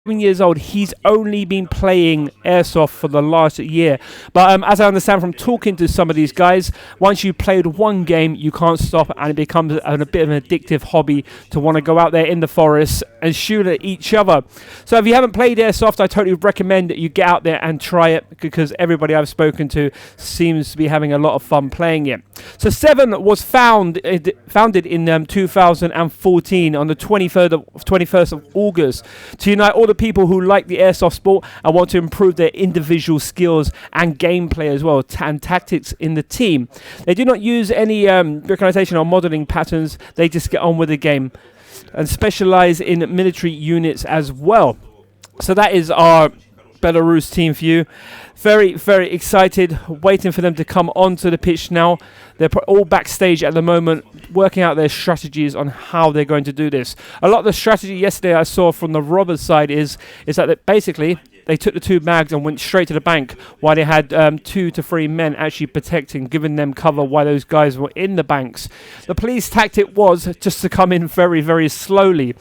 Years old. He's only been playing airsoft for the last year, but as I understand from talking to some of these guys, once you've played one game you can't stop, and it becomes a bit of an addictive hobby to want to go out there in the forest and shoot at each other. So if you haven't played airsoft, I totally recommend that you get out there and try it, because everybody I've spoken to seems to be having a lot of fun playing it. So Seven was founded in 2014 on the 21st of August to unite all the people who like the airsoft sport and want to improve their individual skills and gameplay as well, and tactics in the team. They do not use any recognition or modeling patterns. They just get on with the game and specialize in military units as well. So that is our Belarus team for you. Very, very excited, waiting for them to come onto the pitch now. They're all backstage at the moment, working out their strategies on how they're going to do this. A lot of the strategy yesterday I saw from the robbers side is that basically they took the two mags and went straight to the bank, while they had 2 to 3 men actually protecting, giving them cover while those guys were in the banks. The police tactic was just to come in very, very slowly.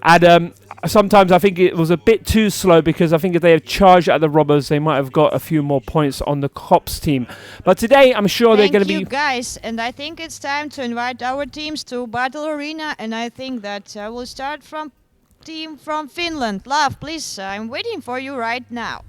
And sometimes I think it was a bit too slow, because I think if they had charged at the robbers, they might have got a few more points on the cops team. But today, I'm sure they're going to be... Thank you, guys. And I think it's time to invite our teams to Battlearena. And I think that we'll start from team from Finland. Love, please, I'm waiting for you right now.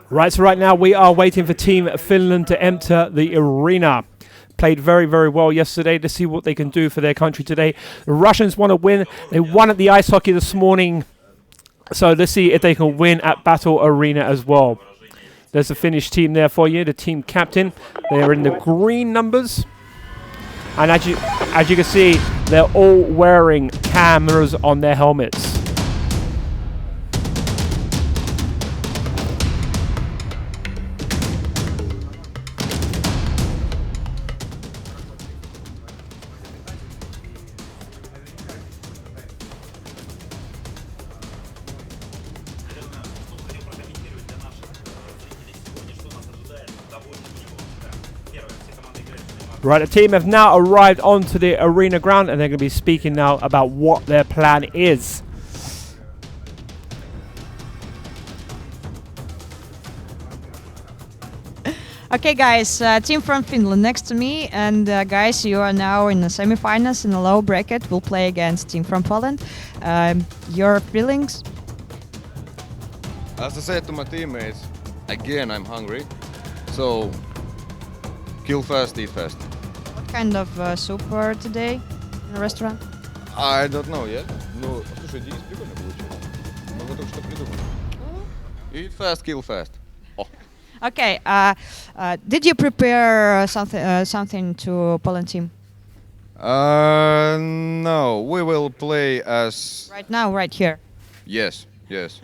Right, so right now we are waiting for Team Finland to enter the arena. Played very, very well yesterday. To see what they can do for their country today. The Russians want to win. They won at the ice hockey this morning. So let's see if they can win at Battlearena as well. There's the Finnish team there for you, the team captain. They're in the green numbers. And as you can see, they're all wearing cameras on their helmets. Right, the team have now arrived onto the arena ground, and they're going to be speaking now about what their plan is. Okay, guys, team from Finland next to me, and guys, you are now in the semifinals in the low bracket. We'll play against team from Poland. Your feelings? As I said to my teammates, again I'm hungry, so kill fast, eat fast. What kind of soup today in the restaurant? I don't know yet. Ну, слушай, Денис прикольно получилось. Мы только что придумали. Eat fast, kill fast. Oh. Okay, did you prepare something to Poland team? No, we will play as... Right now, right here. Yes, yes.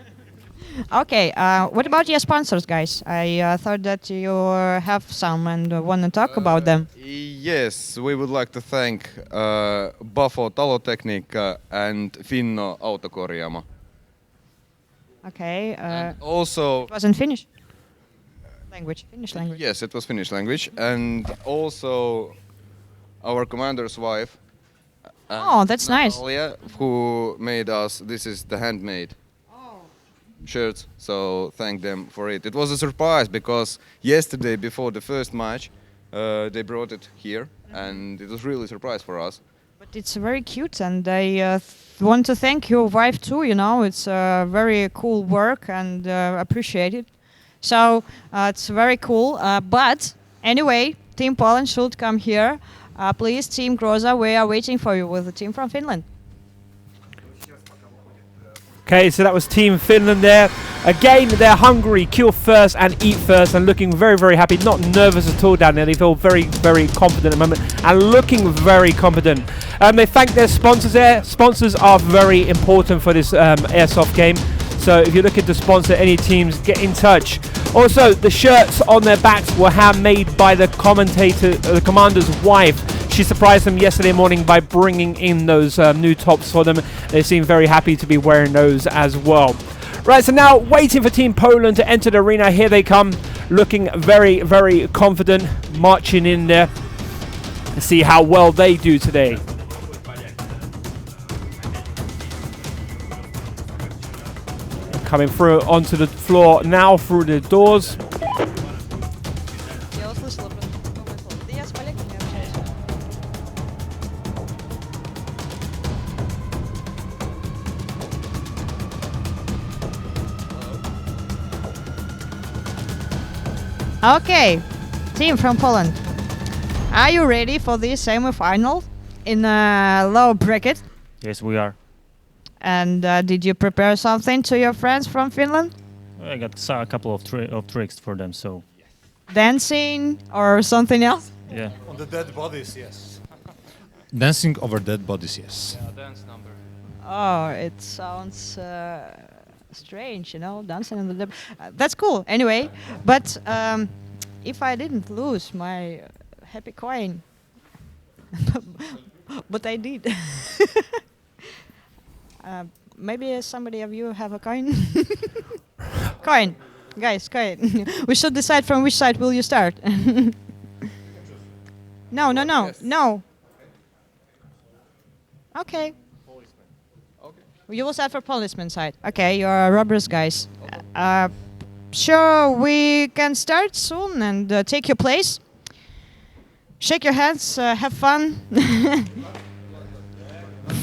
Okay, what about your sponsors, guys? I thought that you have some and want to talk about them. Yes, we would like to thank Buffo Talotekniikka and Finno Autokorjaamo. Okay. And also... It was in Finnish language. Finnish language. Yes, it was Finnish language. And also our commander's wife. Oh, that's Natalia, nice. Who made us, this is the handmade shirts, so thank them for it. It was a surprise because yesterday before the first match they brought it here, and it was really a surprise for us. But it's very cute, and I want to thank your wife too, you know, it's very cool work and appreciate it. So it's very cool, but anyway, Team Poland should come here. Please, Team Groza, we are waiting for you with the team from Finland. Okay, so that was Team Finland there. Again, they're hungry, kill first and eat first, and looking very, very happy. Not nervous at all down there. They feel very, very confident at the moment and looking very confident. They thank their sponsors there. Sponsors are very important for this airsoft game. So if you're looking to sponsor any teams, get in touch. Also, the shirts on their backs were handmade by the commander's wife. She surprised them yesterday morning by bringing in those new tops for them. They seem very happy to be wearing those as well. Right, so now waiting for Team Poland to enter the arena. Here they come, looking very, very confident, marching in there. Let's see how well they do today. Coming through onto the floor now through the doors. Okay, team from Poland, are you ready for the semi-final in a low bracket? Yes, we are. And did you prepare something to your friends from Finland? I got a couple of tricks for them, so Dancing or something else? yeah. On the dead bodies, yes. Dancing over dead bodies, yes. Yeah, dance number. Oh, it sounds strange, you know, dancing on the that's cool. Anyway, but if I didn't lose my happy coin, but I did. Maybe somebody of you have a coin? Coin, guys, coin. We should decide from which side will you start. No. Okay. You will start for policeman side. Okay, you're robbers, guys. Sure, we can start soon and take your place. Shake your hands, have fun.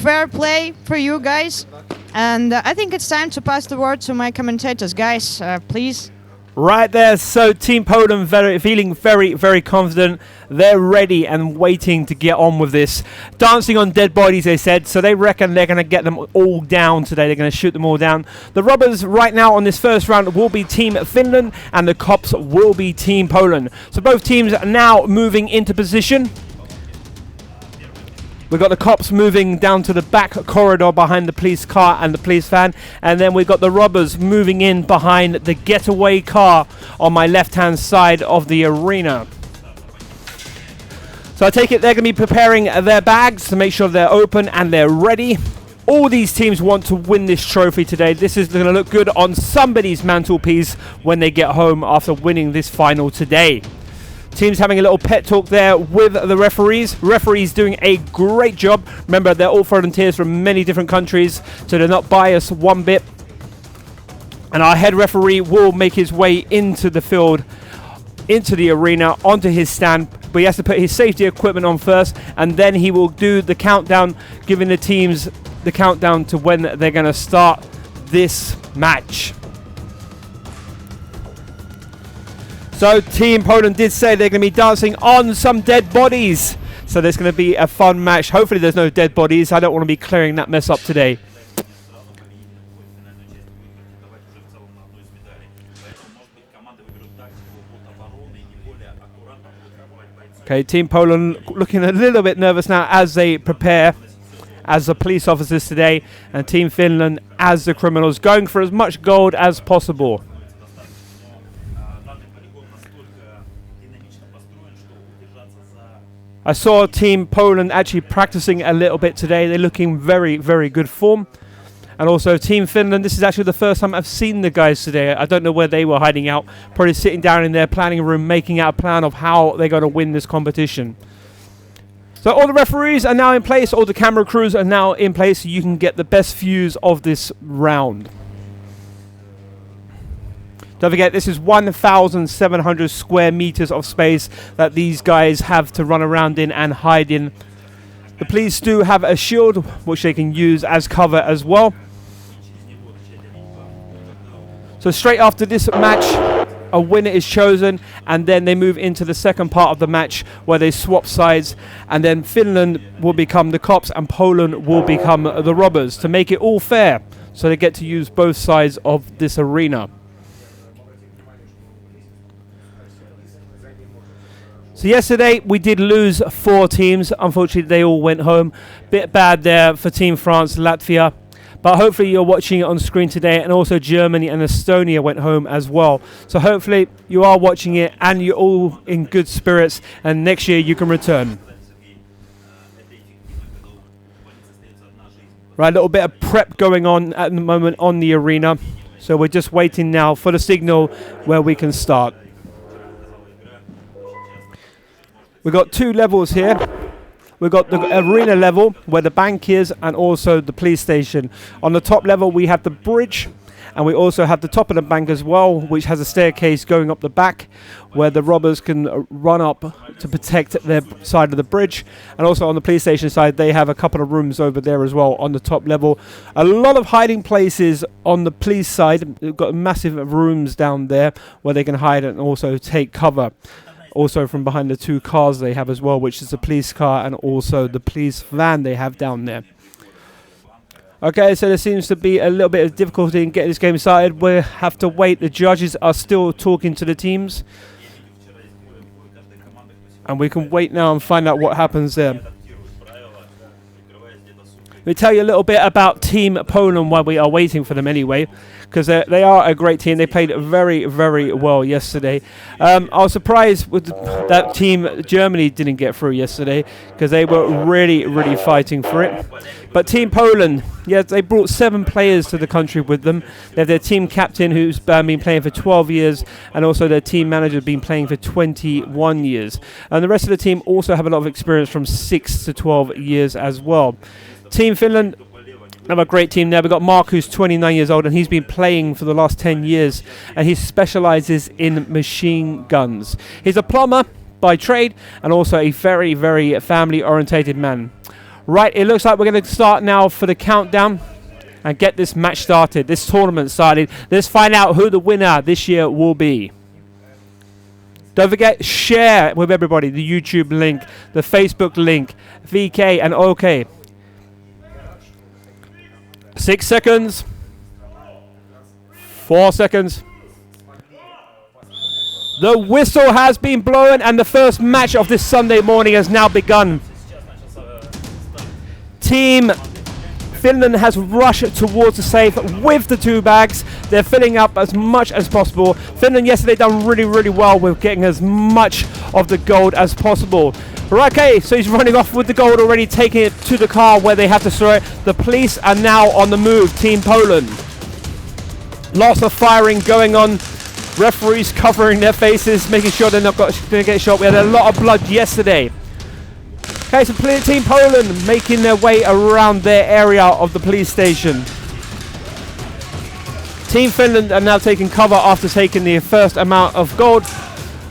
Fair play for you guys. And I think it's time to pass the word to my commentators. Guys, please. Right there, so Team Poland feeling very, very confident. They're ready and waiting to get on with this. Dancing on dead bodies, they said, so they reckon they're going to get them all down today. They're going to shoot them all down. The robbers right now on this first round will be Team Finland, and the cops will be Team Poland. So both teams are now moving into position. We've got the cops moving down to the back corridor behind the police car and the police van. And then we've got the robbers moving in behind the getaway car on my left-hand side of the arena. So I take it they're going to be preparing their bags to make sure they're open and they're ready. All these teams want to win this trophy today. This is going to look good on somebody's mantelpiece when they get home after winning this final today. Teams having a little pet talk there with the referees. Referees doing a great job. Remember, they're all volunteers from many different countries, so they're not biased one bit. And our head referee will make his way into the field, into the arena, onto his stand. But he has to put his safety equipment on first, and then he will do the countdown, giving the teams the countdown to when they're going to start this match. So Team Poland did say they're going to be dancing on some dead bodies. So there's going to be a fun match. Hopefully there's no dead bodies. I don't want to be clearing that mess up today. Okay, Team Poland looking a little bit nervous now as they prepare as the police officers today. And Team Finland as the criminals, going for as much gold as possible. I saw Team Poland actually practicing a little bit today. They're looking very, very good form. And also Team Finland, this is actually the first time I've seen the guys today. I don't know where they were hiding out. Probably sitting down in their planning room, making out a plan of how they're going to win this competition. So all the referees are now in place. All the camera crews are now in place. So you can get the best views of this round. Don't forget, this is 1,700 square meters of space that these guys have to run around in and hide in. The police do have a shield, which they can use as cover as well. So straight after this match, a winner is chosen, and then they move into the second part of the match where they swap sides, and then Finland will become the cops and Poland will become the robbers to make it all fair. So they get to use both sides of this arena. So yesterday we did lose 4 teams. Unfortunately, they all went home. Bit bad there for Team France, Latvia. But hopefully you're watching it on screen today, and also Germany and Estonia went home as well. So hopefully you are watching it and you're all in good spirits, and next year you can return. Right, a little bit of prep going on at the moment on the arena. So we're just waiting now for the signal where we can start. We've got 2 levels here. We've got the arena level where the bank is and also the police station. On the top level we have the bridge, and we also have the top of the bank as well, which has a staircase going up the back where the robbers can run up to protect their side of the bridge. And also on the police station side they have a couple of rooms over there as well on the top level. A lot of hiding places on the police side. They've got massive rooms down there where they can hide and also take cover. Also from behind the 2 cars they have as well, which is the police car and also the police van they have down there. Okay, so there seems to be a little bit of difficulty in getting this game started. We'll have to wait. The judges are still talking to the teams. And we can wait now and find out what happens there. Let me tell you a little bit about Team Poland while we are waiting for them anyway, because they are a great team. They played very, very well yesterday. I was surprised with that team Germany didn't get through yesterday, because they were really, really fighting for it. But Team Poland, yes, they brought 7 players to the country with them. They have their team captain who's been playing for 12 years, and also their team manager been playing for 21 years. And the rest of the team also have a lot of experience from 6 to 12 years as well. Team Finland have a great team there. We've got Mark, who's 29 years old, and he's been playing for the last 10 years, and he specializes in machine guns. He's a plumber by trade and also a very, very family-orientated man. Right, it looks like we're going to start now for the countdown and get this match started, this tournament started. Let's find out who the winner this year will be. Don't forget, share with everybody the YouTube link, the Facebook link, VK and OK. 6 seconds. 4 seconds. The whistle has been blown and the first match of this Sunday morning has now begun. Team Finland has rushed towards the safe with the 2 bags. They're filling up as much as possible. Finland yesterday done really, really well with getting as much of the gold as possible. Right, okay, so he's running off with the gold already, taking it to the car where they have to store it. The police are now on the move, Team Poland. Lots of firing going on. Referees covering their faces, making sure they're not going to get shot. We had a lot of blood yesterday. Okay, so Team Poland making their way around their area of the police station. Team Finland are now taking cover after taking the first amount of gold.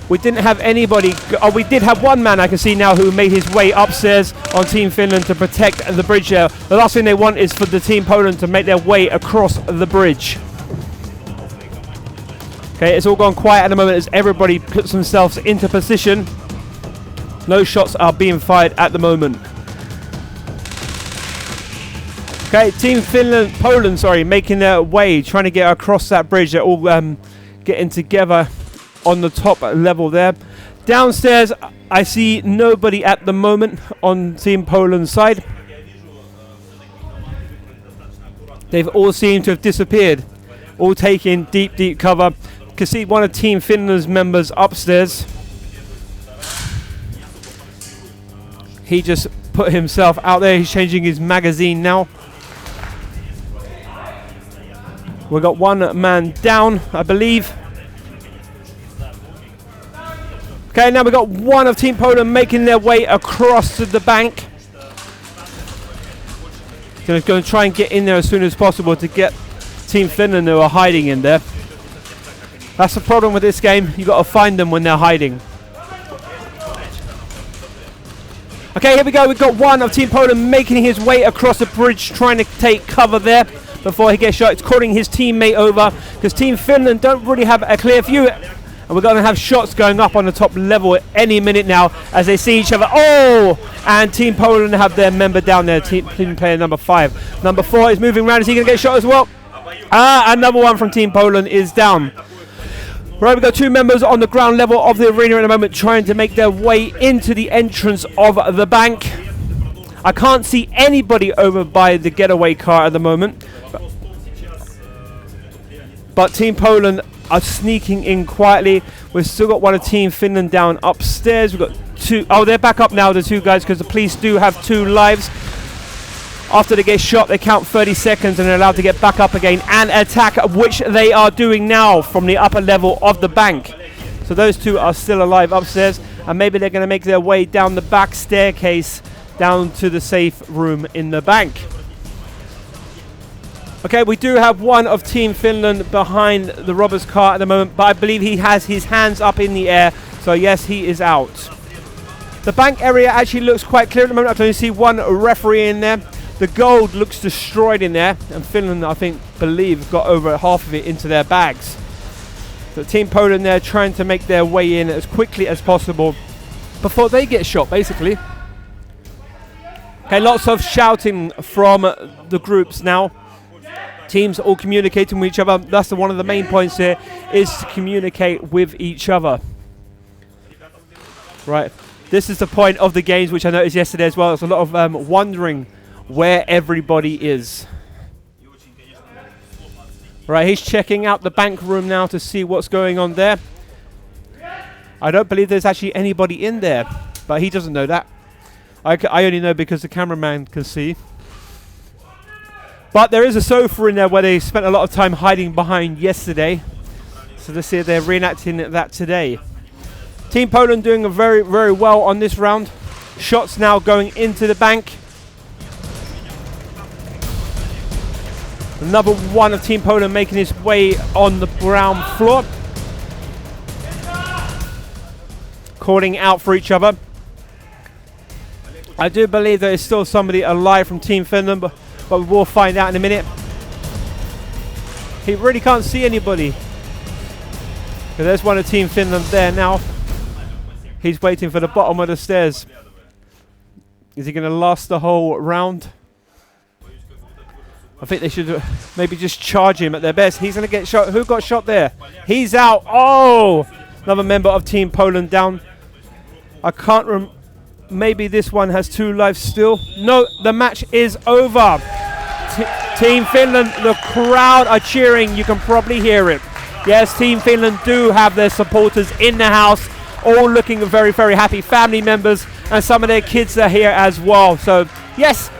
We didn't have anybody. Oh, we did have one man I can see now who made his way upstairs on Team Finland to protect the bridge there. The last thing they want is for the Team Poland to make their way across the bridge. Okay, it's all gone quiet at the moment as everybody puts themselves into position. No shots are being fired at the moment. Okay, Team Poland, making their way, trying to get across that bridge. They're all getting together on the top level there. Downstairs, I see nobody at the moment on Team Poland's side. They've all seemed to have disappeared, all taking deep, deep cover. You can see one of Team Finland's members upstairs. He just put himself out there. He's changing his magazine now. We've got one man down, I believe. Okay, now we've got one of Team Poland making their way across to the bank. Going to try and get in there as soon as possible to get Team Finland who are hiding in there. That's the problem with this game. You've got to find them when they're hiding. Okay, here we go. We've got one of Team Poland making his way across the bridge, trying to take cover there before he gets shot. It's calling his teammate over because Team Finland don't really have a clear view. And we're going to have shots going up on the top level at any minute now as they see each other. Oh! And Team Poland have their member down there, team player number 5. Number 4 is moving around. Is he going to get shot as well? Another one from Team Poland is down. Right, we've got 2 members on the ground level of the arena at the moment trying to make their way into the entrance of the bank. I can't see anybody over by the getaway car at the moment. But Team Poland are sneaking in quietly. We've still got one of Team Finland down upstairs. We've got 2. Oh, they're back up now, the 2 guys, because the police do have 2 lives. After they get shot, they count 30 seconds and they're allowed to get back up again and attack, which they are doing now from the upper level of the bank. So those two are still alive upstairs, and maybe they're going to make their way down the back staircase down to the safe room in the bank. Okay, we do have one of Team Finland behind the robber's car at the moment, but I believe he has his hands up in the air, so yes, he is out. The bank area actually looks quite clear at the moment. I can only see one referee in there. The gold looks destroyed in there, and Finland, I believe, got over half of it into their bags. So Team Poland there trying to make their way in as quickly as possible before they get shot, basically. Okay, lots of shouting from the groups now. Teams all communicating with each other. That's one of the main points here, is to communicate with each other. Right, this is the point of the games, which I noticed yesterday as well. There's a lot of wondering where everybody is. Right, he's checking out the bank room now to see what's going on there. I don't believe there's actually anybody in there, but he doesn't know that. I only know because the cameraman can see. But there is a sofa in there where they spent a lot of time hiding behind yesterday. So let's see if they're reenacting that today. Team Poland doing very, very well on this round. Shots now going into the bank. Another one of Team Poland making his way on the ground floor. Calling out for each other. I do believe there is still somebody alive from Team Finland, but we will find out in a minute. He really can't see anybody. So there's one of Team Finland there now. He's waiting for the bottom of the stairs. Is he going to last the whole round? I think they should maybe just charge him at their best. He's going to get shot. Who got shot there? He's out. Oh! Another member of Team Poland down. I can't maybe this one has 2 lives still. No, the match is over. Team Finland, the crowd are cheering. You can probably hear it. Yes, Team Finland do have their supporters in the house, all looking very, very happy. Family members and some of their kids are here as well. So, yes,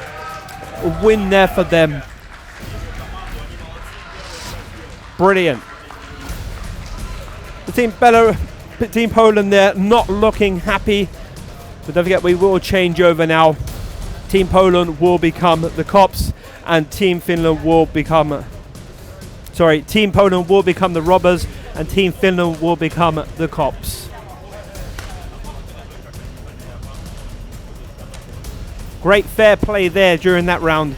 a win there for them. Brilliant. The Team Poland there not looking happy. But don't forget, we will change over now. Team Poland will become the cops, and Team Finland will become... Team Poland will become the robbers, and Team Finland will become the cops. Great fair play there during that round.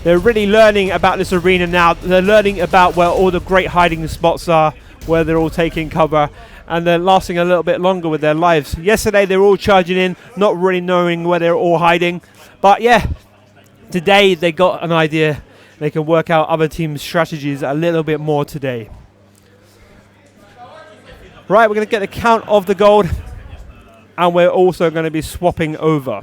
They're really learning about this arena now. They're learning about where all the great hiding spots are, where they're all taking cover, and they're lasting a little bit longer with their lives. Yesterday they were all charging in, not really knowing where they're all hiding. But yeah, today they got an idea. They can work out other teams' strategies a little bit more today. Right, we're going to get a count of the gold, and we're also going to be swapping over.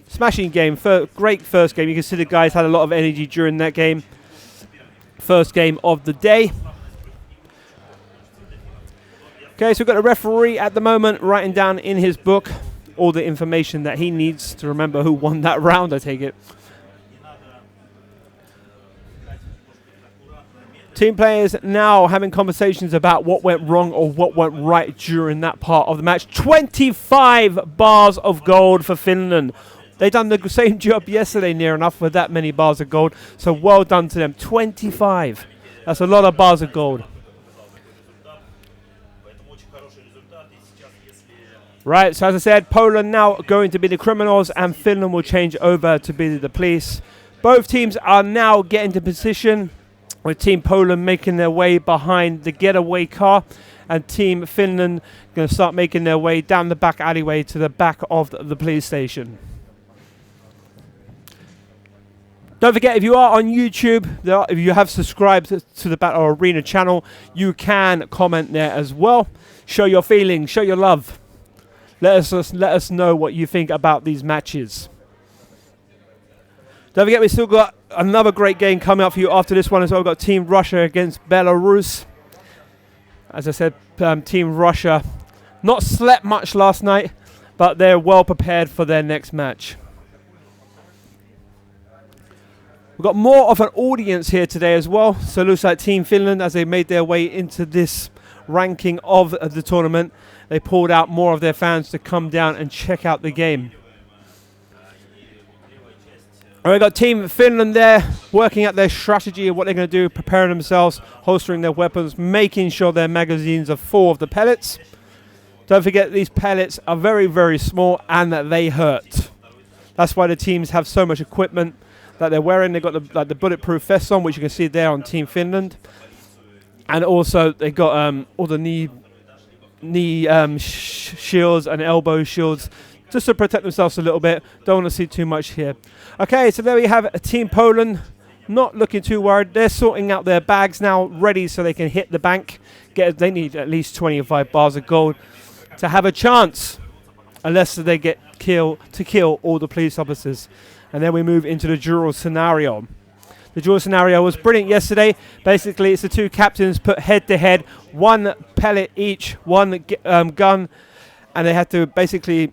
Smashing game, great first game. You can see the guys had a lot of energy during that game. First game of the day. Okay, so we've got a referee at the moment writing down in his book all the information that he needs to remember who won that round, I take it. Team players now having conversations about what went wrong or what went right during that part of the match. 25 bars of gold for Finland. They done the same job yesterday near enough with that many bars of gold. So well done to them. 25. That's a lot of bars of gold. Right, so as I said, Poland now going to be the criminals and Finland will change over to be the police. Both teams are now getting to position, with Team Poland making their way behind the getaway car and Team Finland going to start making their way down the back alleyway to the back of the police station. Don't forget, if you are on YouTube, if you have subscribed to the Battlearena channel, you can comment there as well. Show your feelings, show your love. Let us know what you think about these matches. Don't forget, we still got another great game coming up for you after this one as well. We've got Team Russia against Belarus. As I said, Team Russia not slept much last night, but they're well prepared for their next match. We've got more of an audience here today as well. So it looks like Team Finland, as they made their way into this ranking of the tournament, they pulled out more of their fans to come down and check out the game. And we've got Team Finland there working out their strategy of what they're going to do, preparing themselves, holstering their weapons, making sure their magazines are full of the pellets. Don't forget, these pellets are very, very small and that they hurt. That's why the teams have so much equipment that they're wearing. They've got the bulletproof vests on, which you can see there on Team Finland. And also they got all the knee shields and elbow shields just to protect themselves a little bit. Don't want to see too much here. Okay, so there we have Team Poland. Not looking too worried. They're sorting out their bags now, ready so they can hit the bank. They need at least 25 bars of gold to have a chance, unless they get kill all the police officers. And then we move into the Dural Scenario. The Dural Scenario was brilliant yesterday. Basically, it's the two captains put head to head, one pellet each, one gun, and they had to basically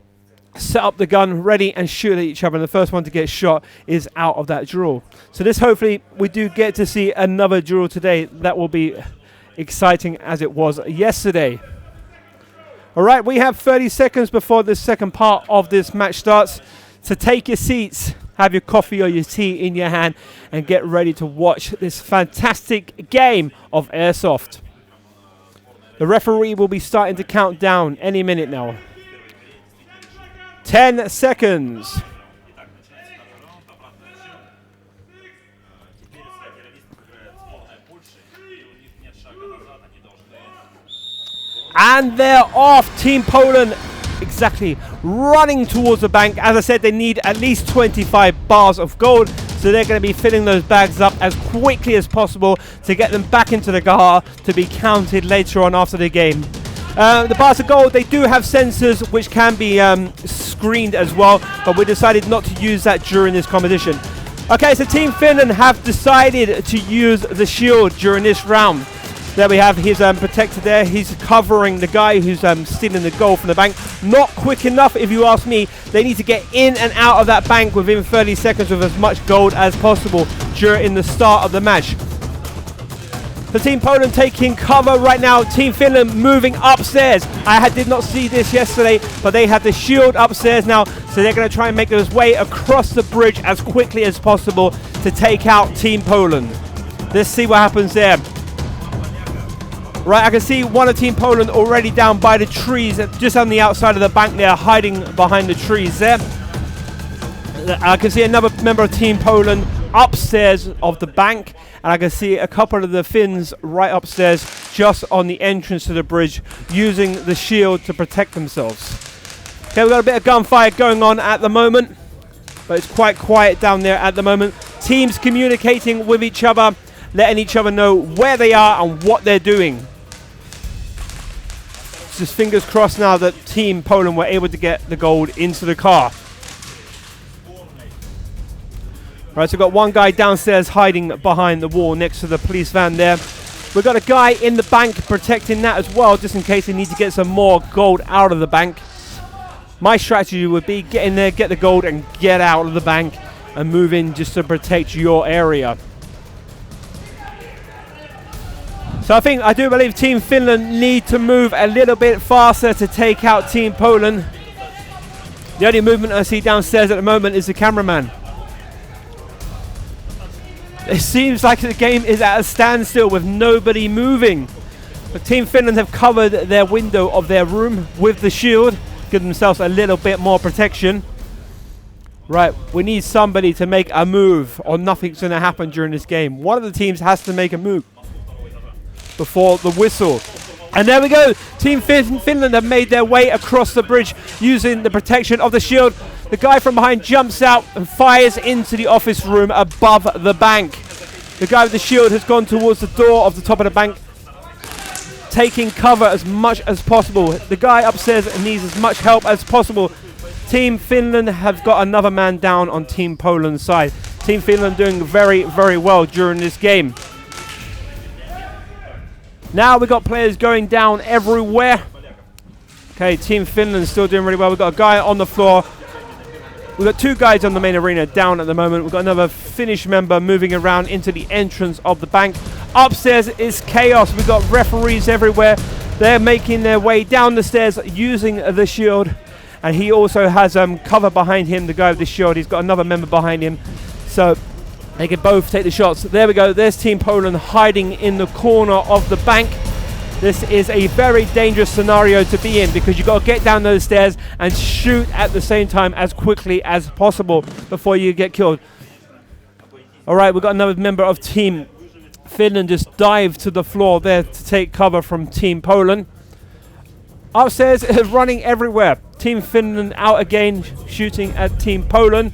set up the gun ready and shoot at each other. And the first one to get shot is out of that duel. So this, hopefully, we do get to see another duel today. That will be exciting as it was yesterday. All right, we have 30 seconds before the second part of this match starts. So take your seats, have your coffee or your tea in your hand, and get ready to watch this fantastic game of Airsoft. The referee will be starting to count down any minute now. 10 seconds. And they're off. Team Poland exactly running towards the bank. As I said, they need at least 25 bars of gold, so they're going to be filling those bags up as quickly as possible to get them back into the car to be counted later on after the game. The bars of gold, they do have sensors which can be screened as well, but we decided not to use that during this competition. Okay, so Team Finland have decided to use the shield during this round. There we have his protector there. He's covering the guy who's stealing the gold from the bank. Not quick enough, if you ask me. They need to get in and out of that bank within 30 seconds with as much gold as possible during the start of the match. The Team Poland taking cover right now. Team Finland moving upstairs. I did not see this yesterday, but they have the shield upstairs now, so they're going to try and make their way across the bridge as quickly as possible to take out Team Poland. Let's see what happens there. Right, I can see one of Team Poland already down by the trees, just on the outside of the bank there, hiding behind the trees there. I can see another member of Team Poland upstairs of the bank, and I can see a couple of the Finns right upstairs, just on the entrance to the bridge, using the shield to protect themselves. Okay, we've got a bit of gunfire going on at the moment, but it's quite quiet down there at the moment. Teams communicating with each other, letting each other know where they are and what they're doing. Just fingers crossed now that Team Poland were able to get the gold into the car. Right, so we've got one guy downstairs hiding behind the wall next to the police van there. We've got a guy in the bank protecting that as well, just in case they need to get some more gold out of the bank. My strategy would be get in there, get the gold, and get out of the bank and move in just to protect your area. So I do believe Team Finland need to move a little bit faster to take out Team Poland. The only movement I see downstairs at the moment is the cameraman. It seems like the game is at a standstill with nobody moving. But Team Finland have covered their window of their room with the shield, give themselves a little bit more protection. Right, we need somebody to make a move or nothing's going to happen during this game. One of the teams has to make a move before the whistle. And there we go. Team Finland have made their way across the bridge using the protection of the shield. The guy from behind jumps out and fires into the office room above the bank. The guy with the shield has gone towards the door of the top of the bank, taking cover as much as possible. The guy upstairs needs as much help as possible. Team Finland have got another man down on Team Poland's side. Team Finland doing very, very well during this game. Now we've got players going down everywhere. Okay, Team Finland still doing really well. We've got a guy on the floor We've got 2 guys on the main arena down at the moment. We've got another Finnish member moving around into the entrance of the bank. Upstairs is chaos. We've got referees everywhere. They're making their way down the stairs using the shield. And he also has cover behind him, the guy with the shield. He's got another member behind him. So they can both take the shots. There we go. There's Team Poland hiding in the corner of the bank. This is a very dangerous scenario to be in because you've got to get down those stairs and shoot at the same time as quickly as possible before you get killed. All right, we've got another member of Team Finland just dived to the floor there to take cover from Team Poland. Upstairs is running everywhere. Team Finland out again, shooting at Team Poland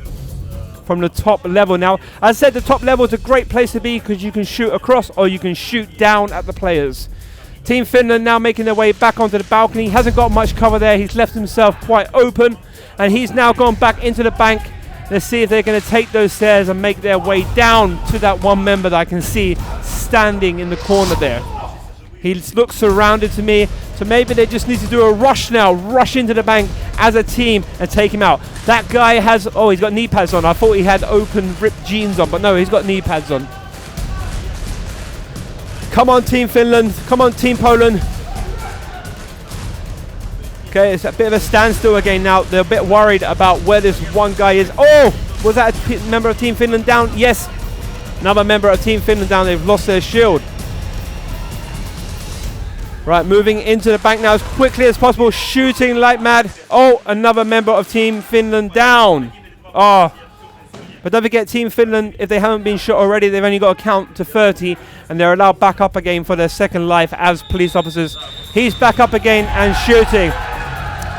from the top level. Now, as I said, the top level is a great place to be because you can shoot across or you can shoot down at the players. Team Finland now making their way back onto the balcony. He hasn't got much cover there. He's left himself quite open. And he's now gone back into the bank. Let's see if they're going to take those stairs and make their way down to that one member that I can see standing in the corner there. He looks surrounded to me. So maybe they just need to do a rush now. Rush into the bank as a team and take him out. That guy has... Oh, he's got knee pads on. I thought he had open ripped jeans on. But no, he's got knee pads on. Come on, Team Finland. Come on, Team Poland. Okay, it's a bit of a standstill again now. They're a bit worried about where this one guy is. Oh, was that a member of Team Finland down? Yes. Another member of Team Finland down. They've lost their shield. Right, moving into the bank now as quickly as possible. Shooting like mad. Oh, another member of Team Finland down. Oh. But don't forget, Team Finland, if they haven't been shot already, they've only got to count to 30, and they're allowed back up again for their second life as police officers. He's back up again and shooting.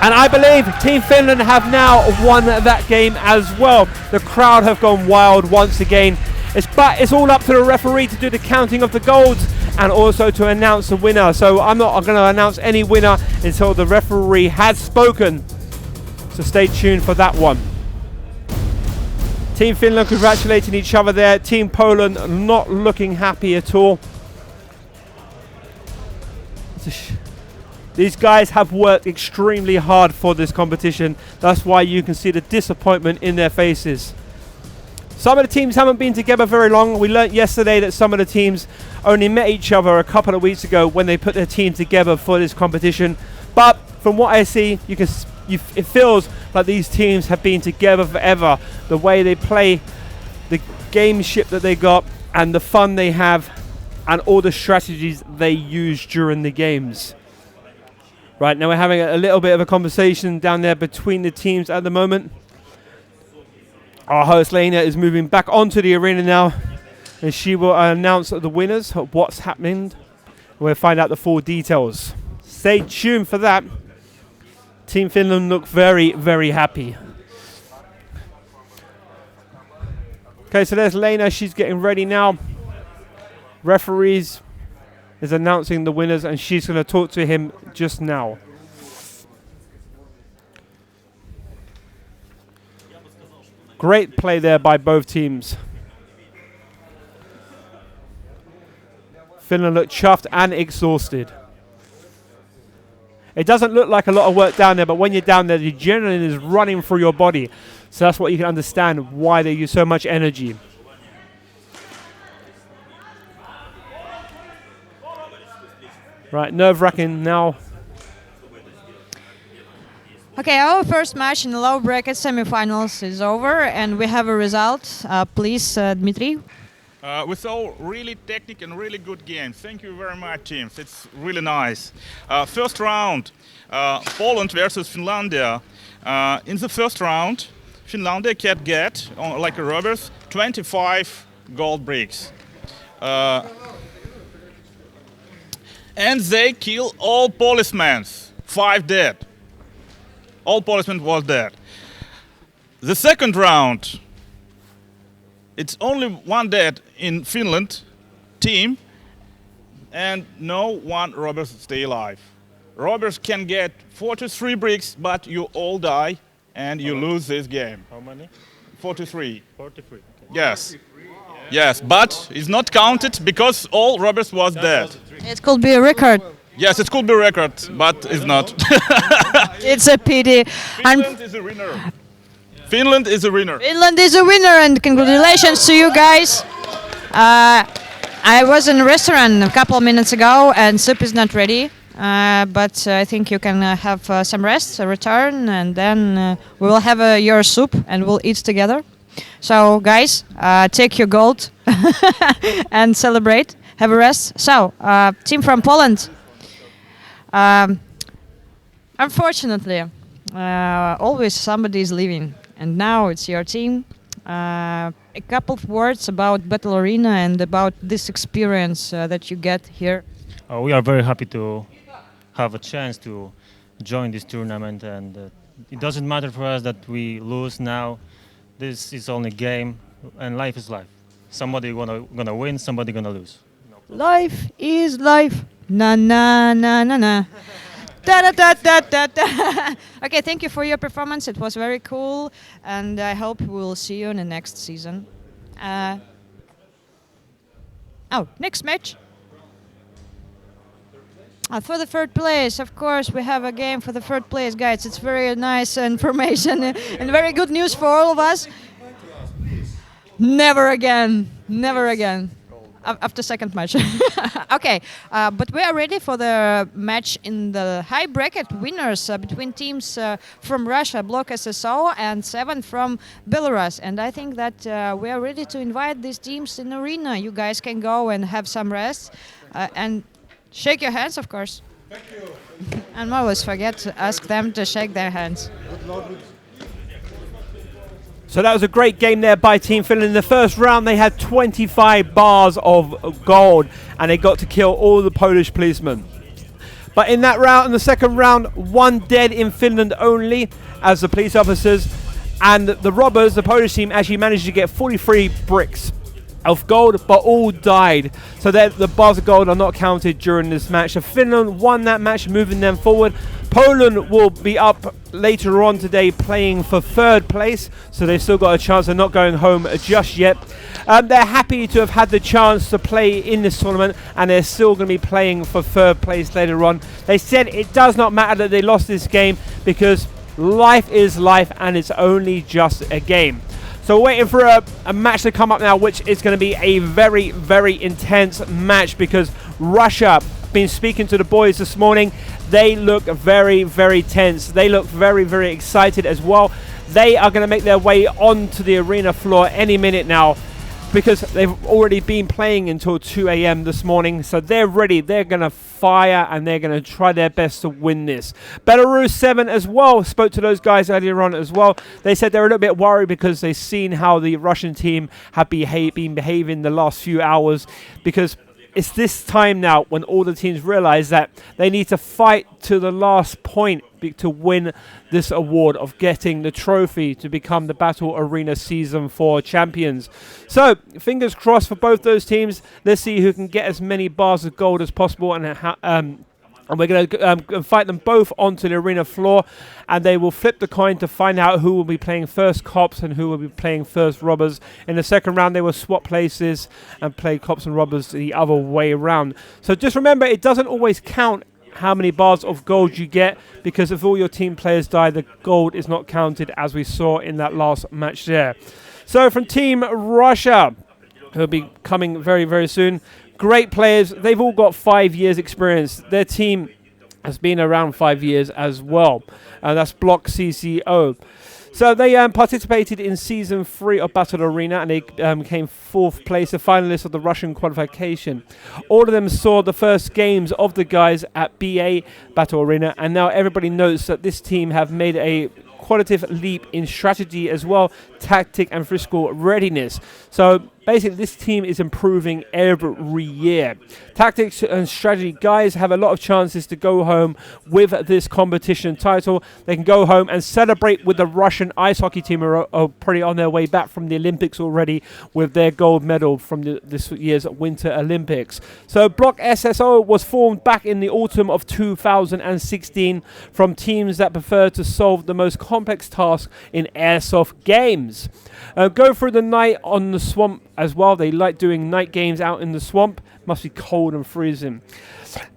And I believe Team Finland have now won that game as well. The crowd have gone wild once again. But it's all up to the referee to do the counting of the golds and also to announce the winner. So I'm not going to announce any winner until the referee has spoken. So stay tuned for that one. Team Finland congratulating each other there. Team Poland not looking happy at all. These guys have worked extremely hard for this competition. That's why you can see the disappointment in their faces. Some of the teams haven't been together very long. We learnt yesterday that some of the teams only met each other a couple of weeks ago when they put their team together for this competition. But from what I see, it feels like these teams have been together forever. The way they play, the gameship that they got, and the fun they have, and all the strategies they use during the games. Right, now we're having a little bit of a conversation down there between the teams at the moment. Our host Lena is moving back onto the arena now, and she will announce the winners of what's happening. We'll find out the full details. Stay tuned for that. Team Finland look very, very happy. Okay, so there's Lena. She's getting ready now. Referees is announcing the winners, and she's going to talk to him just now. Great play there by both teams. Finland look chuffed and exhausted. It doesn't look like a lot of work down there, but when you're down there, the adrenaline is running through your body. So that's what you can understand why they use so much energy. Right, nerve-wracking now. Okay, our first match in the low bracket semifinals is over, and we have a result. Please, Dmitry. We saw really technical and really good games. Thank you very much, teams. It's really nice. First round, Poland versus Finlandia. In the first round, Finlandia can get, like a robbers, 25 gold bricks. And they kill all policemen, 5 dead. All policemen was dead. The second round, it's only 1 dead in Finland team, and no one robbers stay alive. Robbers can get 43 bricks, but you all die and you lose this game. How many? 43. 43. Okay. Yes. Yes, but it's not counted because all robbers was dead. It could be a record. Yes, it could be a record, but it's not. It's a pity. Finland is a winner. Finland is a winner. Finland is a winner, and congratulations to you guys. I was in a restaurant a couple of minutes ago, and soup is not ready. But I think you can have some rest, a return, and then we will have your soup and we'll eat together. So, guys, take your gold and celebrate. Have a rest. So, team from Poland. Unfortunately, always somebody is leaving, and now it's your team. A couple of words about Battlearena and about this experience that you get here. We are very happy to have a chance to join this tournament, and it doesn't matter for us that we lose now. This is only game, and life is life. Somebody gonna win, somebody gonna lose. Life is life. Na na na na na. Da, da, da, da, da, da. Okay, thank you for your performance. It was very cool, and I hope we'll see you in the next season. Next match. For the third place, of course, we have a game for the third place, guys. It's very nice information and very good news for all of us. Never again. Never again. After second match. Okay, but we are ready for the match in the high bracket winners between teams from Russia, Block SSO, and 7 from Belarus. And I think that we are ready to invite these teams in the arena. You guys can go and have some rest and shake your hands, of course. Thank you. And I always forget to ask them to shake their hands. So that was a great game there by Team Finland. In the first round, they had 25 bars of gold, and they got to kill all the Polish policemen. But in that round, in the second round, 1 dead in Finland only, as the police officers and the robbers, the Polish team, actually managed to get 43 bricks of gold, but all died. So the bars of gold are not counted during this match. So Finland won that match, moving them forward. Poland will be up later on today playing for third place, so they've still got a chance of not going home just yet. They're happy to have had the chance to play in this tournament, and they're still going to be playing for third place later on. They said it does not matter that they lost this game, because life is life and it's only just a game. So we're waiting for a match to come up now, which is going to be a very, very intense match, because Russia, been speaking to the boys this morning, they look very, very tense. They look very, very excited as well. They are going to make their way onto the arena floor any minute now, because they've already been playing until 2 a.m. this morning. So they're ready. They're going to fire, and they're going to try their best to win this. Belarus 7 as well spoke to those guys earlier on as well. They said they're a little bit worried because they've seen how the Russian team have been behaving the last few hours, because it's this time now when all the teams realize that they need to fight to the last point to win this award of getting the trophy to become the Battlearena Season 4 champions. So, fingers crossed for both those teams. Let's see who can get as many bars of gold as possible, and we're going to fight them both onto the arena floor, and they will flip the coin to find out who will be playing first cops and who will be playing first robbers. In the second round, they will swap places and play cops and robbers the other way around. So just remember, it doesn't always count how many bars of gold you get, because if all your team players die, the gold is not counted, as we saw in that last match there. So from Team Russia, who will be coming very, very soon, great players. They've all got 5 years experience. Their team has been around 5 years as well. That's Block CCO. So they participated in Season 3 of Battlearena, and they came 4th place, the finalists of the Russian qualification. All of them saw the first games of the guys at BA Battlearena, and now everybody knows that this team have made a qualitative leap in strategy as well, tactic and physical readiness. So basically this team is improving every year. Tactics and strategy guys have a lot of chances to go home with this competition title. They can go home and celebrate with the Russian ice hockey team, who are probably on their way back from the Olympics already with their gold medal from this year's Winter Olympics. So Block SSO was formed back in the autumn of 2016 from teams that prefer to solve the most complex tasks in airsoft games. Go through the night on the swamp as well. They like doing night games out in the swamp. Must be cold and freezing.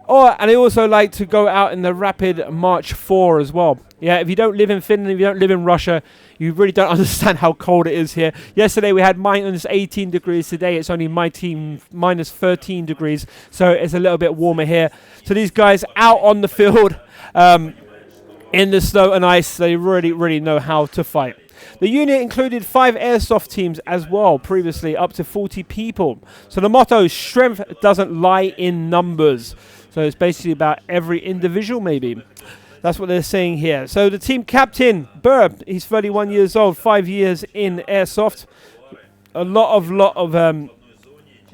Oh, and I also like to go out in the Rapid March 4 as well. Yeah, if you don't live in Finland, if you don't live in Russia, you really don't understand how cold it is here. Yesterday we had minus 18 degrees. Today it's only minus 13 degrees. So it's a little bit warmer here. So these guys out on the field in the snow and ice, they really, really know how to fight. The unit included 5 airsoft teams as well, previously up to 40 people. So the motto, strength doesn't lie in numbers. So it's basically about every individual maybe. That's what they're saying here. So the team captain, Burr, he's 31 years old, 5 years in airsoft. A lot of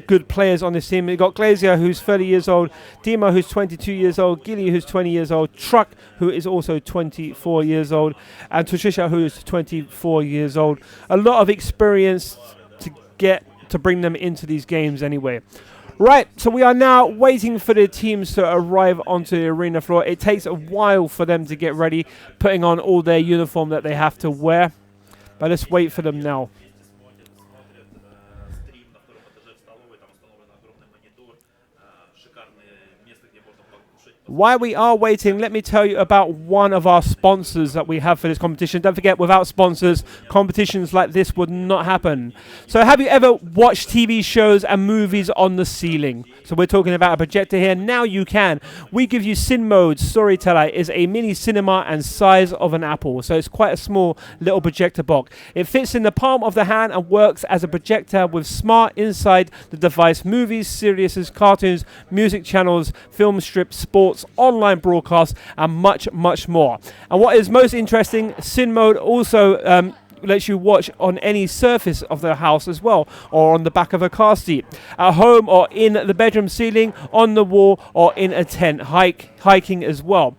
good players on this team. We've got Glazier, who's 30 years old, Dima, who's 22 years old, Gilly, who's 20 years old, Truck, who is also 24 years old, and Toshisha, who is 24 years old. A lot of experience to bring them into these games anyway. Right, so we are now waiting for the teams to arrive onto the arena floor. It takes a while for them to get ready, putting on all their uniform that they have to wear. But let's wait for them now. While we are waiting, let me tell you about one of our sponsors that we have for this competition. Don't forget, without sponsors, competitions like this would not happen. So have you ever watched TV shows and movies on the ceiling? So we're talking about a projector here. Now you can. We give you Cin Mode. Storyteller is a mini cinema and size of an apple. So it's quite a small little projector box. It fits in the palm of the hand and works as a projector with smart inside the device. Movies, series, cartoons, music channels, film strips, sports, online broadcasts, and much, much more. And what is most interesting, Cin Mode also lets you watch on any surface of the house as well, or on the back of a car seat, at home or in the bedroom ceiling, on the wall, or in a tent, hiking as well,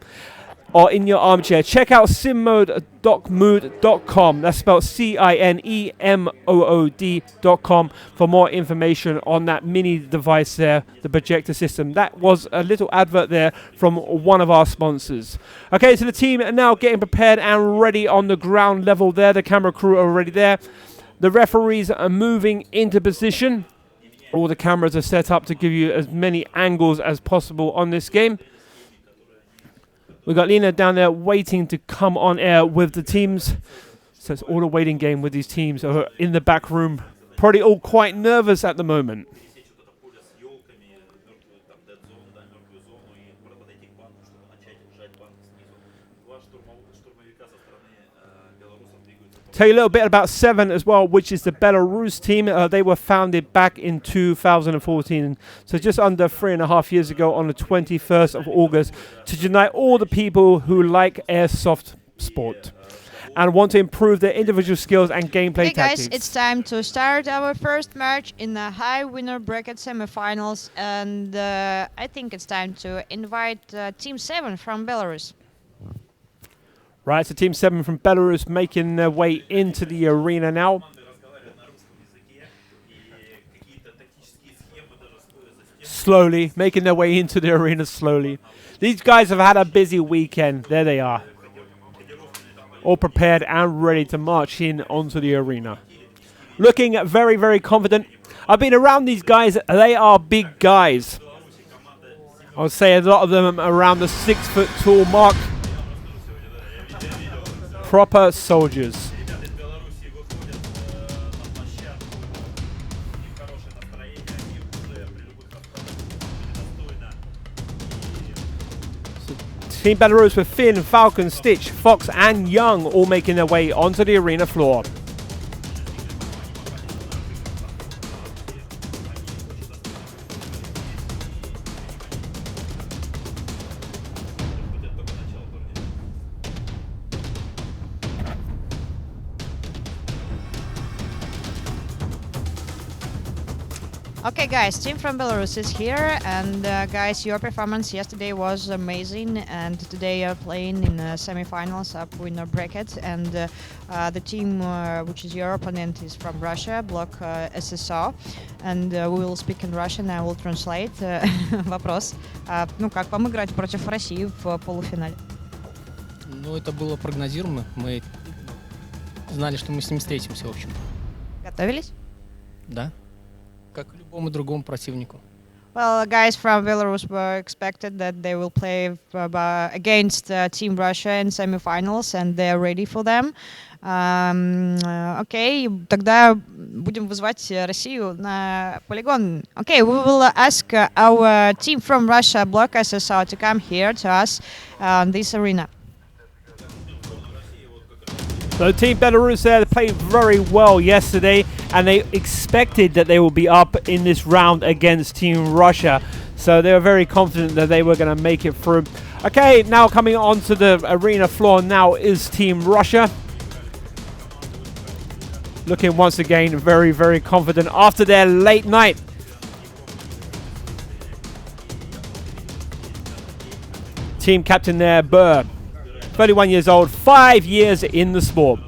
or in your armchair. Check out cinmode.mood.com. That's spelled CINEMOOD.com for more information on that mini device there, the projector system. That was a little advert there from one of our sponsors. Okay, so the team are now getting prepared and ready on the ground level there. The camera crew are already there. The referees are moving into position. All the cameras are set up to give you as many angles as possible on this game. We've got Lena down there waiting to come on air with the teams. So it's all a waiting game with these teams who are in the back room. Probably all quite nervous at the moment. Tell you a little bit about Seven as well, which is the Belarus team. They were founded back in 2014, so just under 3.5 years ago on the 21st of August, to unite all the people who like airsoft sport and want to improve their individual skills and gameplay tactics. Hey guys, it's time to start our first match in the high winner bracket semifinals, and I think it's time to invite Team 7 from Belarus. Right, so Team 7 from Belarus making their way into the arena now. Slowly, making their way into the arena slowly. These guys have had a busy weekend. There they are. All prepared and ready to march in onto the arena. Looking very, very confident. I've been around these guys. They are big guys. I would say a lot of them around the 6 foot tall mark. Proper soldiers. So Team Belarus with Finn, Falcon, Stitch, Fox and Young all making their way onto the arena floor. Okay guys, team from Belarus is here, and guys, your performance yesterday was amazing, and today you're playing in semi-finals up winner bracket, and the team which is your opponent is from Russia, block SSO, and we will speak in Russian, I will translate. Вопрос. Ну, как вам играть против России в полуфинале? Ну, это было прогнозируемо, мы знали, что мы с ним встретимся, в общем. Готовились? Да. Как и любому другому противнику. Well, guys from Belarus were expected that they will play against Team Russia in semifinals, and they're ready for them. Окей, тогда будем вызвать Россию на полигон. Okay, we will ask our team from Russia, Block SSO, to come here to us on this arena. So Team Belarus there, they played very well yesterday, and they expected that they will be up in this round against Team Russia. So they were very confident that they were going to make it through. Okay, now coming onto the arena floor now is Team Russia. Looking once again very, very confident after their late night. Team captain there, Burr. 31 years old, 5 years in the sport.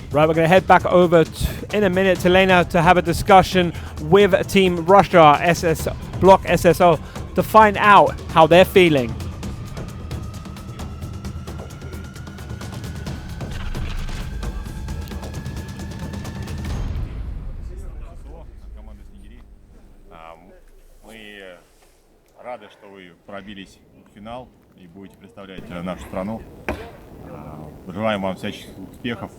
Right, we're going to head back over in a minute to Lena to have a discussion with Team Russia, Block SSO, to find out how they're feeling. Рады, что вы пробились в финал и будете представлять нашу страну. Желаем вам всяческих успехов.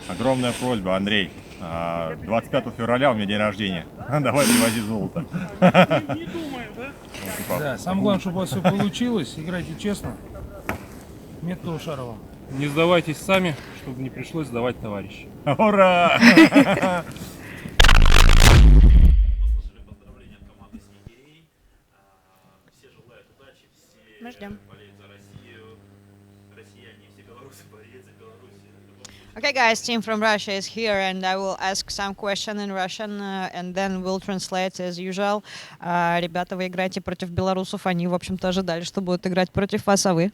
Огромная просьба, Андрей. 25 февраля у меня день рождения. Давай привози золото. Не думаю, да? Да, самое главное, чтобы у вас все получилось. Играйте честно. Меткого Шарова. Не сдавайтесь сами, чтобы не пришлось сдавать товарищей. Ура! Мы ждем. Okay, guys, team from Russia is here, and I will ask some question in Russian, and then we'll translate as usual. Ребята, вы играете против белорусов, они, в общем-то, ожидали, что будут играть против вас, а вы?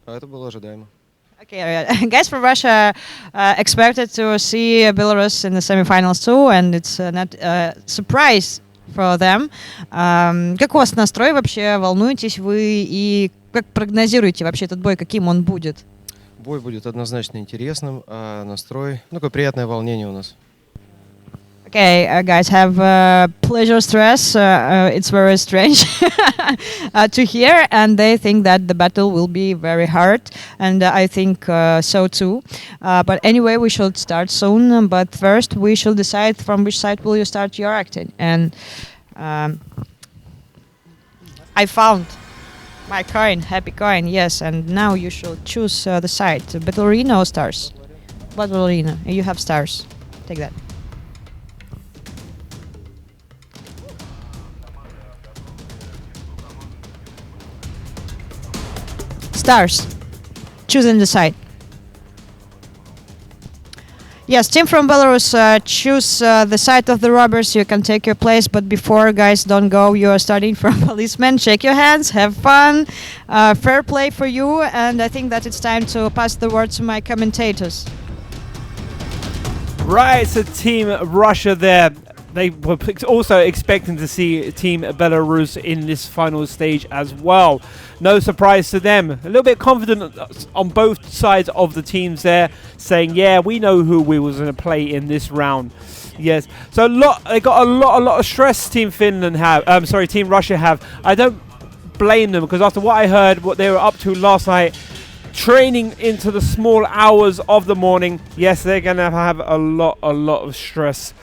Это было ожидаемо. Okay, guys from Russia expected to see Belarus in the semifinals too, and it's not a surprise for them. Как у вас настрой вообще? Волнуетесь вы? И как прогнозируете вообще этот бой? Каким он будет? Бой будет однозначно интересным, а настрой, такое приятное волнение у нас. Okay, guys have pleasure stress. It's very strange to hear, and they think that the battle will be very hard, and I think so too. But anyway, we should start soon. But first, we should decide from which side will you start your acting. And I found my coin, happy coin, yes. And now you should choose the side, Battlearena or stars. Battlearena. You have stars. Take that. Stars. Choosing the side. Yes, team from Belarus, choose the side of the robbers. You can take your place, but before, guys, don't go. You are starting from policemen. Shake your hands, have fun. Fair play for you, and I think that it's time to pass the word to my commentators. Right, so Team Russia there. They were also expecting to see Team Belarus in this final stage as well. No surprise to them. A little bit confident on both sides of the teams there, saying, yeah, we know who we was going to play in this round. Yes, so they got a lot of stress. Team Finland have. Team Russia have. I don't blame them, because after what I heard, what they were up to last night, training into the small hours of the morning, yes, they're going to have a lot of stress.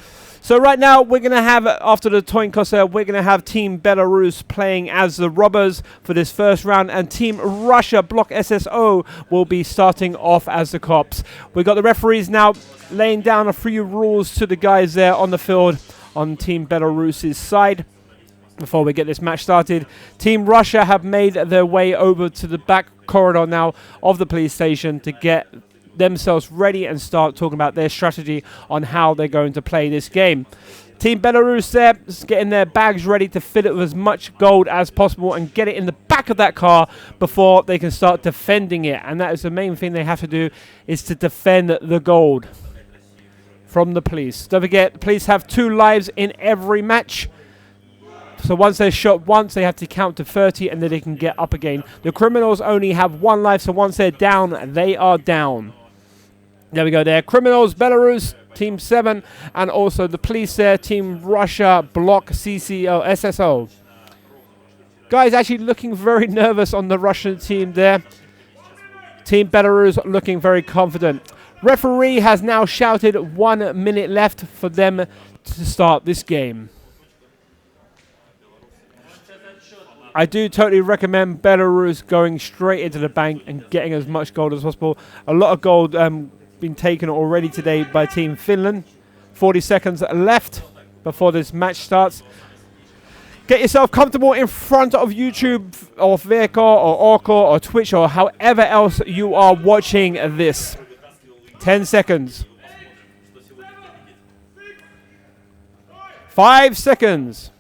So right now, we're going to have, after the Toin Kosa, we're going to have Team Belarus playing as the robbers for this first round, and Team Russia, Block SSO, will be starting off as the cops. We've got the referees now laying down a few rules to the guys there on the field on Team Belarus's side. Before we get this match started, Team Russia have made their way over to the back corridor now of the police station to get themselves ready and start talking about their strategy on how they're going to play this game. Team Belarus there is getting their bags ready to fill it with as much gold as possible and get it in the back of that car before they can start defending it. And that is the main thing they have to do, is to defend the gold from the police. Don't forget, the police have 2 lives in every match. So once they're shot once, they have to count to 30 and then they can get up again. The criminals only have 1 life, so once they're down, they are down. There we go there. Criminals, Belarus, Team 7, and also the police there, Team Russia, Block, CCO, SSO. Guys actually looking very nervous on the Russian team there. Team Belarus looking very confident. Referee has now shouted 1 minute left for them to start this game. I do totally recommend Belarus going straight into the bank and getting as much gold as possible. A lot of gold been taken already today by Team Finland. 40 seconds left before this match starts. Get yourself comfortable in front of YouTube or VK or Orca or Twitch or however else you are watching this. 10 seconds. 5 seconds.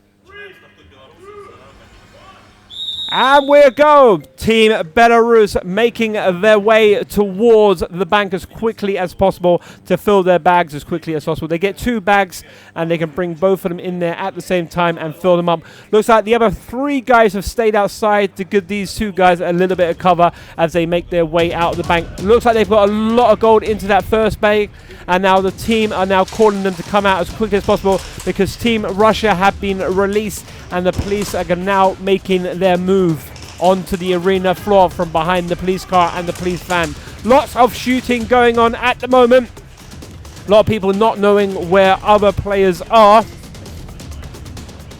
And we go. Team Belarus making their way towards the bank as quickly as possible to fill their bags as quickly as possible. They get 2 bags and they can bring both of them in there at the same time and fill them up. Looks like the other 3 guys have stayed outside to give these 2 guys a little bit of cover as they make their way out of the bank. Looks like they've got a lot of gold into that first bag, and now the team are now calling them to come out as quickly as possible because Team Russia have been released and the police are now making their move onto the arena floor from behind the police car and the police van. Lots of shooting going on at the moment. A lot of people not knowing where other players are.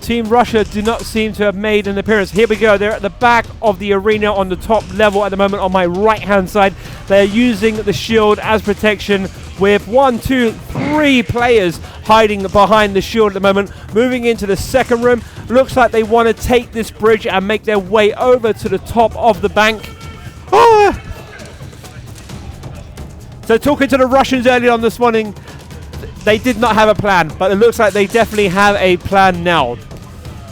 Team Russia do not seem to have made an appearance. Here we go. They're at the back of the arena on the top level at the moment on my right hand side. They're using the shield as protection with 1, 2, 3 players hiding behind the shield at the moment. Moving into the second room. Looks like they want to take this bridge and make their way over to the top of the bank. Oh. So talking to the Russians earlier on this morning, they did not have a plan, but it looks like they definitely have a plan now.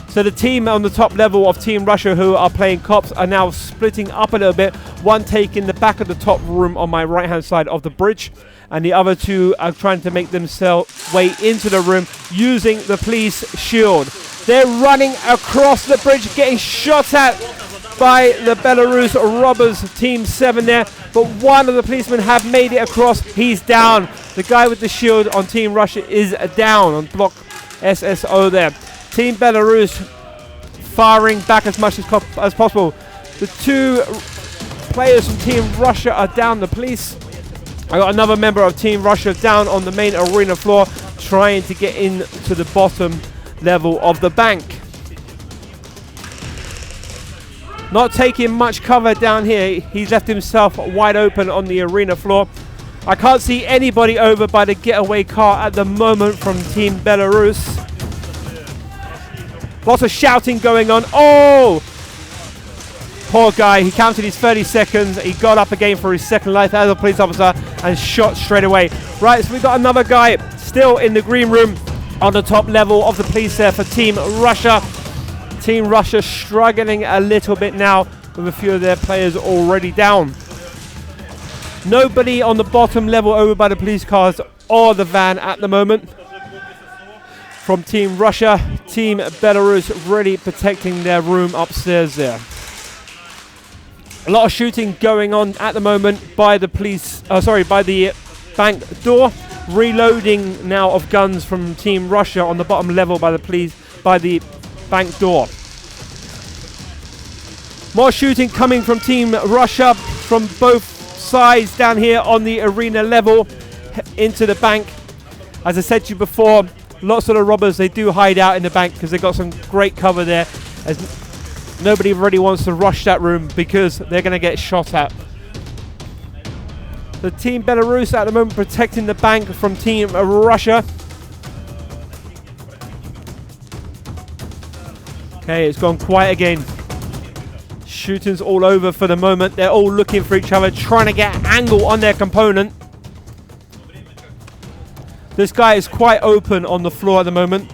So the team on the top level of Team Russia who are playing cops are now splitting up a little bit. One taking the back of the top room on my right hand side of the bridge, and the other 2 are trying to make themselves way into the room using the police shield. They're running across the bridge, getting shot at by the Belarus robbers, Team 7 there. But one of the policemen have made it across. He's down. The guy with the shield on Team Russia is down on Block SSO there. Team Belarus firing back as much as possible. The 2 players from Team Russia are down. The police. I got another member of Team Russia down on the main arena floor trying to get into the bottom level of the bank. Not taking much cover down here. He's left himself wide open on the arena floor. I can't see anybody over by the getaway car at the moment from Team Belarus. Lots of shouting going on. Oh! Poor guy. He counted his 30 seconds. He got up again for his second life as a police officer and shot straight away. Right, so we've got another guy still in the green room on the top level of the police there for Team Russia. Team Russia struggling a little bit now with a few of their players already down. Nobody on the bottom level over by the police cars or the van at the moment. From Team Russia, Team Belarus really protecting their room upstairs there. A lot of shooting going on at the moment by the police, by the bank door. Reloading now of guns from Team Russia on the bottom level by the police, by the bank door. More shooting coming from Team Russia from both sides down here on the arena level into the bank. As I said to you before, lots of the robbers, they do hide out in the bank because they've got some great cover there, as nobody really wants to rush that room because they're going to get shot at. The Team Belarus at the moment protecting the bank from Team Russia. Okay, it's gone quiet again. Shootings all over for the moment. They're all looking for each other, trying to get an angle on their component. This guy is quite open on the floor at the moment.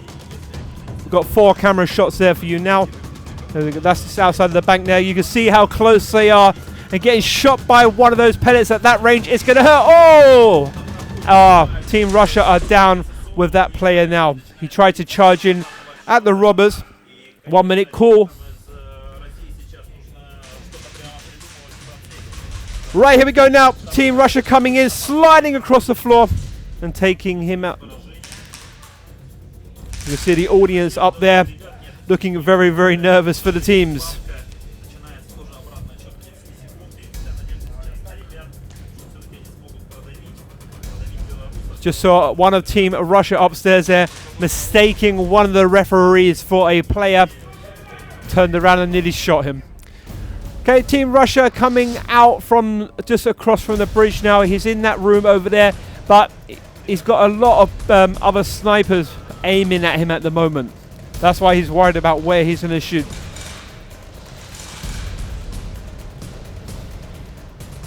We've got 4 camera shots there for you now. That's just outside of the bank there. You can see how close they are. And getting shot by one of those pellets at that range, it's going to hurt. Oh! Team Russia are down with that player now. He tried to charge in at the robbers. 1 minute call. Right, here we go now. Team Russia coming in, sliding across the floor and taking him out. You can see the audience up there looking very, very nervous for the teams. Just saw one of Team Russia upstairs there mistaking one of the referees for a player. Turned around and nearly shot him. Okay, Team Russia coming out from just across from the bridge now. He's in that room over there, but he's got a lot of other snipers aiming at him at the moment. That's why he's worried about where he's going to shoot.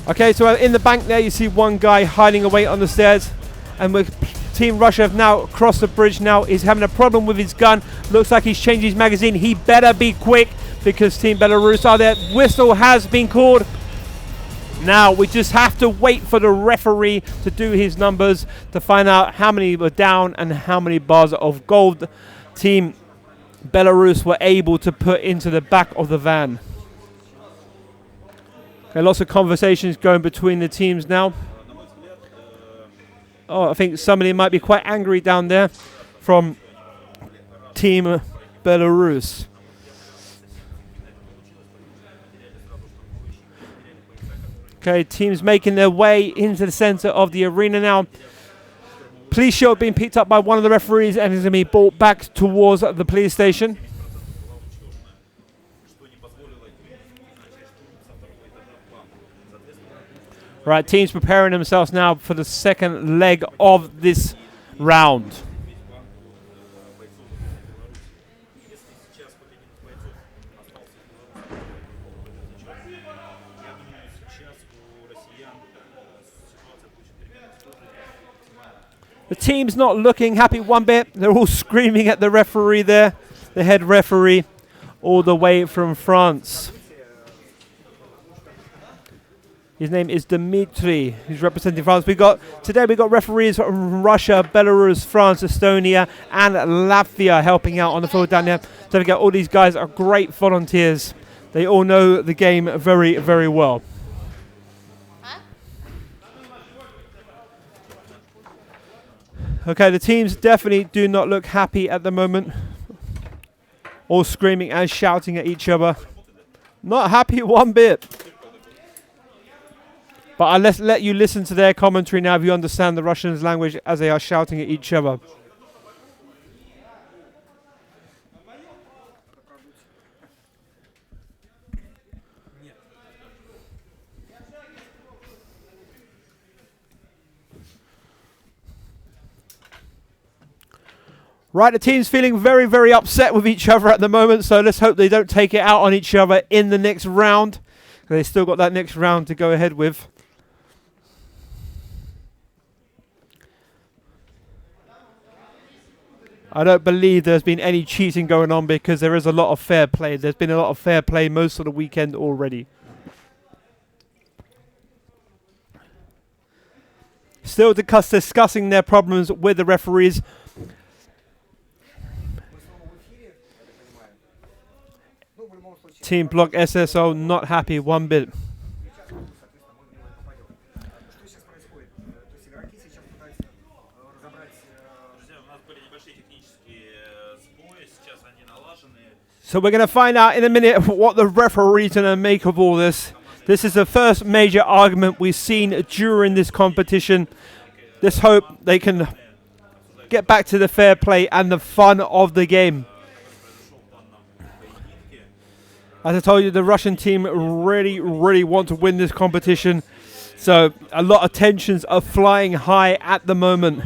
Okay, so in the bank there you see one guy hiding away on the stairs, and with Team Russia have now crossed the bridge now. He's having a problem with his gun. Looks like he's changed his magazine. He better be quick because Team Belarus are there. Whistle has been called. Now we just have to wait for the referee to do his numbers to find out how many were down and how many bars of gold Team Belarus were able to put into the back of the van. Okay, lots of conversations going between the teams now. Oh, I think somebody might be quite angry down there from Team Belarus. Okay, teams making their way into the center of the arena now. Police show being picked up by one of the referees and is going to be brought back towards the police station. Right, teams preparing themselves now for the second leg of this round. The team's not looking happy one bit. They're all screaming at the referee there, the head referee, all the way from France. His name is Dimitri. He's representing France. Today we got referees from Russia, Belarus, France, Estonia, and Latvia helping out on the field down there. Don't forget, all these guys are great volunteers. They all know the game very, very well. Okay, the teams definitely do not look happy at the moment. All screaming and shouting at each other. Not happy one bit. But I'll let you listen to their commentary now if you understand the Russian language as they are shouting at each other. Right, the team's feeling very, very upset with each other at the moment, so let's hope they don't take it out on each other in the next round. They've still got that next round to go ahead with. I don't believe there's been any cheating going on because there is a lot of fair play. There's been a lot of fair play most of the weekend already. Still discussing their problems with the referees. Team Block SSO not happy one bit. So we're going to find out in a minute what the referees are going to make of all this. This is the first major argument we've seen during this competition. Let's hope they can get back to the fair play and the fun of the game. As I told you, the Russian team really, really want to win this competition. So a lot of tensions are flying high at the moment.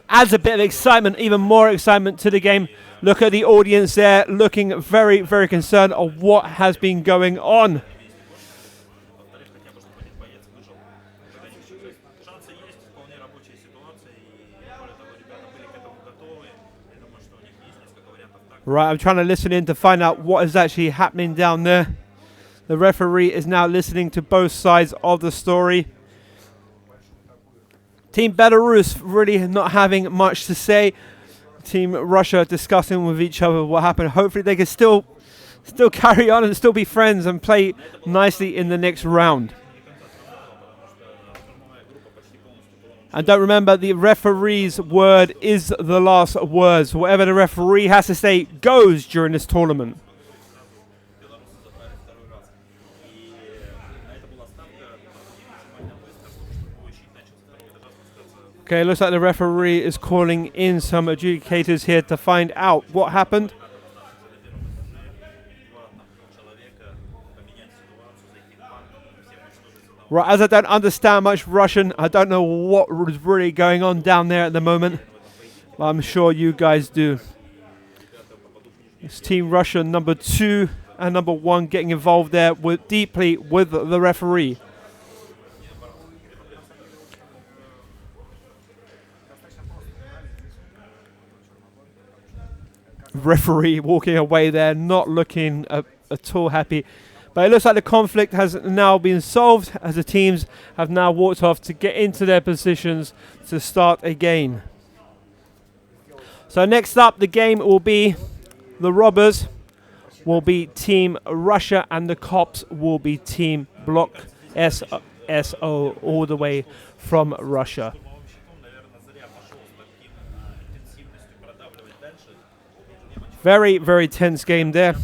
Adds a bit of excitement, even more excitement to the game. Look at the audience there, looking very, very concerned of what has been going on. Right, I'm trying to listen in to find out what is actually happening down there. The referee is now listening to both sides of the story. Team Belarus really not having much to say. Team Russia discussing with each other what happened. Hopefully they can still carry on and still be friends and play nicely in the next round. And don't remember, the referee's word is the last word. So whatever the referee has to say goes during this tournament. Okay, looks like the referee is calling in some adjudicators here to find out what happened. Right, as I don't understand much Russian, I don't know what was really going on down there at the moment. But I'm sure you guys do. It's Team Russia number 2 and number 1 getting involved there deeply with the referee. Referee walking away there, not looking at all happy. But it looks like the conflict has now been solved as the teams have now walked off to get into their positions to start again. So next up, the game will be the robbers will be Team Russia and the cops will be Team Block SO all the way from Russia. Very, very tense game there.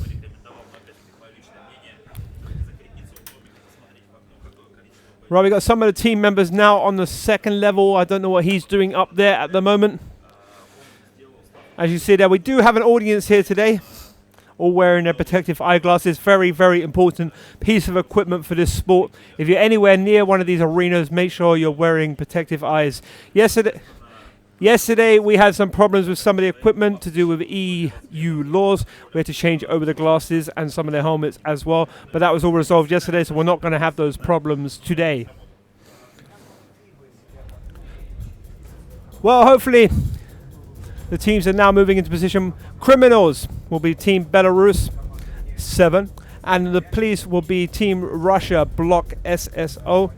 Right, we got some of the team members now on the second level. I don't know what he's doing up there at the moment. As you see there, we do have an audience here today, all wearing their protective eyeglasses. Very, very important piece of equipment for this sport. If you're anywhere near one of these arenas, make sure you're wearing protective eyes. Yesterday we had some problems with some of the equipment to do with EU laws. We had to change over the glasses and some of the helmets as well. But that was all resolved yesterday, so we're not going to have those problems today. Well, hopefully the teams are now moving into position. Criminals will be Team Belarus 7. And the police will be Team Russia Block SSO.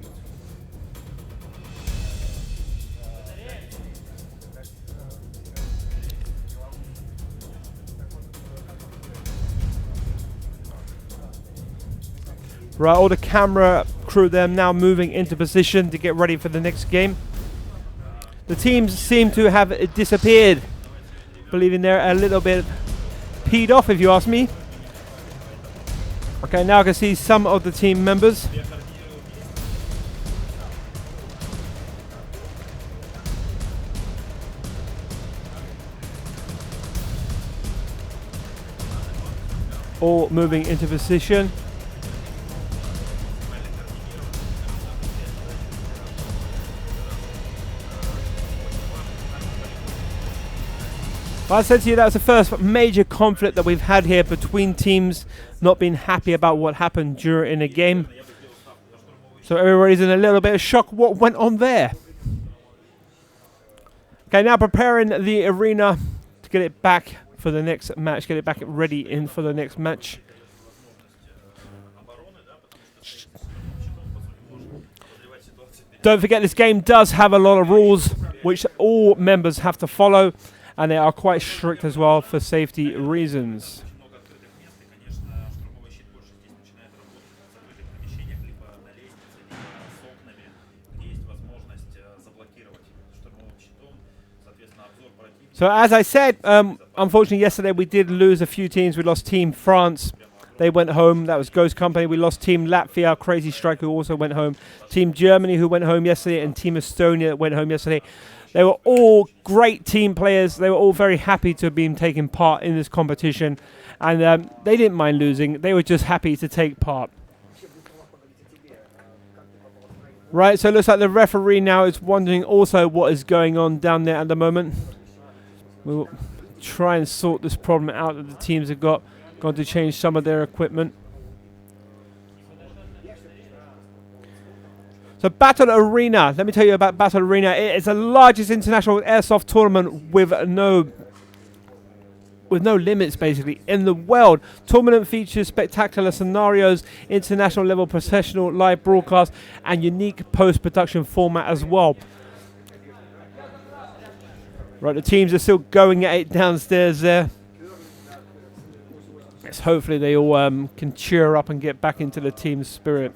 Right, all the camera crew there now moving into position to get ready for the next game. The teams seem to have disappeared. Believing they're a little bit peed off, if you ask me. Okay, now I can see some of the team members. All moving into position. But I said to you that was the first major conflict that we've had here between teams not being happy about what happened during a game. So everybody's in a little bit of shock what went on there. Okay, now preparing the arena to get it back for the next match, get it back ready in for the next match. Don't forget this game does have a lot of rules which all members have to follow. And they are quite strict as well for safety reasons. So as I said, unfortunately yesterday we did lose a few teams. We lost Team France. They went home. That was Ghost Company. We lost Team Latvia, Crazy Strike, who also went home. Team Germany, who went home yesterday, and Team Estonia went home yesterday. They were all great team players. They were all very happy to have been taking part in this competition. And they didn't mind losing. They were just happy to take part. Right, so it looks like the referee now is wondering also what is going on down there at the moment. We'll try and sort this problem out that the teams have got. Going to change some of their equipment. So Battlearena, let me tell you about Battlearena. It is the largest international airsoft tournament with no limits basically in the world. Tournament features spectacular scenarios, international level professional live broadcast and unique post-production format as well. Right, the teams are still going at it downstairs there. Yes, hopefully they all can cheer up and get back into the team spirit.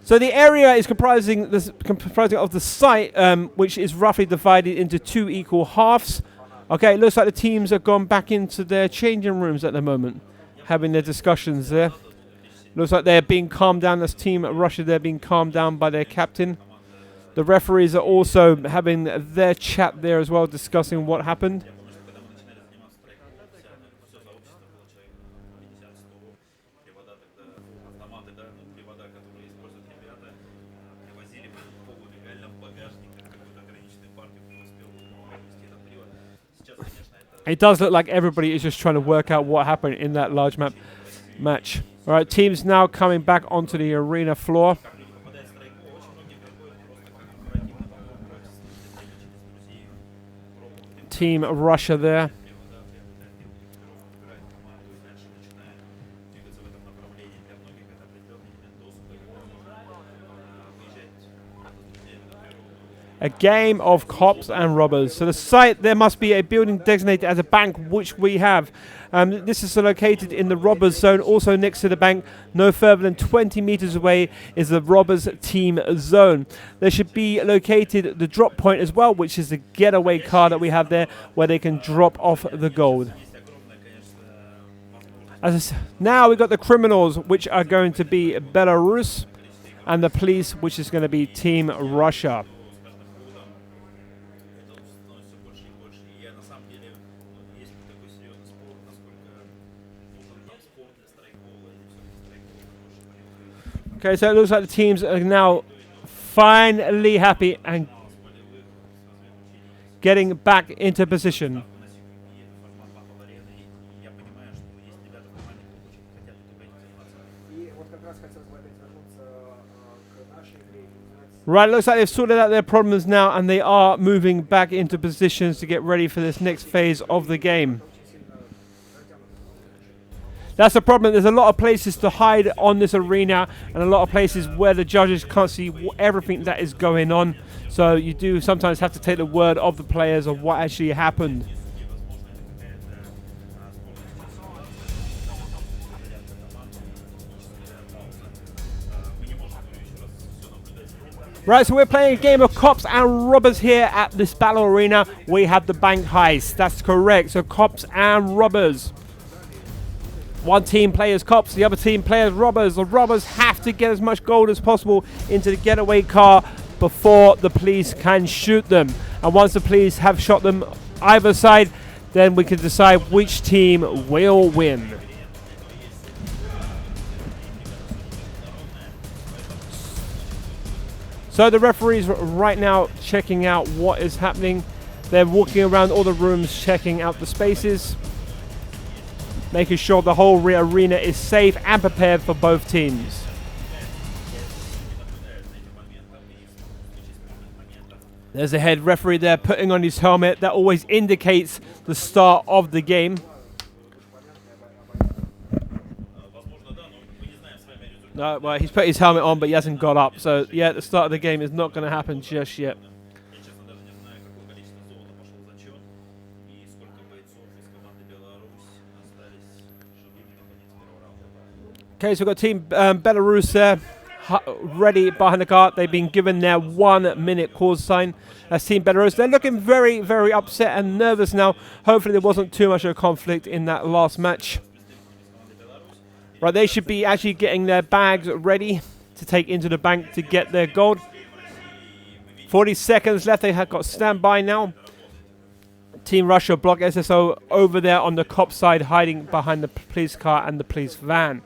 So the area is comprising of the site, which is roughly divided into 2 equal halves. Okay, it looks like the teams have gone back into their changing rooms at the moment, having their discussions there. Looks like they're being calmed down. This team Russia, they're being calmed down by their captain. The referees are also having their chat there as well, discussing what happened. It does look like everybody is just trying to work out what happened in that large match. All right, teams now coming back onto the arena floor. Team Russia there. A game of cops and robbers. So the site, there must be a building designated as a bank, which we have. This is located in the robbers zone, also next to the bank. No further than 20 meters away is the robbers team zone. There should be located the drop point as well, which is the getaway car that we have there, where they can drop off the gold. Now we've got the criminals, which are going to be Belarus, and the police, which is going to be Team Russia. Okay, so it looks like the teams are now finally happy and getting back into position. Right, looks like they've sorted out their problems now and they are moving back into positions to get ready for this next phase of the game. That's the problem. There's a lot of places to hide on this arena and a lot of places where the judges can't see everything that is going on. So you do sometimes have to take the word of the players of what actually happened. Right, so we're playing a game of cops and robbers here at this battle arena. We have the bank heist. That's correct. So cops and robbers. One team plays cops, the other team plays robbers. The robbers have to get as much gold as possible into the getaway car before the police can shoot them. And once the police have shot them either side, then we can decide which team will win. So the referees right now checking out what is happening. They're walking around all the rooms, checking out the spaces, making sure the whole arena is safe and prepared for both teams. There's a head referee there putting on his helmet. That always indicates the start of the game. No, well, he's put his helmet on, but he hasn't got up. So, yeah, the start of the game is not going to happen just yet. Okay, so we've got Team Belarus there, ready behind the car. They've been given their 1 minute cause sign. That's Team Belarus. They're looking very, very upset and nervous now. Hopefully there wasn't too much of a conflict in that last match. Right, they should be actually getting their bags ready to take into the bank to get their gold. 40 seconds left. They have got standby now. Team Russia block SSO over there on the cop side, hiding behind the police car and the police van.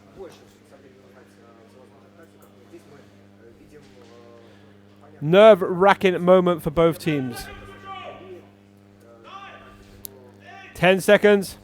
Nerve-wracking moment for both teams. 10 seconds.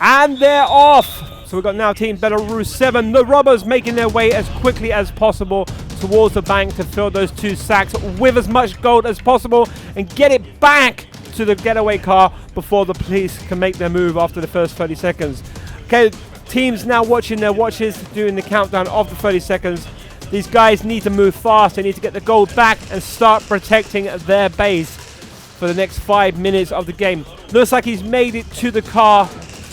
And they're off. So we've got now Team Belarus 7. The robbers making their way as quickly as possible towards the bank to fill those 2 sacks with as much gold as possible and get it back to the getaway car before the police can make their move after the first 30 seconds. Okay, Teams now watching their watches, doing the countdown of the 30 seconds. These guys need to move fast. They need to get the gold back and start protecting their base for the next 5 minutes of the game. Looks like he's made it to the car,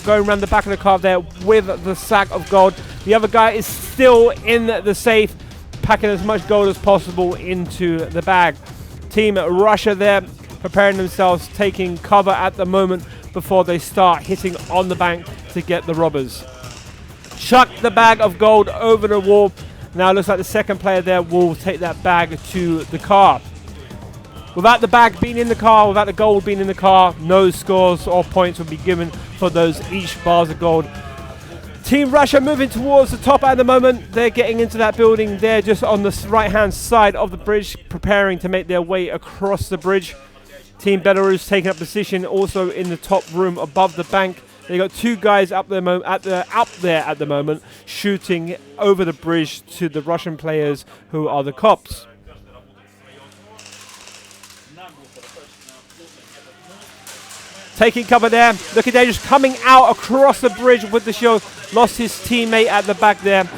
going around the back of the car there with the sack of gold. The other guy is still in the safe, packing as much gold as possible into the bag. Team Russia there, preparing themselves, taking cover at the moment before they start hitting on the bank to get the robbers. Chuck the bag of gold over the wall. Now it looks like the second player there will take that bag to the car. Without the bag being in the car, without the gold being in the car, no scores or points will be given for those each bars of gold. Team Russia moving towards the top at the moment. They're getting into that building. They're just on the right-hand side of the bridge, preparing to make their way across the bridge. Team Belarus taking up position also in the top room above the bank. They got two guys up there at the moment, shooting over the bridge to the Russian players who are the cops. Taking cover there. Look at Dangerous coming out across the bridge with the shield. Lost his teammate at the back there.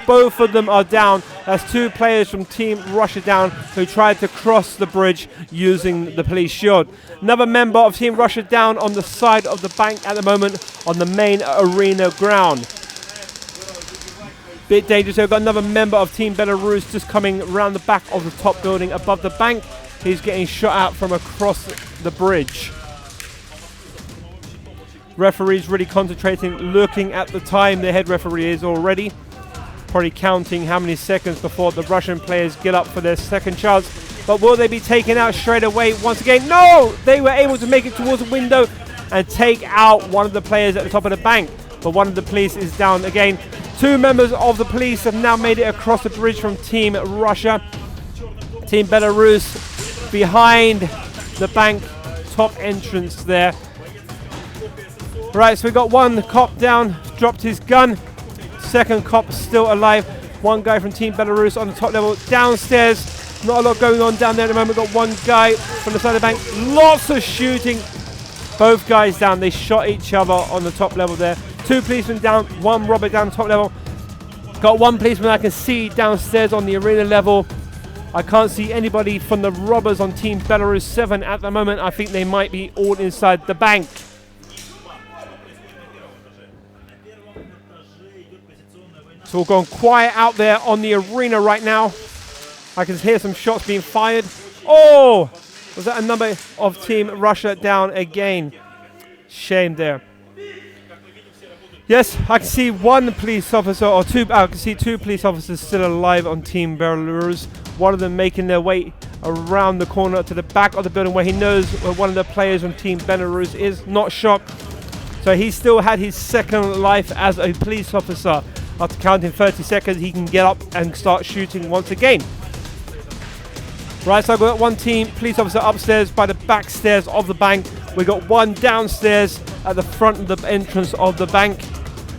Both of them are down. That's two players from Team Russia down who tried to cross the bridge using the police shield. Another member of Team Russia down on the side of the bank at the moment on the main arena ground. Bit dangerous. We've got another member of Team Belarus just coming around the back of the top building above the bank. He's getting shot out from across the bridge. Referee's really concentrating, looking at the time. The head referee is already probably counting how many seconds before the Russian players get up for their second chance. But will they be taken out straight away once again? No! They were able to make it towards the window and take out one of the players at the top of the bank. But one of the police is down again. Two members of the police have now made it across the bridge from Team Russia. Team Belarus behind the bank, top entrance there. Right, so we got one cop down, dropped his gun. Second cop still alive. One guy from Team Belarus on the top level. Downstairs, not a lot going on down there at the moment. Got one guy from the side of the bank. Lots of shooting. Both guys down. They shot each other on the top level there. Two policemen down, one robber down top level. Got one policeman I can see downstairs on the arena level. I can't see anybody from the robbers on Team Belarus 7 at the moment. I think they might be all inside the bank. It's all gone quiet out there on the arena right now. I can hear some shots being fired. Oh! Was that a number of Team Russia down again? Shame there. Yes, I can see one police officer, or two. I can see two police officers still alive on Team Belarus. One of them making their way around the corner to the back of the building where he knows where one of the players on Team Belarus is. Not shot. So he still had his second life as a police officer. After counting 30 seconds, he can get up and start shooting once again. Right, so I've got one team police officer upstairs by the back stairs of the bank. We've got one downstairs at the front of the entrance of the bank.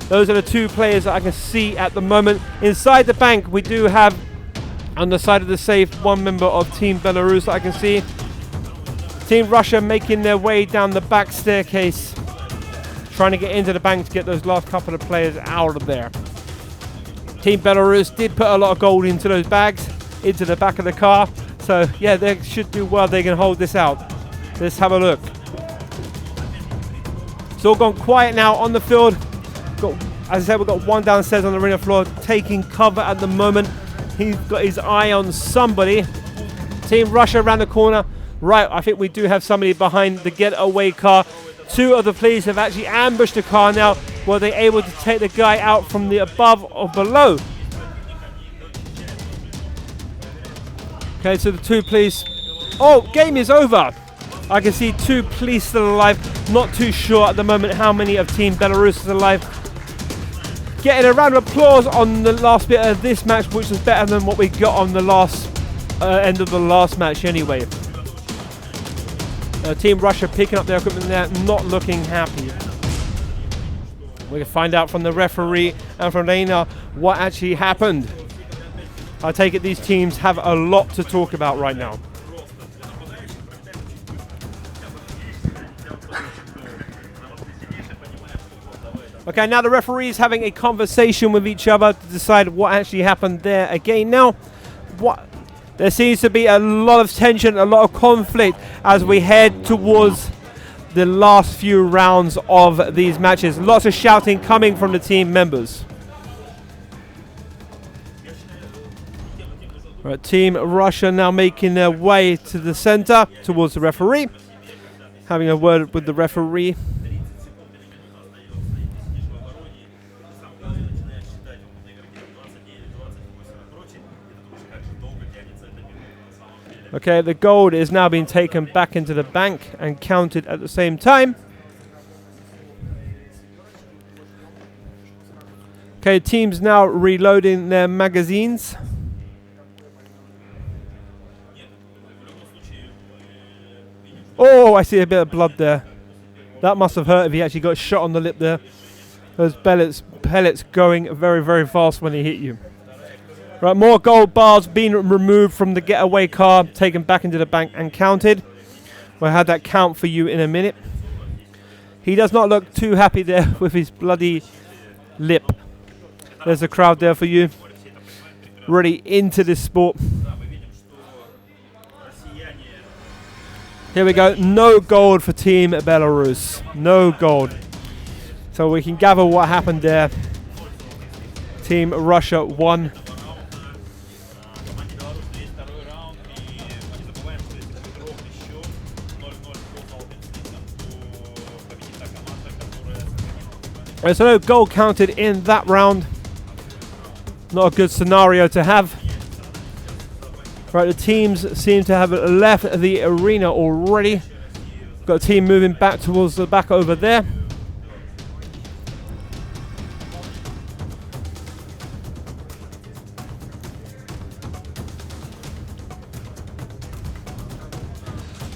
Those are the two players that I can see at the moment. Inside the bank, we do have, on the side of the safe, one member of Team Belarus that I can see. Team Russia making their way down the back staircase, trying to get into the bank to get those last couple of players out of there. Team Belarus did put a lot of gold into those bags, into the back of the car. So, yeah, they should do well. They can hold this out. Let's have a look. It's all gone quiet now on the field. As I said, we've got one downstairs on the arena floor taking cover at the moment. He's got his eye on somebody. Team Russia around the corner. Right, I think we do have somebody behind the getaway car. Two of the police have actually ambushed the car now. Were they able to take the guy out from the above or below? Okay, so the two police. Oh, game is over. I can see two police still alive. Not too sure at the moment how many of Team Belarus is alive. Getting a round of applause on the last bit of this match, which was better than what we got on the last end of the last match anyway. Team Russia picking up their equipment there, not looking happy. We can find out from the referee and from Lena what actually happened. I take it these teams have a lot to talk about right now. Okay, now the referees having a conversation with each other to decide what actually happened there again. Now, there seems to be a lot of tension, a lot of conflict as we head towards the last few rounds of these matches. Lots of shouting coming from the team members. Right, Team Russia now making their way to the center towards the referee. Having a word with the referee. Okay, the gold is now being taken back into the bank and counted at the same time. Okay, teams now reloading their magazines. Oh, I see a bit of blood there. That must have hurt if he actually got shot on the lip there. Those pellets going very, very fast when he hit you. Right, more gold bars being removed from the getaway car, taken back into the bank and counted. We'll have that count for you in a minute. He does not look too happy there with his bloody lip. There's a crowd there for you. Really into this sport. Here we go. No gold for Team Belarus. No gold. So we can gather what happened there. Team Russia won. So no goal counted in that round. Not a good scenario to have. Right, the teams seem to have left the arena already. Got a team moving back towards the back over there.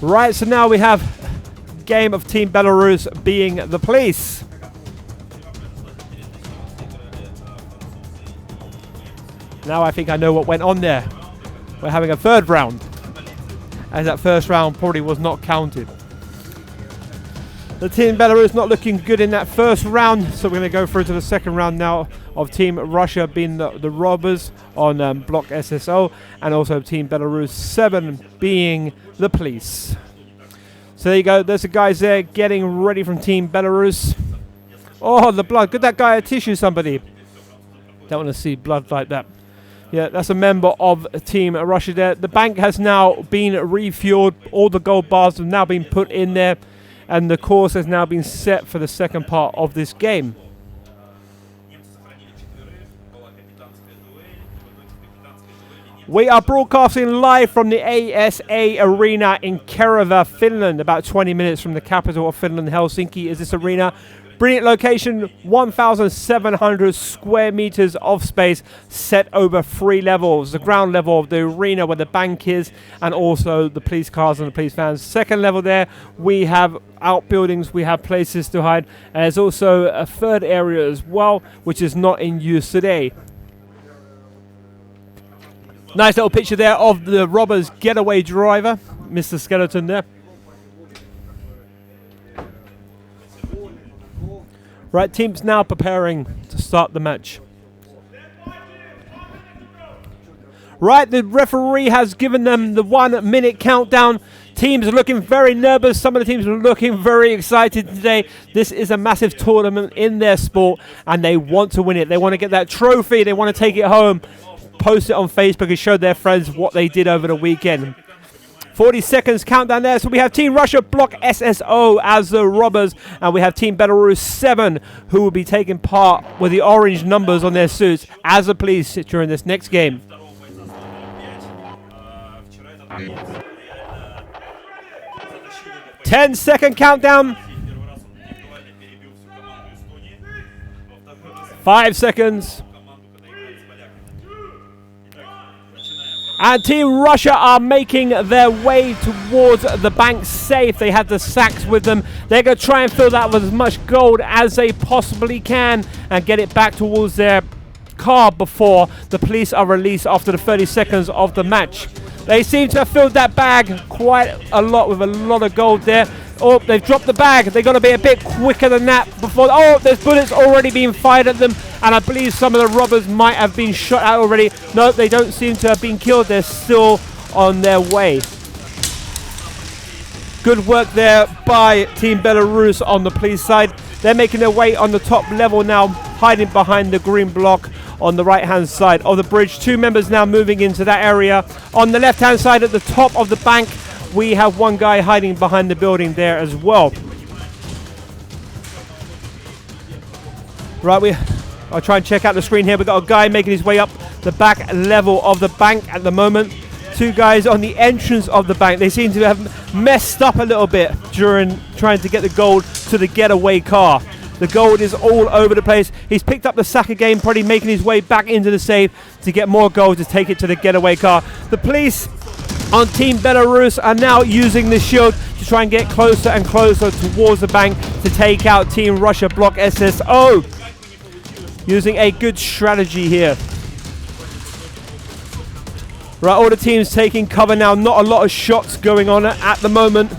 Right, so now we have game of Team Belarus being the police. Now I think I know what went on there. We're having a third round, as that first round probably was not counted. The Team Belarus not looking good in that first round, so we're going to go through to the second round now of Team Russia being the robbers on Block SSO, and also Team Belarus 7 being the police. So there you go, there's the guys there getting ready from Team Belarus. Oh, the blood, give that guy a tissue, somebody. Don't want to see blood like that. Yeah, that's a member of Team Russia there. The bank has now been refueled. All the gold bars have now been put in there. And the course has now been set for the second part of this game. We are broadcasting live from the ASA Arena in Kerava, Finland. About 20 minutes from the capital of Finland, Helsinki, is this arena. Brilliant location, 1,700 square meters of space set over 3 levels. The ground level of the arena where the bank is, and also the police cars and the police vans. Second level there, we have outbuildings, we have places to hide. And there's also a third area as well, which is not in use today. Nice little picture there of the robbers' getaway driver, Mr. Skeleton there. Right, teams now preparing to start the match. Right, the referee has given them the 1 minute countdown. Teams are looking very nervous. Some of the teams are looking very excited today. This is a massive tournament in their sport, and they want to win it. They want to get that trophy. They want to take it home, post it on Facebook, and show their friends what they did over the weekend. 40 seconds countdown there. So we have Team Russia Block SSO as the robbers, and we have Team Belarus 7 who will be taking part with the orange numbers on their suits as the police during this next game. Ten-second countdown. 5 seconds. And Team Russia are making their way towards the bank safe. They have the sacks with them. They're going to try and fill that with as much gold as they possibly can and get it back towards their car before the police are released after the 30 seconds of the match. They seem to have filled that bag quite a lot with a lot of gold there. Oh, they've dropped the bag. They've got to be a bit quicker than that before. Oh, there's bullets already being fired at them. And I believe some of the robbers might have been shot out already. No, they don't seem to have been killed. They're still on their way. Good work there by Team Belarus on the police side. They're making their way on the top level now, hiding behind the green block on the right-hand side of the bridge. 2 members now moving into that area. On the left-hand side at the top of the bank, we have one guy hiding behind the building there as well. Right, I'll try and check out the screen here. We've got a guy making his way up the back level of the bank at the moment. 2 guys on the entrance of the bank. They seem to have messed up a little bit during trying to get the gold to the getaway car. The gold is all over the place. He's picked up the sack again, probably making his way back into the safe to get more gold to take it to the getaway car. The police on Team Belarus are now using the shield to try and get closer and closer towards the bank to take out Team Russia Block SSO. Using a good strategy here. Right, all the teams taking cover now. Not a lot of shots going on at the moment.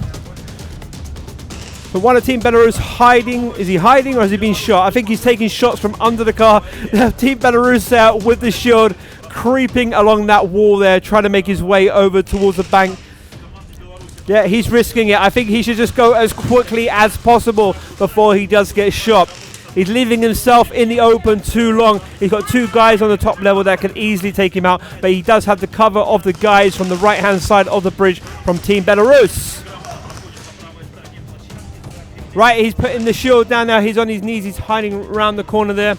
But one of Team Belarus hiding. Is he hiding or has he been shot? I think he's taking shots from under the car. Team Belarus out with the shield, creeping along that wall there, trying to make his way over towards the bank. Yeah, he's risking it. I think he should just go as quickly as possible before he does get shot. He's leaving himself in the open too long. He's got 2 guys on the top level that can easily take him out, but he does have the cover of the guys from the right-hand side of the bridge from Team Belarus. Right, he's putting the shield down now. He's on his knees. He's hiding around the corner there.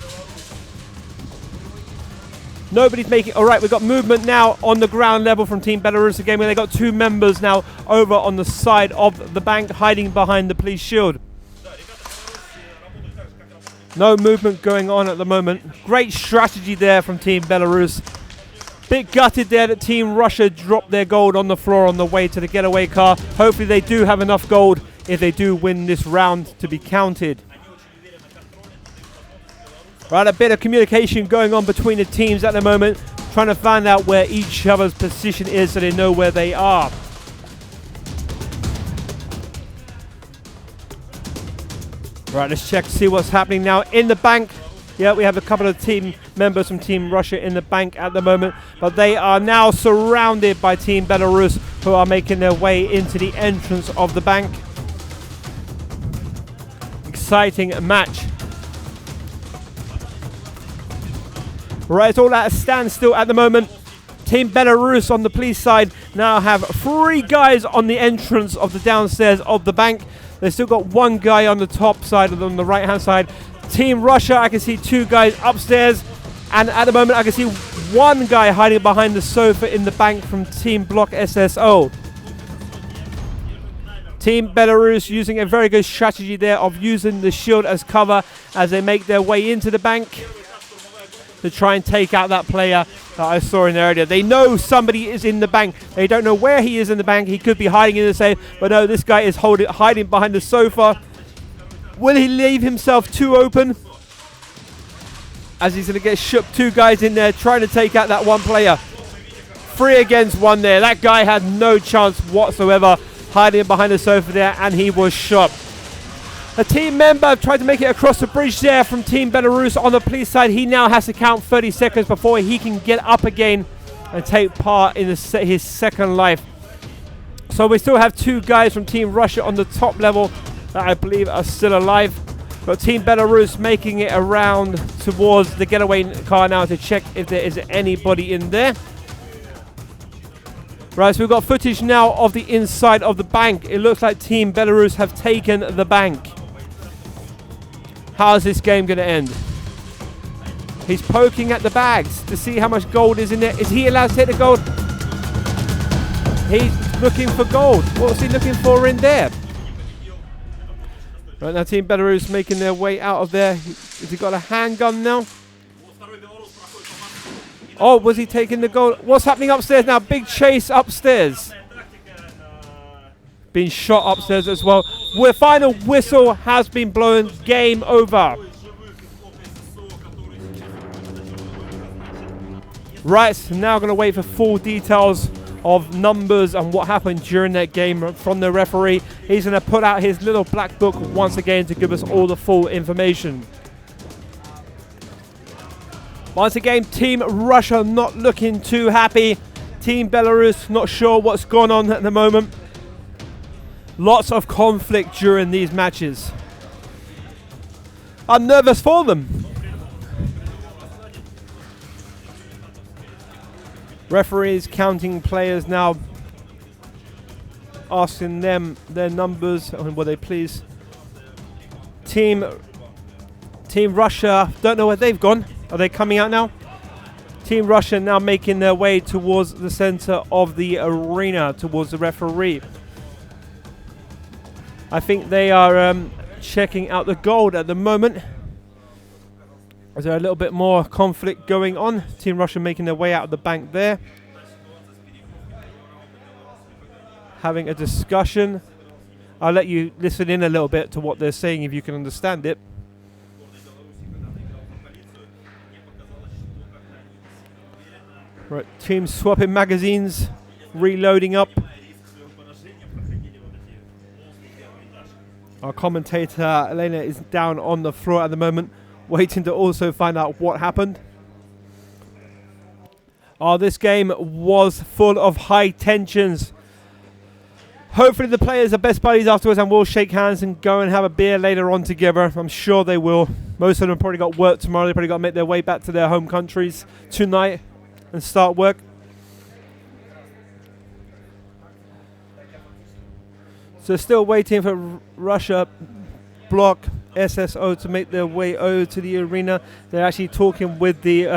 Nobody's making... All right, we've got movement now on the ground level from Team Belarus again, where they've got 2 members now over on the side of the bank, hiding behind the police shield. No movement going on at the moment. Great strategy there from Team Belarus. Bit gutted there that Team Russia dropped their gold on the floor on the way to the getaway car. Hopefully they do have enough gold if they do win this round to be counted. Right, a bit of communication going on between the teams at the moment, trying to find out where each other's position is so they know where they are. Right, let's check to see what's happening now in the bank. Yeah, we have a couple of team members from Team Russia in the bank at the moment, but they are now surrounded by Team Belarus, who are making their way into the entrance of the bank. Exciting match. Right, it's all at a standstill at the moment. Team Belarus on the police side now have 3 guys on the entrance of the downstairs of the bank. They've still got 1 guy on the top side of them, on the right-hand side. Team Russia, I can see 2 guys upstairs. And at the moment, I can see 1 guy hiding behind the sofa in the bank from Team Block SSO. Team Belarus using a very good strategy there of using the shield as cover as they make their way into the bank to try and take out that player that I saw in there earlier. They know somebody is in the bank. They don't know where he is in the bank. He could be hiding in the safe, but no, this guy is hiding behind the sofa. Will he leave himself too open? As he's going to get shook. 2 guys in there trying to take out that 1 player. 3 against 1 there. That guy had no chance whatsoever, hiding behind the sofa there, and he was shot. A team member tried to make it across the bridge there from Team Belarus on the police side. He now has to count 30 seconds before he can get up again and take part in his second life. So we still have 2 guys from Team Russia on the top level that I believe are still alive. But Team Belarus making it around towards the getaway car now to check if there is anybody in there. Right, so we've got footage now of the inside of the bank. It looks like Team Belarus have taken the bank. How's this game going to end? He's poking at the bags to see how much gold is in there. Is he allowed to take the gold? He's looking for gold. What's he looking for in there? Right, now Team Belarus making their way out of there. Has he got a handgun now? Oh, was he taking the gold? What's happening upstairs now? Big chase upstairs. Being shot upstairs as well. Where final whistle has been blown. Game over. Right, so now going to wait for full details of numbers and what happened during that game from the referee. He's going to put out his little black book once again to give us all the full information. Once again, Team Russia not looking too happy. Team Belarus not sure what's gone on at the moment. Lots of conflict during these matches. I'm nervous for them. Referees counting players now, asking them their numbers. Will they please? Team Russia, don't know where they've gone. Are they coming out now? Team Russia now making their way towards the center of the arena, towards the referee. I think they are checking out the gold at the moment. Is there a little bit more conflict going on? Team Russia making their way out of the bank there. Having a discussion. I'll let you listen in a little bit to what they're saying if you can understand it. Right, team swapping magazines, reloading up. Our commentator Elena is down on the floor at the moment, waiting to also find out what happened. This game was full of high tensions. Hopefully the players are best buddies afterwards and will shake hands and go and have a beer later on together. I'm sure they will. Most of them probably got work tomorrow. They probably got to make their way back to their home countries tonight and start work. So still waiting for Russia block SSO to make their way over to the arena. They're actually talking with the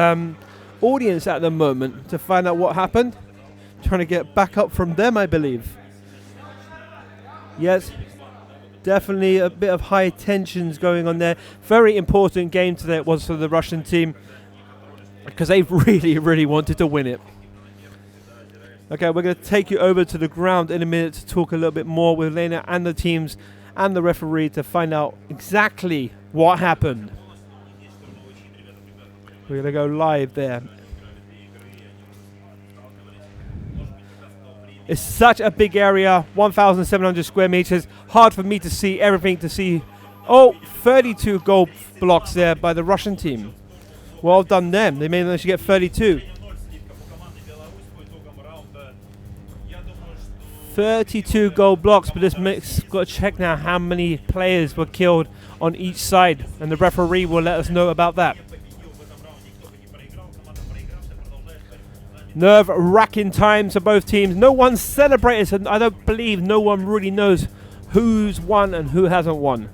audience at the moment to find out what happened. Trying to get back up from them, I believe. Yes, definitely a bit of high tensions going on there. Very important game today it was for the Russian team, because they really wanted to win it. Okay, we're going to take you over to the ground in a minute to talk a little bit more with Lena and the teams and the referee to find out exactly what happened. We're going to go live there. It's such a big area, 1,700 square meters. Hard for me to see everything to see. 32 goal blocks there by the Russian team. Well done them. They managed to get 32. 32 goal blocks, but this mix got to check now how many players were killed on each side, and the referee will let us know about that. Nerve-wracking times for both teams. No one celebrated, so I don't believe no one really knows who's won and who hasn't won.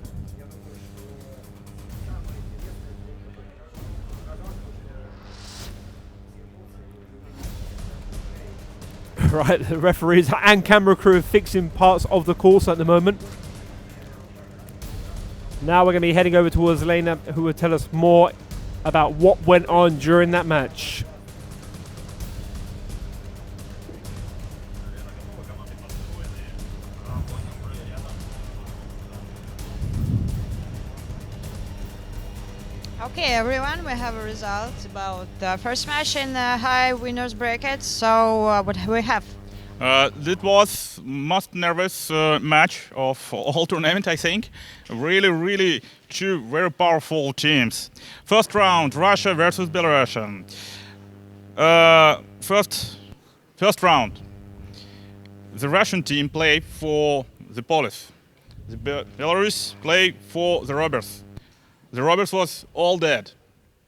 Right, the referees and camera crew are fixing parts of the course at the moment. Now we're going to be heading over towards Lena, who will tell us more about what went on during that match. Okay, everyone, we have a result about the first match in the high winners bracket. So what we have? That was most nervous match of all tournament, I think. Really two very powerful teams. First round, Russia versus Belarus. First round, the Russian team played for the Polish. The Belarus played for the robbers. The robbers was all dead,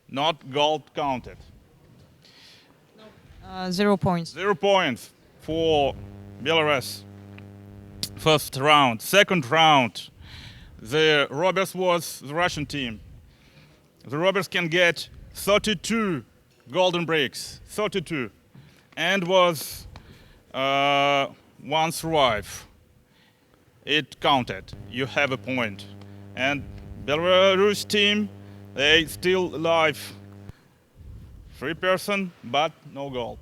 not gold counted. 0 points. 0 points for Belarus. First round. Second round, the robbers was the Russian team. The robbers can get 32 golden breaks, 32, and was one survive. It counted. You have a point. And Belarus team, they still alive. 3 person, but no gold.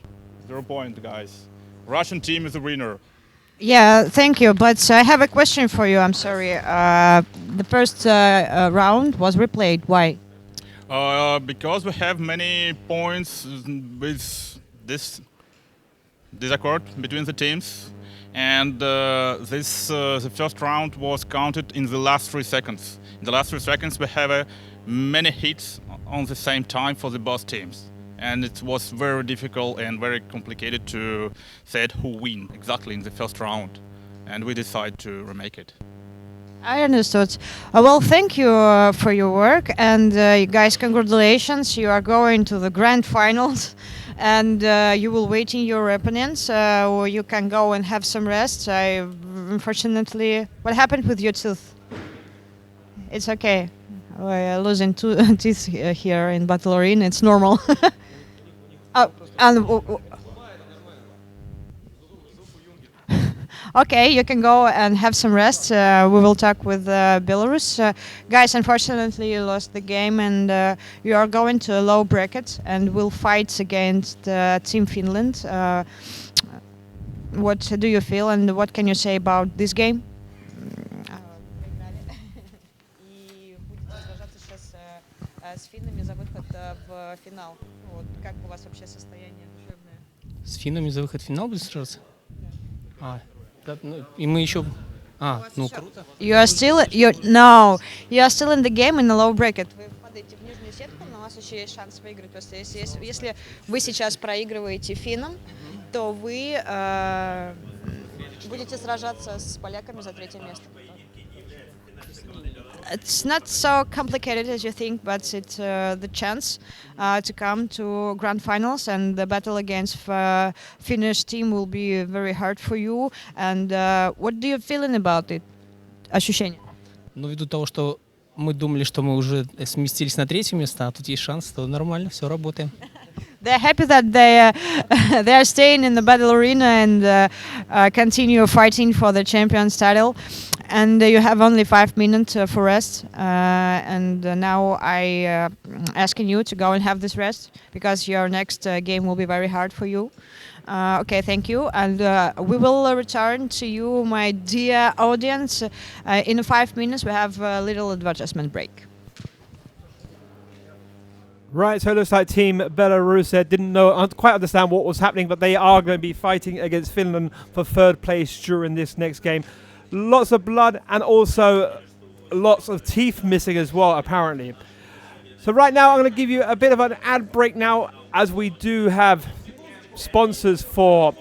0 point, guys. Russian team is the winner. Yeah, thank you. But I have a question for you. I'm sorry. The first round was replayed. Why? Because we have many points with this disaccord between the teams, and the first round was counted in the last 3 seconds. In the last 3 seconds, we have many hits on the same time for the both teams, and it was very difficult and very complicated to say who win exactly in the first round, and we decided to remake it. I understood. Well, thank you for your work, and you guys, congratulations. You are going to the grand finals, and you will wait in your opponents, or you can go and have some rest. Unfortunately, what happened with your tooth? It's okay. We're losing two teeth here in Battlearena. It's normal. Okay, you can go and have some rest. We will talk with Belarus. Guys, unfortunately, you lost the game, and you are going to a low bracket and will fight against Team Finland. What do you feel, and what can you say about this game? С финнами за выход в финал. Вот как у вас вообще состояние душевное? С финнами за выход в финал будет сражаться? Да, ну, и мы еще... ну круто. You are still you are still in the game in a low bracket. Вы впадаете в нижнюю сетку, но у вас еще есть шанс выиграть. Просто если вы сейчас проигрываете финнам, то вы будете сражаться с поляками за 3-е место. It's not so complicated as you think, but it's the chance to come to grand finals, and the battle against Finnish team will be very hard for you. And what do you feeling about it? Ощущения? Ну, ввиду того, что мы думали, что мы уже сместились на 3-е место, а тут есть шанс, то нормально, все, работаем. They're happy that they are staying in the Battlearena and continue fighting for the champions title. And you have only 5 minutes for rest. And now I asking you to go and have this rest, because your next game will be very hard for you. Okay, thank you. And we will return to you, my dear audience. In 5 minutes, we have a little advertisement break. Right, so it looks like Team Belarus didn't quite understand what was happening, but they are going to be fighting against Finland for 3rd place during this next game. Lots of blood and also lots of teeth missing as well, apparently. So right now, I'm going to give you a bit of an ad break now, as we do have sponsors for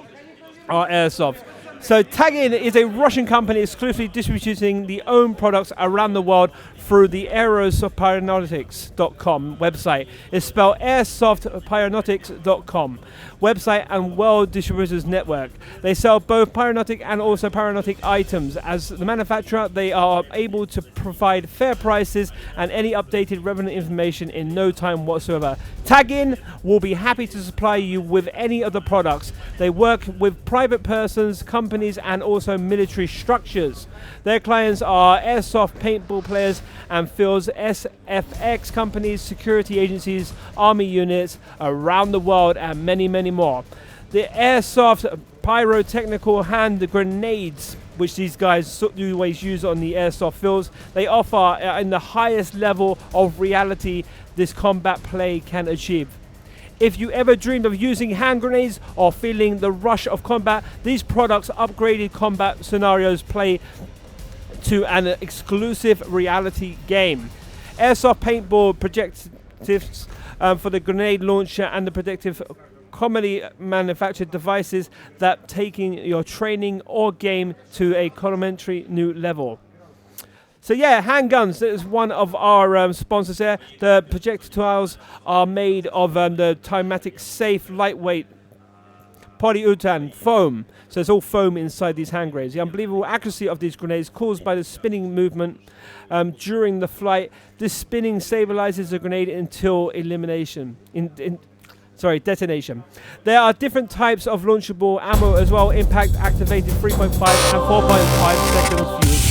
our airsoft. So Tag-In is a Russian company exclusively distributing the own products around the world through the aerosoftpyronautics.com website. It's spelled airsoftpyronautics.com website and World Distributors Network. They sell both pyronautic and also pyronautic items. As the manufacturer, they are able to provide fair prices and any updated relevant information in no time whatsoever. Tag-In will be happy to supply you with any of the products. They work with private persons, companies and also military structures. Their clients are airsoft paintball players and fields, SFX companies, security agencies, army units around the world, and many, many more. The airsoft pyrotechnical hand grenades, which these guys always use on the airsoft fields, they offer in the highest level of reality this combat play can achieve. If you ever dreamed of using hand grenades or feeling the rush of combat, these products upgraded combat scenarios play to an exclusive reality game. Airsoft paintball projectives for the grenade launcher and the protective commonly manufactured devices that taking your training or game to a complementary new level. So yeah, handguns is one of our sponsors there. The projectiles are made of the Timatic safe, lightweight polyurethane foam. So it's all foam inside these hand grenades. The unbelievable accuracy of these grenades caused by the spinning movement during the flight. This spinning stabilizes the grenade until detonation. There are different types of launchable ammo as well. Impact activated 3.5 and 4.5 seconds fuse.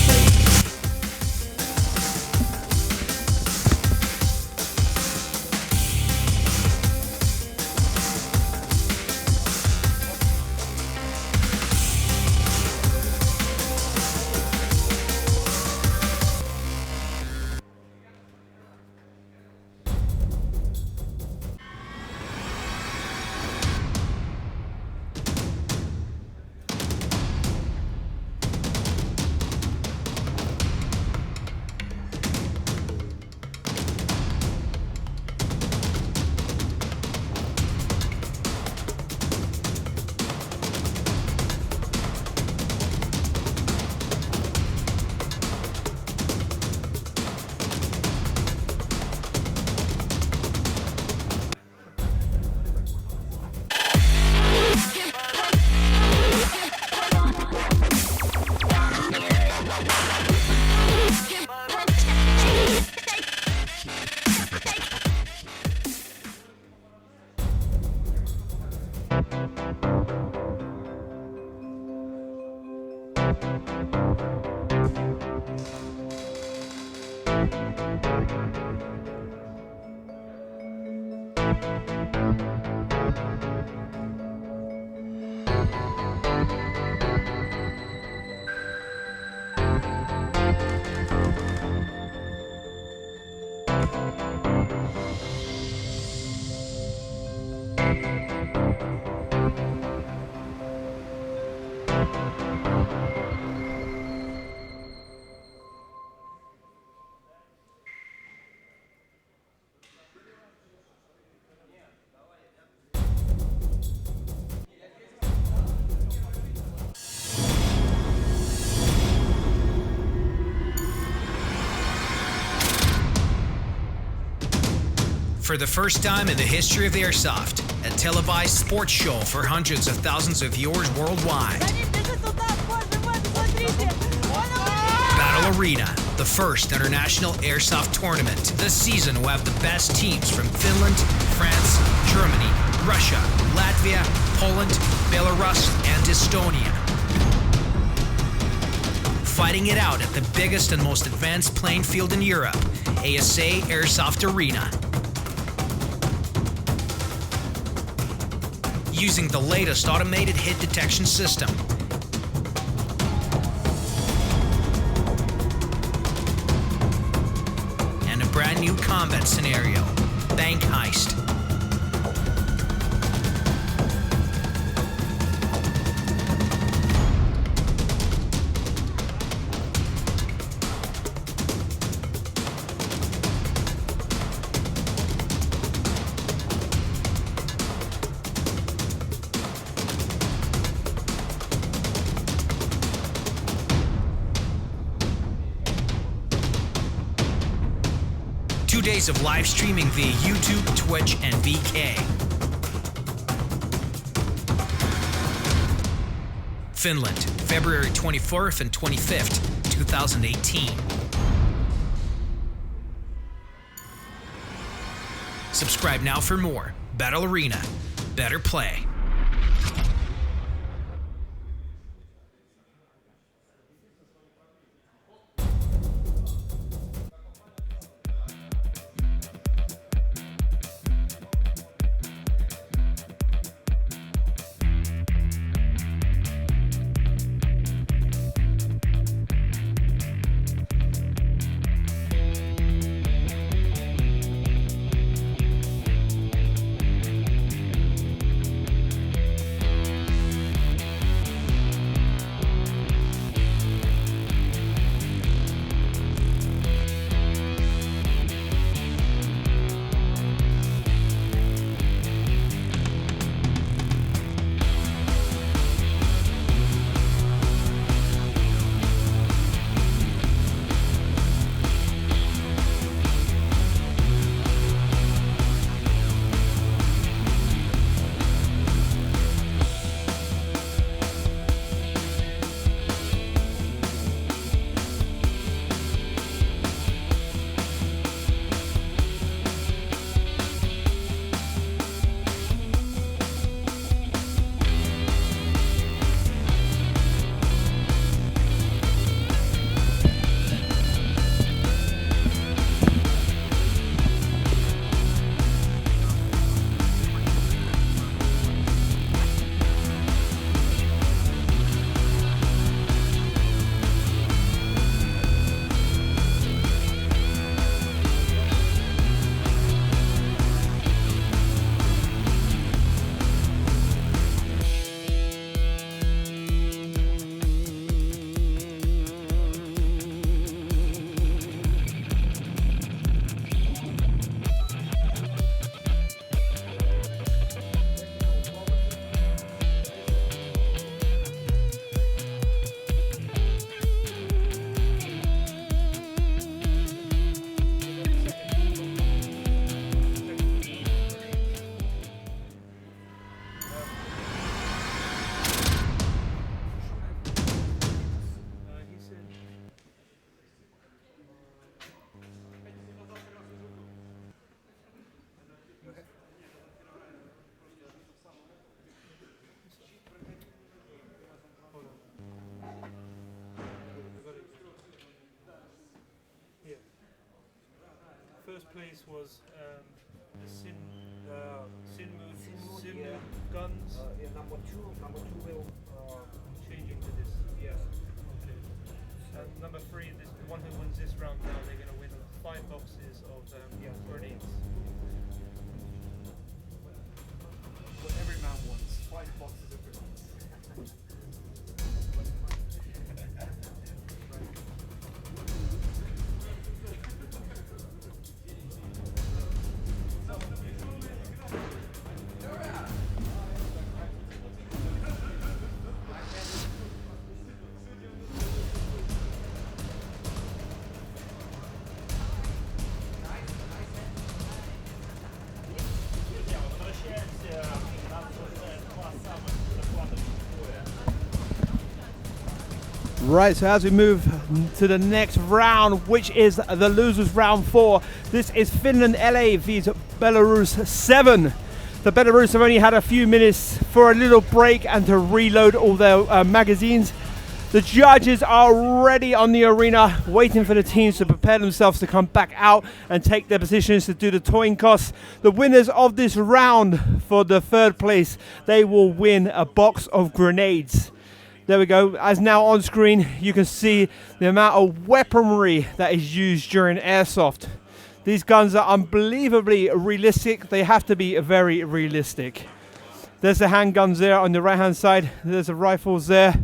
For the first time in the history of Airsoft, a televised sports show for hundreds of thousands of viewers worldwide. Battlearena, the first international Airsoft tournament. This season will have the best teams from Finland, France, Germany, Russia, Latvia, Poland, Belarus, and Estonia. Fighting it out at the biggest and most advanced playing field in Europe, ASA Airsoft Arena. Using the latest automated hit detection system. And a brand new combat scenario, Bank Heist. Days of live streaming via YouTube, Twitch, and VK. Finland, February 24th and 25th, 2018. Subscribe now for more. Battlearena. Better play. first place was Sinmu Guns. Number two will Changing to this. Yeah. Okay. Number 3, the one who wins this round now, they're going to win 5 boxes of grenades. What every man wants, 5 boxes of grenades. Right, so as we move to the next round, which is the losers round 4, this is Finland LA vs Belarus 7. The Belarus have only had a few minutes for a little break and to reload all their magazines. The judges are ready on the arena, waiting for the teams to prepare themselves to come back out and take their positions to do the toying costs. The winners of this round for the 3rd place, they will win a box of grenades. There we go. As now on screen, you can see the amount of weaponry that is used during airsoft. These guns are unbelievably realistic. They have to be very realistic. There's the handguns there on the right-hand side. There's the rifles there.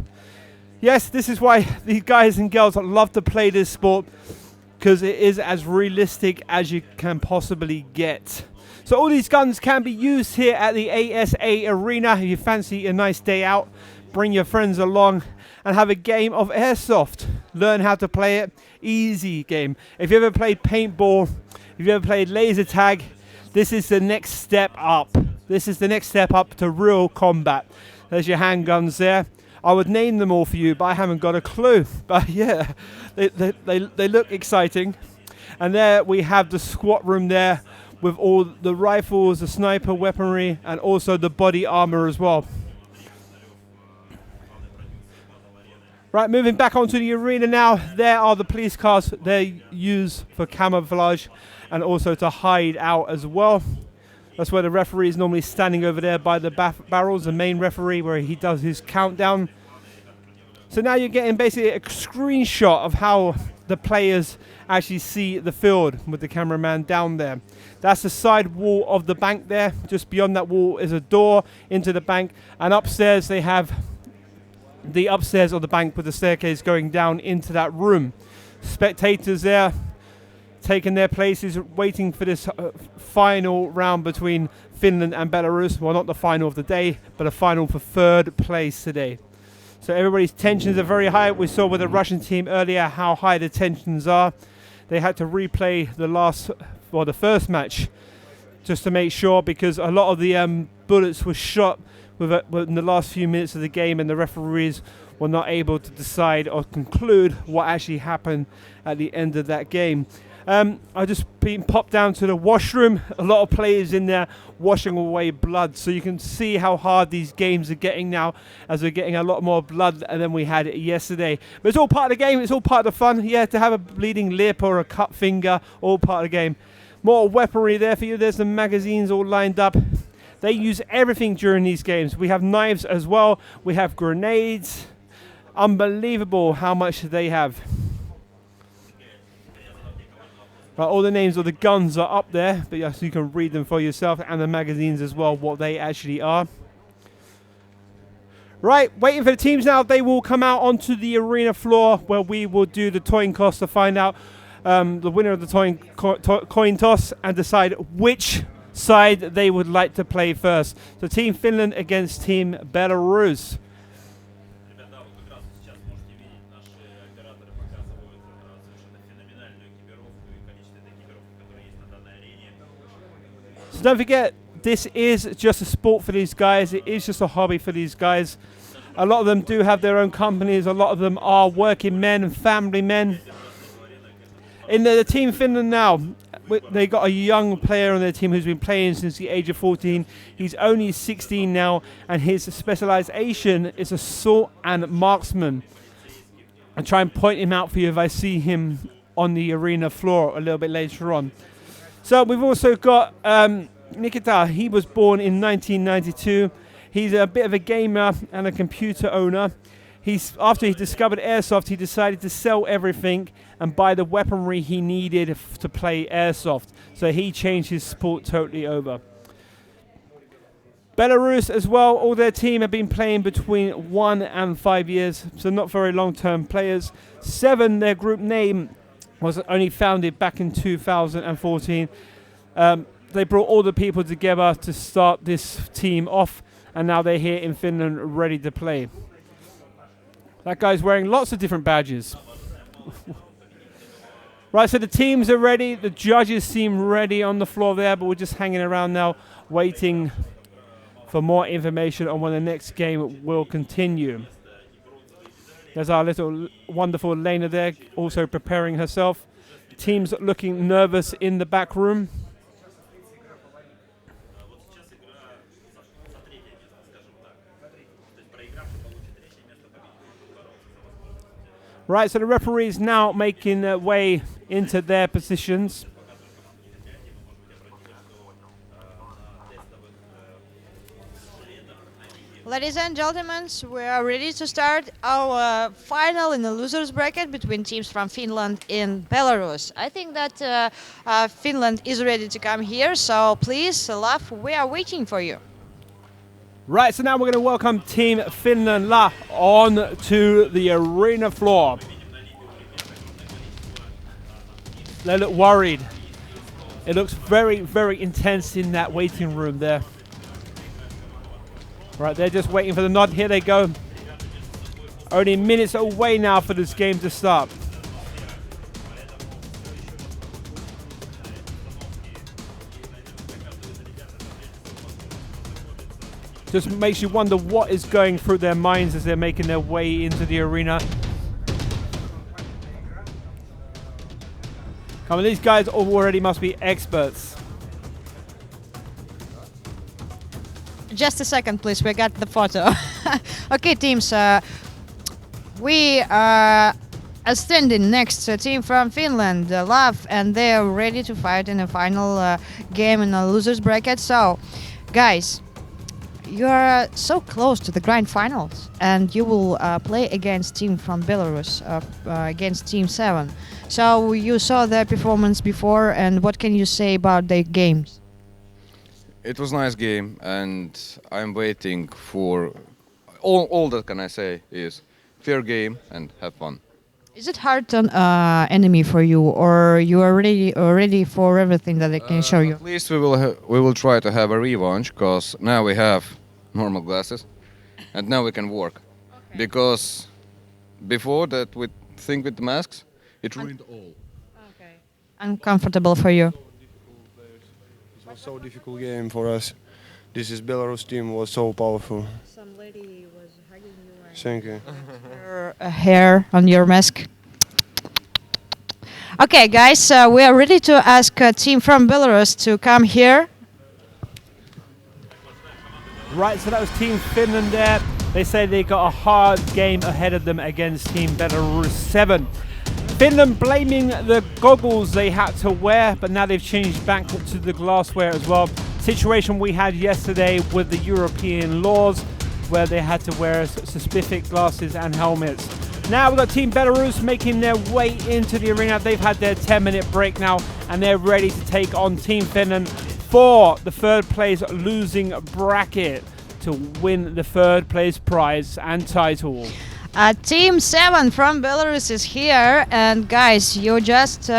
Yes, this is why these guys and girls love to play this sport, because it is as realistic as you can possibly get. So all these guns can be used here at the ASA Arena. If you fancy a nice day out, bring your friends along and have a game of airsoft. Learn how to play it. Easy game. If you ever played paintball, if you ever played laser tag, this is the next step up. This is the next step up to real combat. There's your handguns there. I would name them all for you, but I haven't got a clue. But yeah, they look exciting. And there we have the squat room there with all the rifles, the sniper weaponry, and also the body armor as well. Right, moving back onto the arena now. There are the police cars they use for camouflage and also to hide out as well. That's where the referee is normally standing over there by the barrels, the main referee, where he does his countdown. So now you're getting basically a screenshot of how the players actually see the field with the cameraman down there. That's the side wall of the bank there. Just beyond that wall is a door into the bank, and upstairs they have the upstairs of the bank with the staircase going down into that room. Spectators there taking their places, waiting for this final round between Finland and Belarus. Well, not the final of the day, but a final for 3rd place today. So everybody's tensions are very high. We saw with the Russian team earlier how high the tensions are. They had to replay the first match just to make sure, because a lot of the bullets were shot in the last few minutes of the game, and the referees were not able to decide or conclude what actually happened at the end of that game. I just been popped down to the washroom. A lot of players in there washing away blood, so you can see how hard these games are getting now, as we're getting a lot more blood than we had yesterday. But it's all part of the game. It's all part of the fun. Yeah, to have a bleeding lip or a cut finger, all part of the game. More weaponry there for you. There's the magazines all lined up. They use everything during these games. We have knives as well. We have grenades. Unbelievable how much they have. Right, all the names of the guns are up there, but yes, you can read them for yourself, and the magazines as well, what they actually are. Right, waiting for the teams now. They will come out onto the arena floor where we will do the toying toss to find out the winner of the coin toss and decide which side they would like to play first. So Team Finland against Team Belarus. So don't forget, this is just a sport for these guys. It is just a hobby for these guys. A lot of them do have their own companies. A lot of them are working men and family men. In the Team Finland now, they got a young player on their team who's been playing since the age of 14. He's only 16 now, and his specialization is assault and marksman. I'll try and point him out for you if I see him on the arena floor a little bit later on. So we've also got Nikita. He was born in 1992. He's a bit of a gamer and a computer owner. After he discovered airsoft, he decided to sell everything and buy the weaponry he needed to play airsoft. So he changed his sport totally over. Belarus as well, all their team have been playing between 1 and 5 years, so not very long-term players. 7, their group name was only founded back in 2014. They brought all the people together to start this team off, and now they're here in Finland ready to play. That guy's wearing lots of different badges. Right, so the teams are ready. The judges seem ready on the floor there, but we're just hanging around now, waiting for more information on when the next game will continue. There's our little wonderful Lena there, also preparing herself. Team's looking nervous in the back room. Right, so the referees now making their way into their positions. Ladies and gentlemen, we are ready to start our final in the losers bracket between teams from Finland and Belarus. I think that Finland is ready to come here, so please, Laf, we are waiting for you. Right, so now we're going to welcome Team Finland on to the arena floor. They look worried. It looks very, very intense in that waiting room there. Right, they're just waiting for the nod. Here they go. Only minutes away now for this game to start. Just makes you wonder what is going through their minds as they're making their way into the arena. Come on, these guys already must be experts. Just a second, please. We got the photo. Okay, teams. We are standing next to a team from Finland, Love, and they are ready to fight in the final game in the losers bracket. So, guys, you are so close to the grand finals, and you will play against team from Belarus, against Team 7. So you saw their performance before, and what can you say about their games? It was a nice game, and I'm waiting for all that can I say is fair game and have fun. Is it hard enemy for you, or you are ready for everything that they can show you? At least we will try to have a revanche, because now we have normal glasses, and now we can work. Okay. Because before that, with the masks, it ruined all. Okay. Uncomfortable for you. It was so difficult game for us. This Belarus team was so powerful. Some lady was hugging you. And thank you. Your hair on your mask. Okay, guys, we are ready to ask a team from Belarus to come here. Right, so that was Team Finland there. They say they got a hard game ahead of them against Team Belarus 7. Finland blaming the goggles they had to wear, but now they've changed back to the glassware as well. Situation we had yesterday with the European laws, where they had to wear specific glasses and helmets. Now we've got Team Belarus making their way into the arena. They've had their 10-minute break now, and they're ready to take on Team Finland for the third place losing bracket to win the third place prize and title. Team 7 from Belarus is here, and guys, you just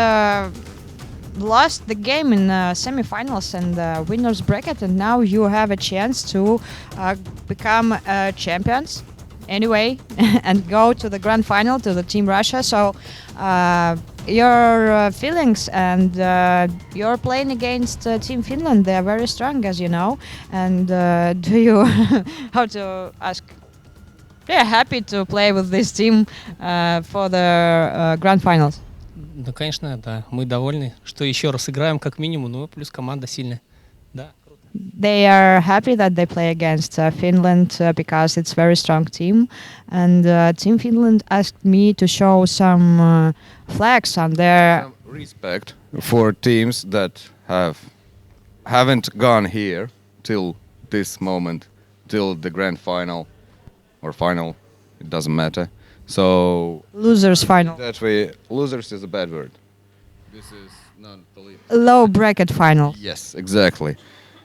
lost the game in semifinals and winners bracket, and now you have a chance to become champions anyway and go to the grand final to the Team Russia. So your feelings, and you're playing against Team Finland. They are very strong, as you know, and do you how to ask, they're happy to play with this team for the grand finals? Ну, конечно, да. Мы довольны, что еще раз играем как минимум, ну, плюс команда сильная. Да. They are happy that they play against Finland because it's a very strong team. And Team Finland asked me to show some flags on their... Some respect for teams that haven't gone here till this moment, till the grand final or final. It doesn't matter. So Losers final. that way, losers is a bad word. This is not the lead. Low bracket final. Yes, exactly.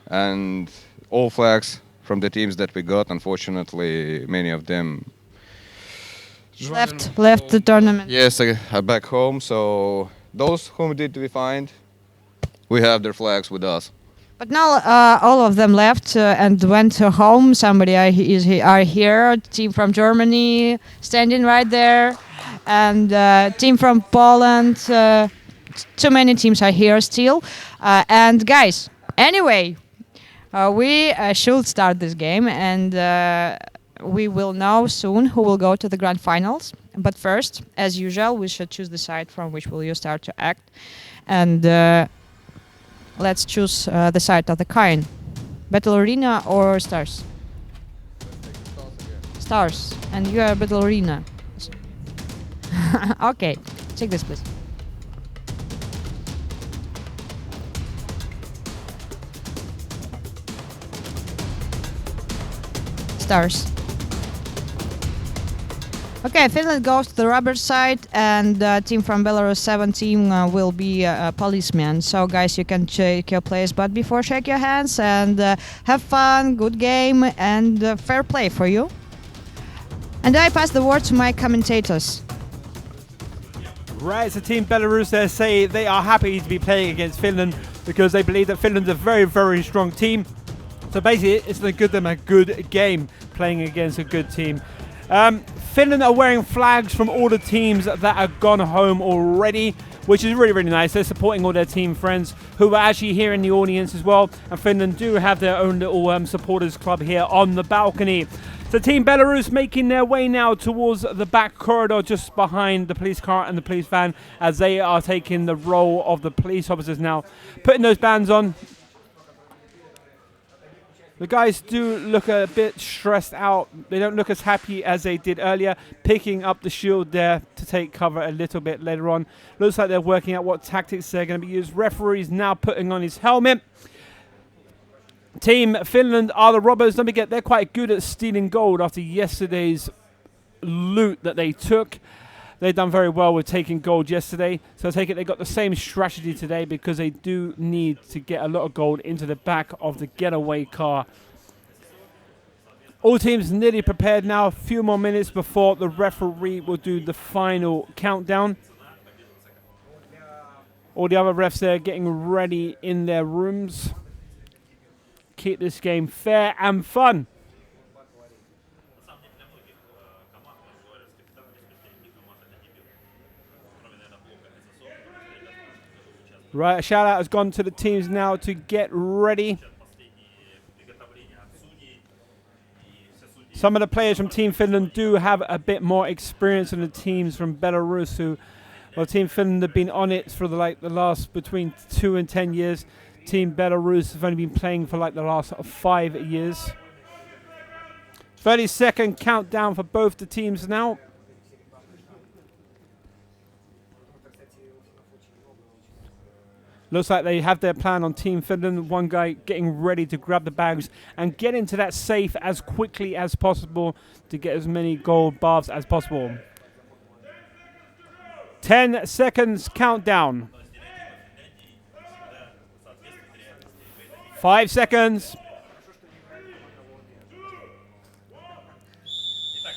And all flags from the teams that we got, unfortunately, many of them Left the tournament. yes, back home. So those whom did we find, we have their flags with us. But now all of them left and went home. Somebody are here. Team from Germany standing right there, and team from Poland. Too many teams are here still. And guys, anyway, we should start this game, and we will know soon who will go to the grand finals. But first, as usual, we should choose the side from which will you start to act, and let's choose the side of the coin. Battlearena or Stars? Stars. And you are Battlearena. Okay, take this please. Stars. Okay, Finland goes to the rubber side, and team from Belarus 7 team will be policemen. So guys, you can check your place, but before, shake your hands and have fun, good game, and fair play for you. And I pass the word to my commentators. Right, so Team Belarus there say they are happy to be playing against Finland because they believe that Finland's a very, very strong team. So basically, it's going to give them a good game playing against a good team. Finland are wearing flags from all the teams that have gone home already, which is really, really nice. They're supporting all their team friends who are actually here in the audience as well. And Finland do have their own little supporters club here on the balcony. So Team Belarus making their way now towards the back corridor just behind the police car and the police van as they are taking the role of the police officers now, putting those bands on. The guys do look a bit stressed out. They don't look as happy as they did earlier, picking up the shield there to take cover a little bit later on. Looks like they're working out what tactics they're going to be used. Referee's now putting on his helmet. Team Finland are the robbers. Don't forget, they're quite good at stealing gold after yesterday's loot that they took. They've done very well with taking gold yesterday. So I take it they got the same strategy today because they do need to get a lot of gold into the back of the getaway car. All teams nearly prepared now. A few more minutes before the referee will do the final countdown. All the other refs there getting ready in their rooms. Keep this game fair and fun. Right, a shout out has gone to the teams now to get ready. Some of the players from Team Finland do have a bit more experience than the teams from Belarus who, well, Team Finland have been on it for the last between 2 and 10 years. Team Belarus have only been playing for the last 5 years. 30-second countdown for both the teams now. Looks like they have their plan on Team Finland. One guy getting ready to grab the bags and get into that safe as quickly as possible to get as many gold bars as possible. 10 seconds countdown. 5 seconds.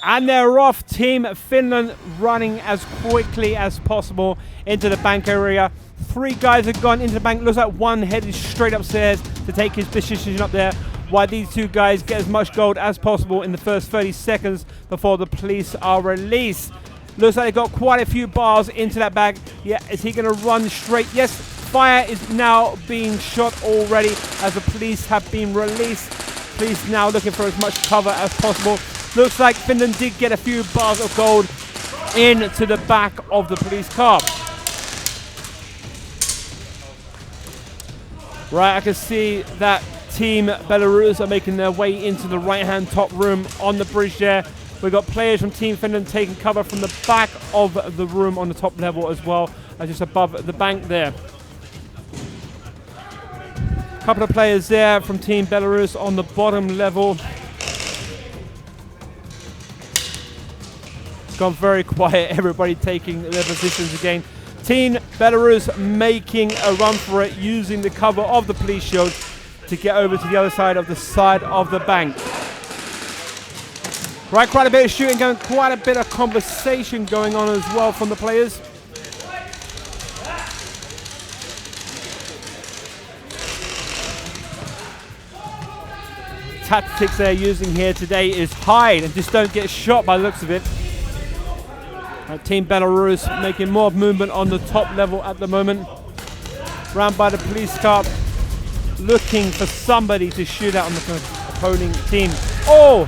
And they're off. Team Finland running as quickly as possible into the bank area. 3 guys have gone into the bank. Looks like one headed straight upstairs to take his position up there, while these 2 guys get as much gold as possible in the first 30 seconds before the police are released. Looks like they got quite a few bars into that bag. Yeah, is he going to run straight? Yes, fire is now being shot already as the police have been released. Police now looking for as much cover as possible. Looks like Finland did get a few bars of gold into the back of the police car. Right, I can see that Team Belarus are making their way into the right-hand top room on the bridge there. We've got players from Team Finland taking cover from the back of the room on the top level as well, just above the bank there. Couple of players there from Team Belarus on the bottom level. It's gone very quiet, everybody taking their positions again. Team Belarus making a run for it, using the cover of the police shield to get over to the other side of the bank. Right, quite a bit of shooting going, quite a bit of conversation going on as well from the players. Tactics they're using here today is hide and just don't get shot by the looks of it. Team Belarus making more movement on the top level at the moment. Round by the police car, looking for somebody to shoot at on the opposing team. Oh!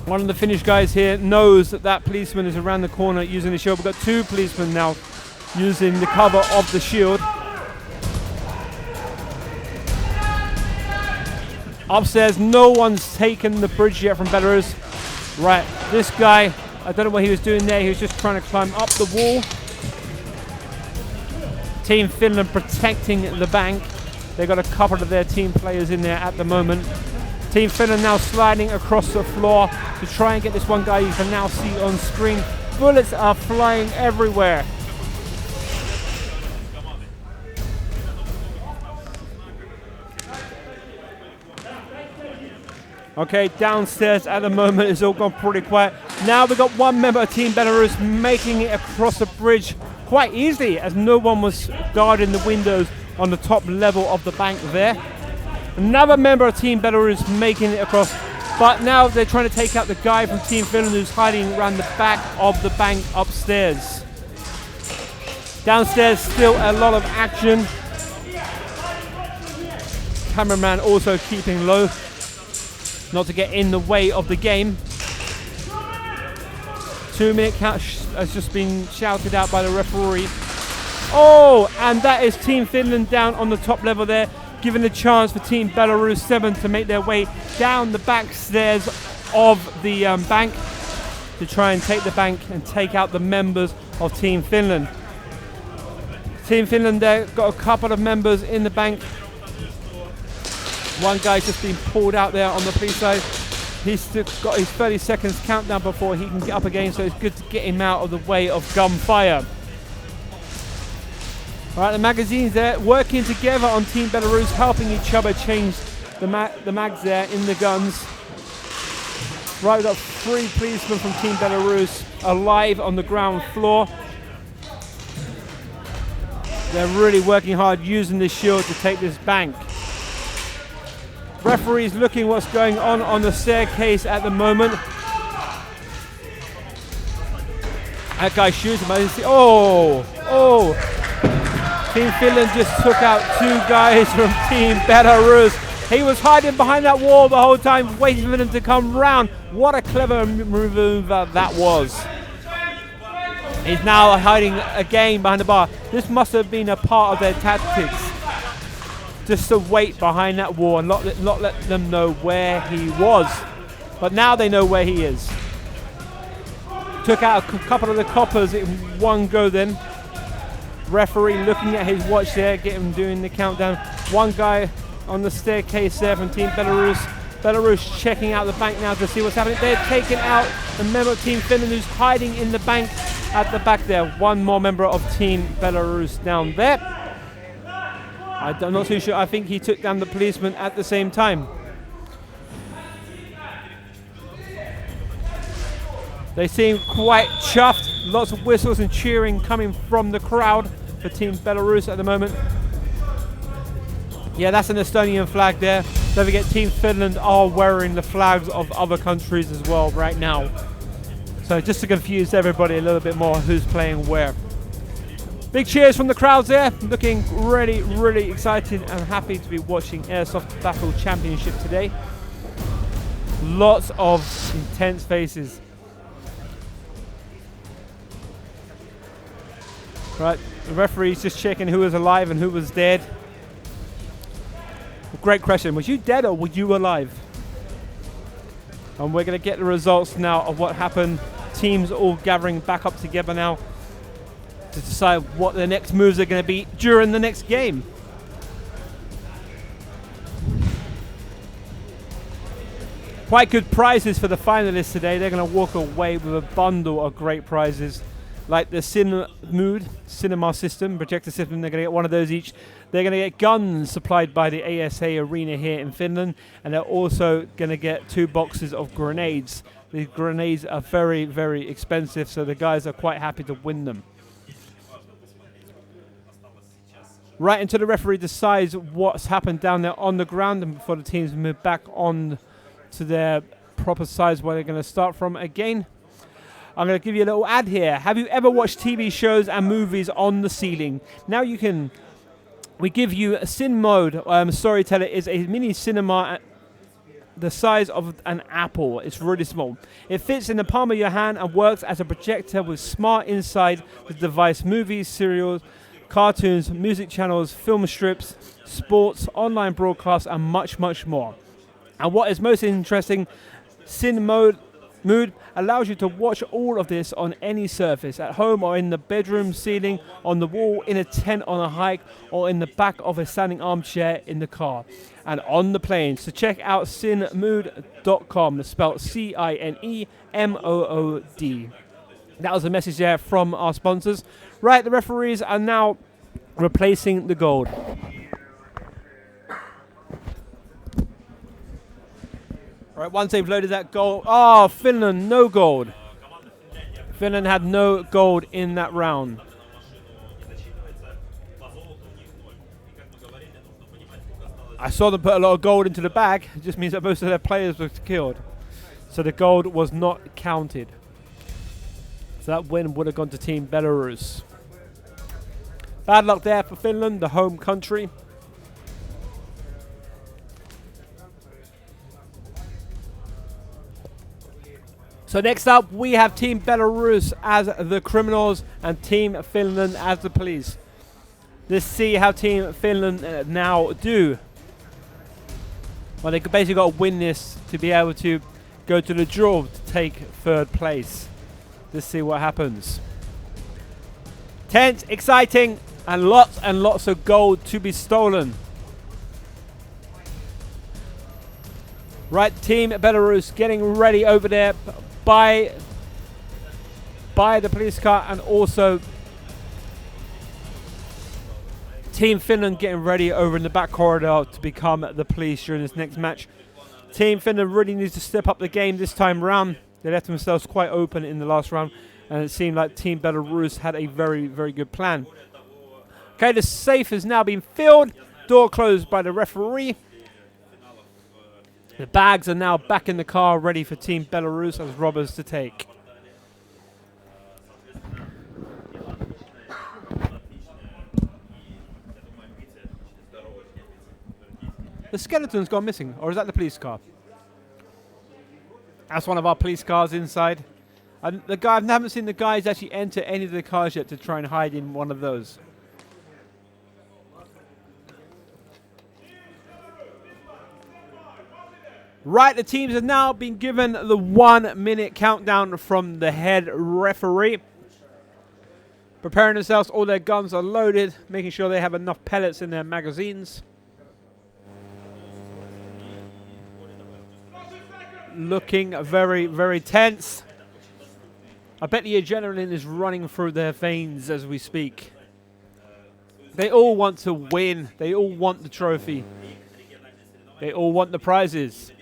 One of the Finnish guys here knows that that policeman is around the corner using the shield. We've got two policemen now using the cover of the shield. Upstairs, no one's taken the bridge yet from Belarus. Right, this guy, I don't know what he was doing there. He was just trying to climb up the wall. Team Finland protecting the bank. They've got a couple of their team players in there at the moment. Team Finland now sliding across the floor to try and get this one guy you can now see on screen. Bullets are flying everywhere. Okay, downstairs at the moment it's all gone pretty quiet. Now we've got one member of Team Belarus making it across the bridge quite easily as no one was guarding the windows on the top level of the bank there. Another member of Team Belarus making it across, but now they're trying to take out the guy from Team Finland who's hiding around the back of the bank upstairs. Downstairs still a lot of action. Cameraman also keeping low, not to get in the way of the game. 2-minute count has just been shouted out by the referee. Oh, and that is Team Finland down on the top level there, giving a chance for Team Belarus 7 to make their way down the back stairs of the bank to try and take the bank and take out the members of Team Finland. Team Finland there got a couple of members in the bank. One guy's just been pulled out there on the police side. He's still got his 30 seconds countdown before he can get up again, so it's good to get him out of the way of gunfire. All right, the magazines there working together on Team Belarus, helping each other change the mags there in the guns. Right, we've got 3 policemen from Team Belarus alive on the ground floor. They're really working hard using this shield to take this bank. Referees looking what's going on the staircase at the moment. That guy shoots him. Oh! Team Finland just took out 2 guys from Team Belarus. He was hiding behind that wall the whole time, waiting for them to come round. What a clever maneuver that was. He's now hiding again behind the bar. This must have been a part of their tactics, just to wait behind that wall and not let them know where he was. But now they know where he is. Took out a couple of the coppers in one go then. Referee looking at his watch there, get him doing the countdown. One guy on the staircase there from Team Belarus. Belarus checking out the bank now to see what's happening. They're taking out the member of Team Finland who's hiding in the bank at the back there. One more member of Team Belarus down there. I'm not too sure. I think he took down the policeman at the same time. They seem quite chuffed. Lots of whistles and cheering coming from the crowd for Team Belarus at the moment. Yeah, that's an Estonian flag there. Don't forget, Team Finland are wearing the flags of other countries as well right now. So just to confuse everybody a little bit more who's playing where. Big cheers from the crowds there. Looking really, really excited and happy to be watching Airsoft Battle Championship today. Lots of intense faces. Right, the referee's just checking who was alive and who was dead. Great question. Was you dead or were you alive? And we're going to get the results now of what happened. Teams all gathering back up together now to decide what the next moves are going to be during the next game. Quite good prizes for the finalists today. They're going to walk away with a bundle of great prizes, like the cinema system, projector system. They're going to get one of those each. They're going to get guns supplied by the ASA Arena here in Finland, and they're also going to get 2 boxes of grenades. These grenades are very, very expensive, so the guys are quite happy to win them. Right until the referee decides what's happened down there on the ground, and before the teams move back on to their proper size where they're going to start from again. I'm going to give you a little ad here. Have you ever watched TV shows and movies on the ceiling? Now you can. We give you a Cin Mode. Storyteller is a mini cinema the size of an apple. It's really small. It fits in the palm of your hand and works as a projector with smart inside the device. Movies, serials, cartoons, music channels, film strips, sports, online broadcasts, and much, much more. And what is most interesting, Cin Mode allows you to watch all of this on any surface, at home or in the bedroom ceiling, on the wall, in a tent on a hike, or in the back of a standing armchair in the car, and on the plane. So check out cinemood.com, spelled CINEMOOD. That was a message there from our sponsors. Right, the referees are now replacing the gold. Right, once they've loaded that gold. Oh, Finland, no gold. Finland had no gold in that round. I saw them put a lot of gold into the bag. It just means that most of their players were killed. So the gold was not counted. So that win would have gone to Team Belarus. Bad luck there for Finland, the home country. So next up, we have Team Belarus as the criminals and Team Finland as the police. Let's see how Team Finland now do. Well, they basically got to win this to be able to go to the draw to take 3rd place. Let's see what happens. Tense, exciting, and lots of gold to be stolen. Right, Team Belarus getting ready over there by the police car, and also Team Finland getting ready over in the back corridor to become the police during this next match. Team Finland really needs to step up the game this time round. They left themselves quite open in the last round, and it seemed like Team Belarus had a very, very good plan. Okay, the safe has now been filled. Door closed by the referee. The bags are now back in the car, ready for Team Belarus as robbers to take. The skeleton's gone missing, or is that the police car? That's one of our police cars inside. And the guy, I haven't seen the guys actually enter any of the cars yet to try and hide in one of those. Right, the teams have now been given the 1-minute countdown from the head referee. Preparing themselves, all their guns are loaded, making sure they have enough pellets in their magazines. Looking very, very tense. I bet the adrenaline is running through their veins as we speak. They all want to win. They all want the trophy. They all want the prizes.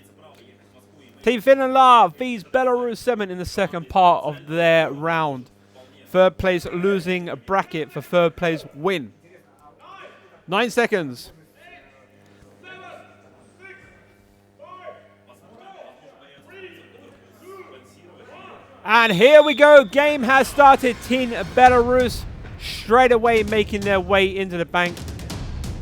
Team Finland beats Belarus 7 in the second part of their round. 3rd place losing a bracket for 3rd place win. 9 seconds. And here we go. Game has started. Team Belarus straight away making their way into the bank.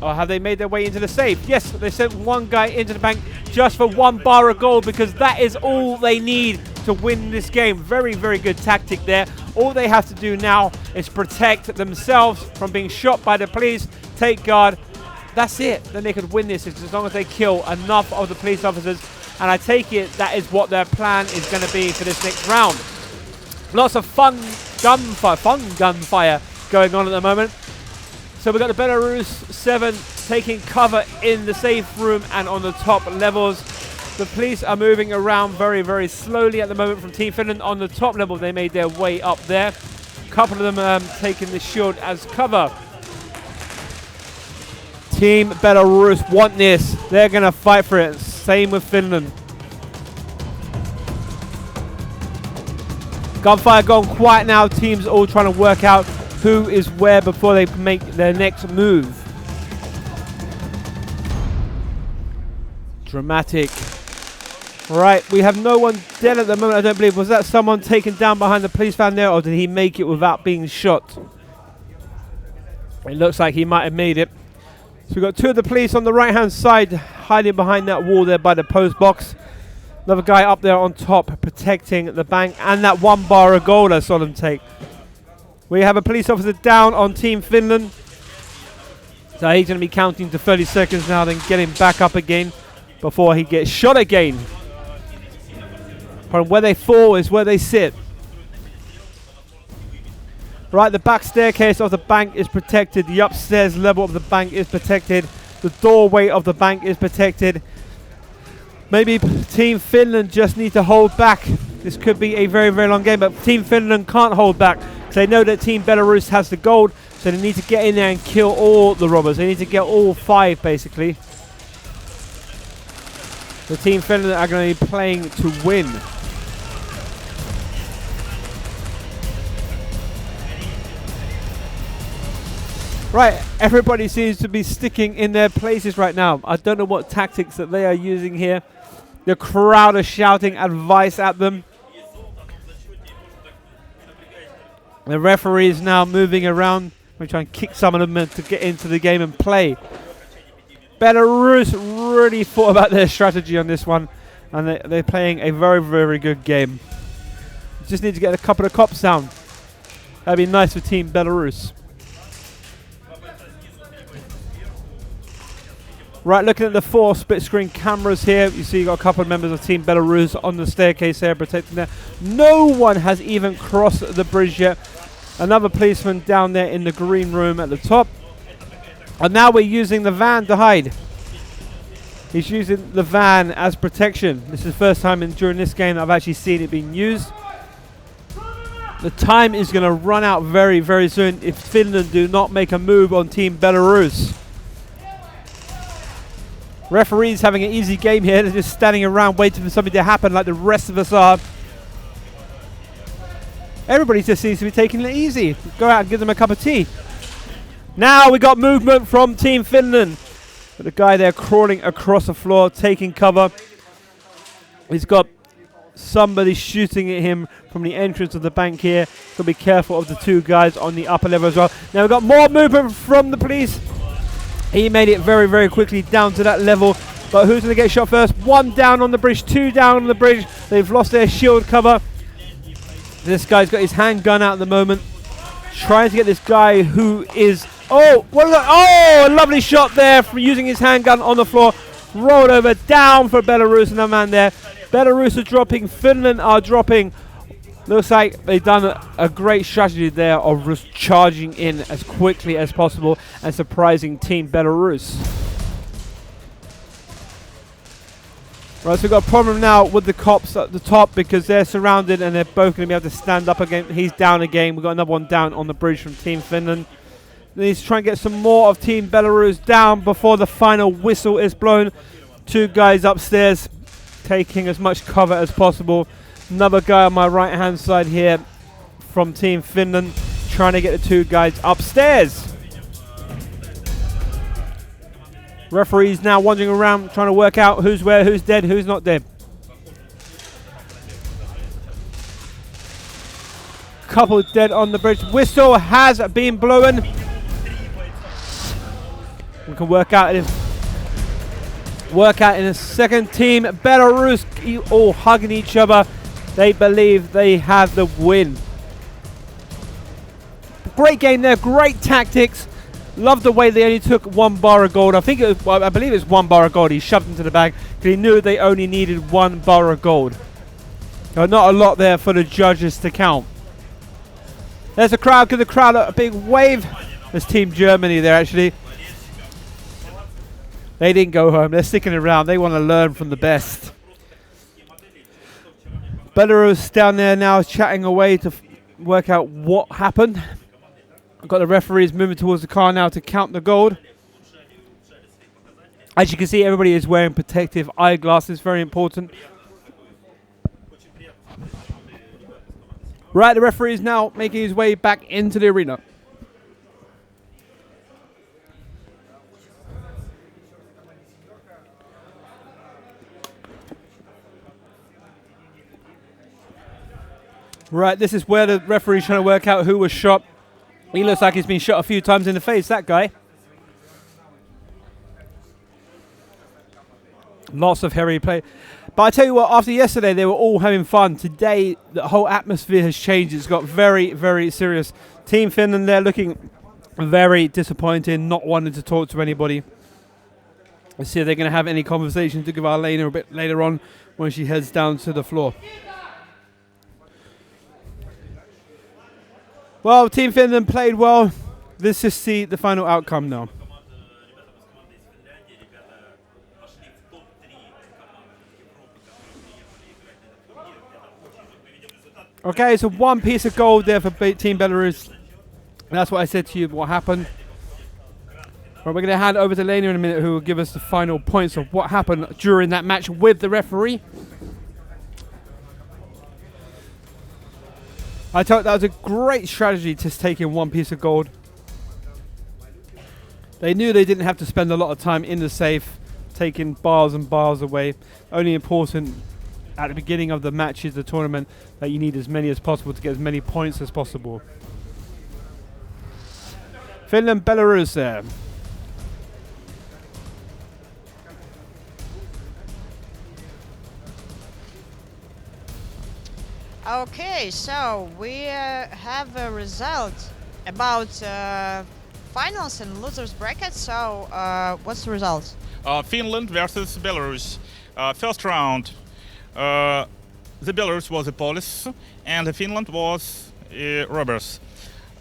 Or have they made their way into the safe? Yes, they sent one guy into the bank just for 1 bar of gold, because that is all they need to win this game. Very, very good tactic there. All they have to do now is protect themselves from being shot by the police, take guard. That's it. Then they could win this as long as they kill enough of the police officers. And I take it that is what their plan is going to be for this next round. Lots of fun gunfire going on at the moment. So we've got the Belarus 7 taking cover in the safe room and on the top levels. The police are moving around very, very slowly at the moment from Team Finland. On the top level, they made their way up there. A couple of them taking the shield as cover. Team Belarus want this. They're going to fight for it. Same with Finland. Gunfire gone quiet now. Teams all trying to work out who is where before they make their next move. Dramatic. Right, we have no one dead at the moment, I don't believe. Was that someone taken down behind the police van there, or did he make it without being shot? It looks like he might have made it. So we've got two of the police on the right-hand side, hiding behind that wall there by the post box. Another guy up there on top, protecting the bank, and that 1 bar of gold I saw them take. We have a police officer down on Team Finland. So he's going to be counting to 30 seconds now, then getting back up again before he gets shot again. From where they fall is where they sit. Right, the back staircase of the bank is protected. The upstairs level of the bank is protected. The doorway of the bank is protected. Maybe Team Finland just need to hold back. This could be a very, very long game, but Team Finland can't hold back. They know that Team Belarus has the gold, so they need to get in there and kill all the robbers. They need to get all 5, basically. The Team Finland are going to be playing to win. Right, everybody seems to be sticking in their places right now. I don't know what tactics that they are using here. The crowd are shouting advice at them. The referee is now moving around. We're trying to kick some of them to get into the game and play. Belarus really thought about their strategy on this one, and they're playing a very, very good game. Just need to get a couple of cops down. That'd be nice for Team Belarus. Right, looking at the 4 split-screen cameras here, you see you got a couple of members of Team Belarus on the staircase here protecting there. No one has even crossed the bridge yet. Another policeman down there in the green room at the top. And now we're using the van to hide. He's using the van as protection. This is the first time during this game that I've actually seen it being used. The time is going to run out very, very soon if Finland do not make a move on Team Belarus. Referees having an easy game here. They're just standing around waiting for something to happen like the rest of us are. Everybody just seems to be taking it easy. Go out and give them a cup of tea. Now we got movement from Team Finland. But the guy there crawling across the floor, taking cover. He's got somebody shooting at him from the entrance of the bank here. So be careful of the 2 guys on the upper level as well. Now we've got more movement from the police. He made it very, very quickly down to that level. But who's going to get shot first? 1 down on the bridge, 2 down on the bridge. They've lost their shield cover. This guy's got his handgun out at the moment. Trying to get this guy who is... Oh, what is that? Oh, a lovely shot there from using his handgun on the floor. Rolled over, down for Belarus, and a man there. Belarus are dropping, Finland are dropping. Looks like they've done a great strategy there of just charging in as quickly as possible and surprising Team Belarus. Right, so we've got a problem now with the cops at the top because they're surrounded and they're both going to be able to stand up again. He's down again. We've got another one down on the bridge from Team Finland. They need to try and get some more of Team Belarus down before the final whistle is blown. 2 guys upstairs taking as much cover as possible. Another guy on my right hand side here from Team Finland trying to get the 2 guys upstairs. Referees now wandering around trying to work out who's where, who's dead, who's not dead. Couple dead on the bridge. Whistle has been blown. We can work out in a second. Team Belarus all hugging each other. They believe they have the win. Great game there, great tactics. Love the way they only took 1 bar of gold. I believe it's 1 bar of gold he shoved into the bag because he knew they only needed 1 bar of gold. Not a lot there for the judges to count. There's the crowd, give the crowd a big wave. There's Team Germany there actually. They didn't go home, they're sticking around, they want to learn from the best. Belarus down there now chatting away to work out what happened. I've got the referees moving towards the car now to count the gold. As you can see, everybody is wearing protective eyeglasses, very important. Right, the referee is now making his way back into the arena. Right, this is where the referee's trying to work out who was shot. He looks like he's been shot a few times in the face, that guy. Lots of hairy play. But I tell you what, after yesterday, they were all having fun. Today, the whole atmosphere has changed. It's got very, very serious. Team Finland, they're looking very disappointed, not wanting to talk to anybody. Let's see if they're going to have any conversation to give Arlena a bit later on when she heads down to the floor. Well, Team Finland played well. Let's just see the final outcome now. Okay, so one piece of gold there for Team Belarus. That's what I said to you, what happened. Well, we're going to hand over to Lena in a minute, who will give us the final points of what happened during that match with the referee. I thought that was a great strategy to take in one piece of gold. They knew they didn't have to spend a lot of time in the safe, taking bars and bars away. Only important at the beginning of the matches, the tournament, that you need as many as possible to get as many points as possible. Finland, Belarus there. Okay, so we have a result about finals and losers brackets. So what's the result? Finland versus Belarus. First round, the Belarus was the police and the Finland was robbers.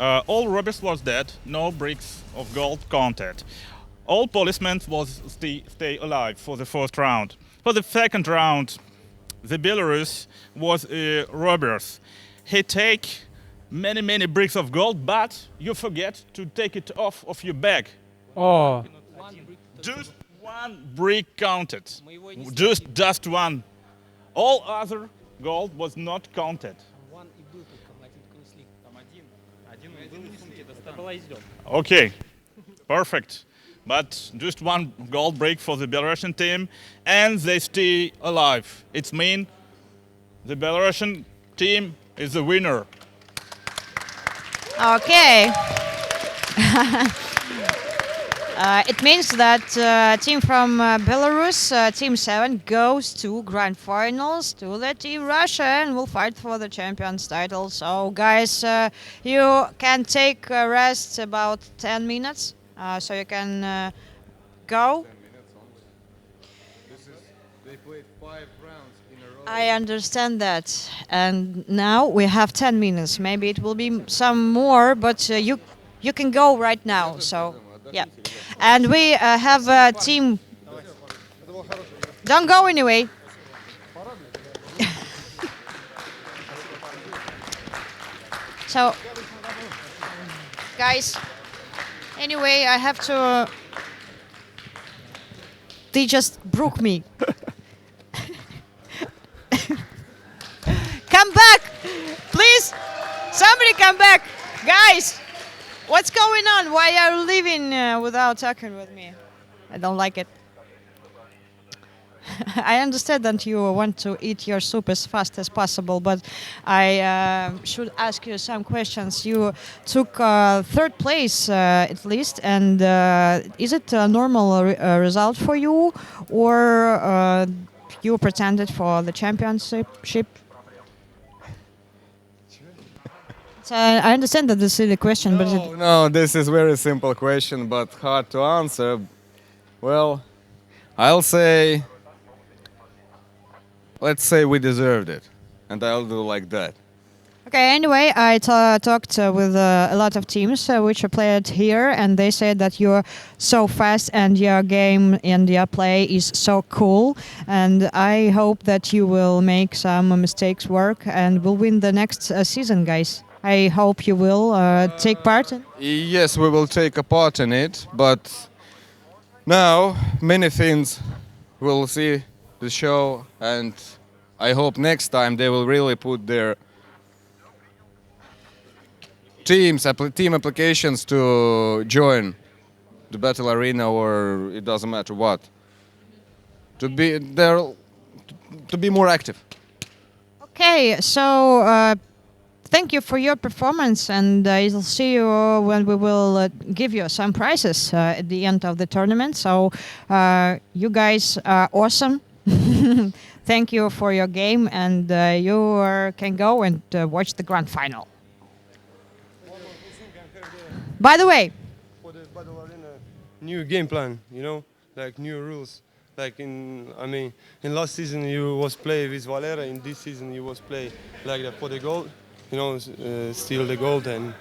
All robbers was dead, no bricks of gold counted. All policemen was stay alive for the first round. For the second round, the Belarus was robbers. He take many bricks of gold, but you forget to take it off of your bag. Oh. Just one brick counted. Just one. All other gold was not counted. Okay, perfect. But just one gold break for the Belarusian team, and they stay alive. It means the Belarusian team is the winner. Okay. It means that team from Belarus, Team 7, goes to grand finals to the Team Russia and will fight for the champions title. So, guys, you can take a rest about 10 minutes, so you can go. They played 5 rounds in a row. I understand that. And now we have 10 minutes. Maybe it will be some more, but you can go right now. So, yeah. And we have a team. Don't go anyway. So, guys, anyway, I have to. They just broke me. Come back! Please! Somebody come back! Guys! What's going on? Why are you leaving without talking with me? I don't like it. I understand that you want to eat your soup as fast as possible, but I should ask you some questions. You took third place at least, and is it a normal result for you, or you pretended for the championship? So I understand that this is a silly question, but No, this is very simple question, but hard to answer. Well, I'll say, let's say we deserved it, and I'll do like that. Okay, anyway, I talked with a lot of teams which are played here, and they said that you're so fast and your game and your play is so cool. And I hope that you will make some mistakes work and will win the next season, guys. I hope you will take part. Yes, we will take a part in it, but now many things will see the show, and I hope next time they will really put their team applications to join the Battlearena, or it doesn't matter what. To be there, to be more active. Okay, so thank you for your performance, and I'll see you when we will give you some prizes at the end of the tournament. So you guys are awesome. Thank you for your game, and you can go and watch the grand final. By the way, For the Battlearena, new game plan, like new rules. Like in last season you was play with Valera. In this season you was play like that for the gold. Steal the gold and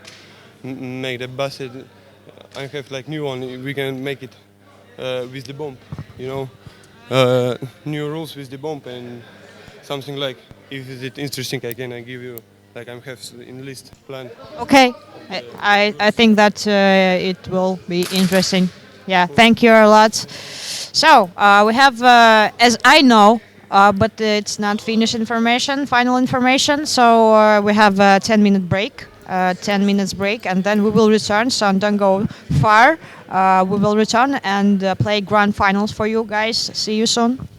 make the basket. I have like new one. We can make it with the bomb. New rules with the bomb and something like. If it's interesting, I give you. Like I have in list plan. okay, I think that it will be interesting. Yeah, thank you a lot. So we have, as I know, but it's not finished information, final information. So we have a 10-minute break, 10 minutes break, and then we will return. So don't go far. We will return and play grand finals for you guys. See you soon.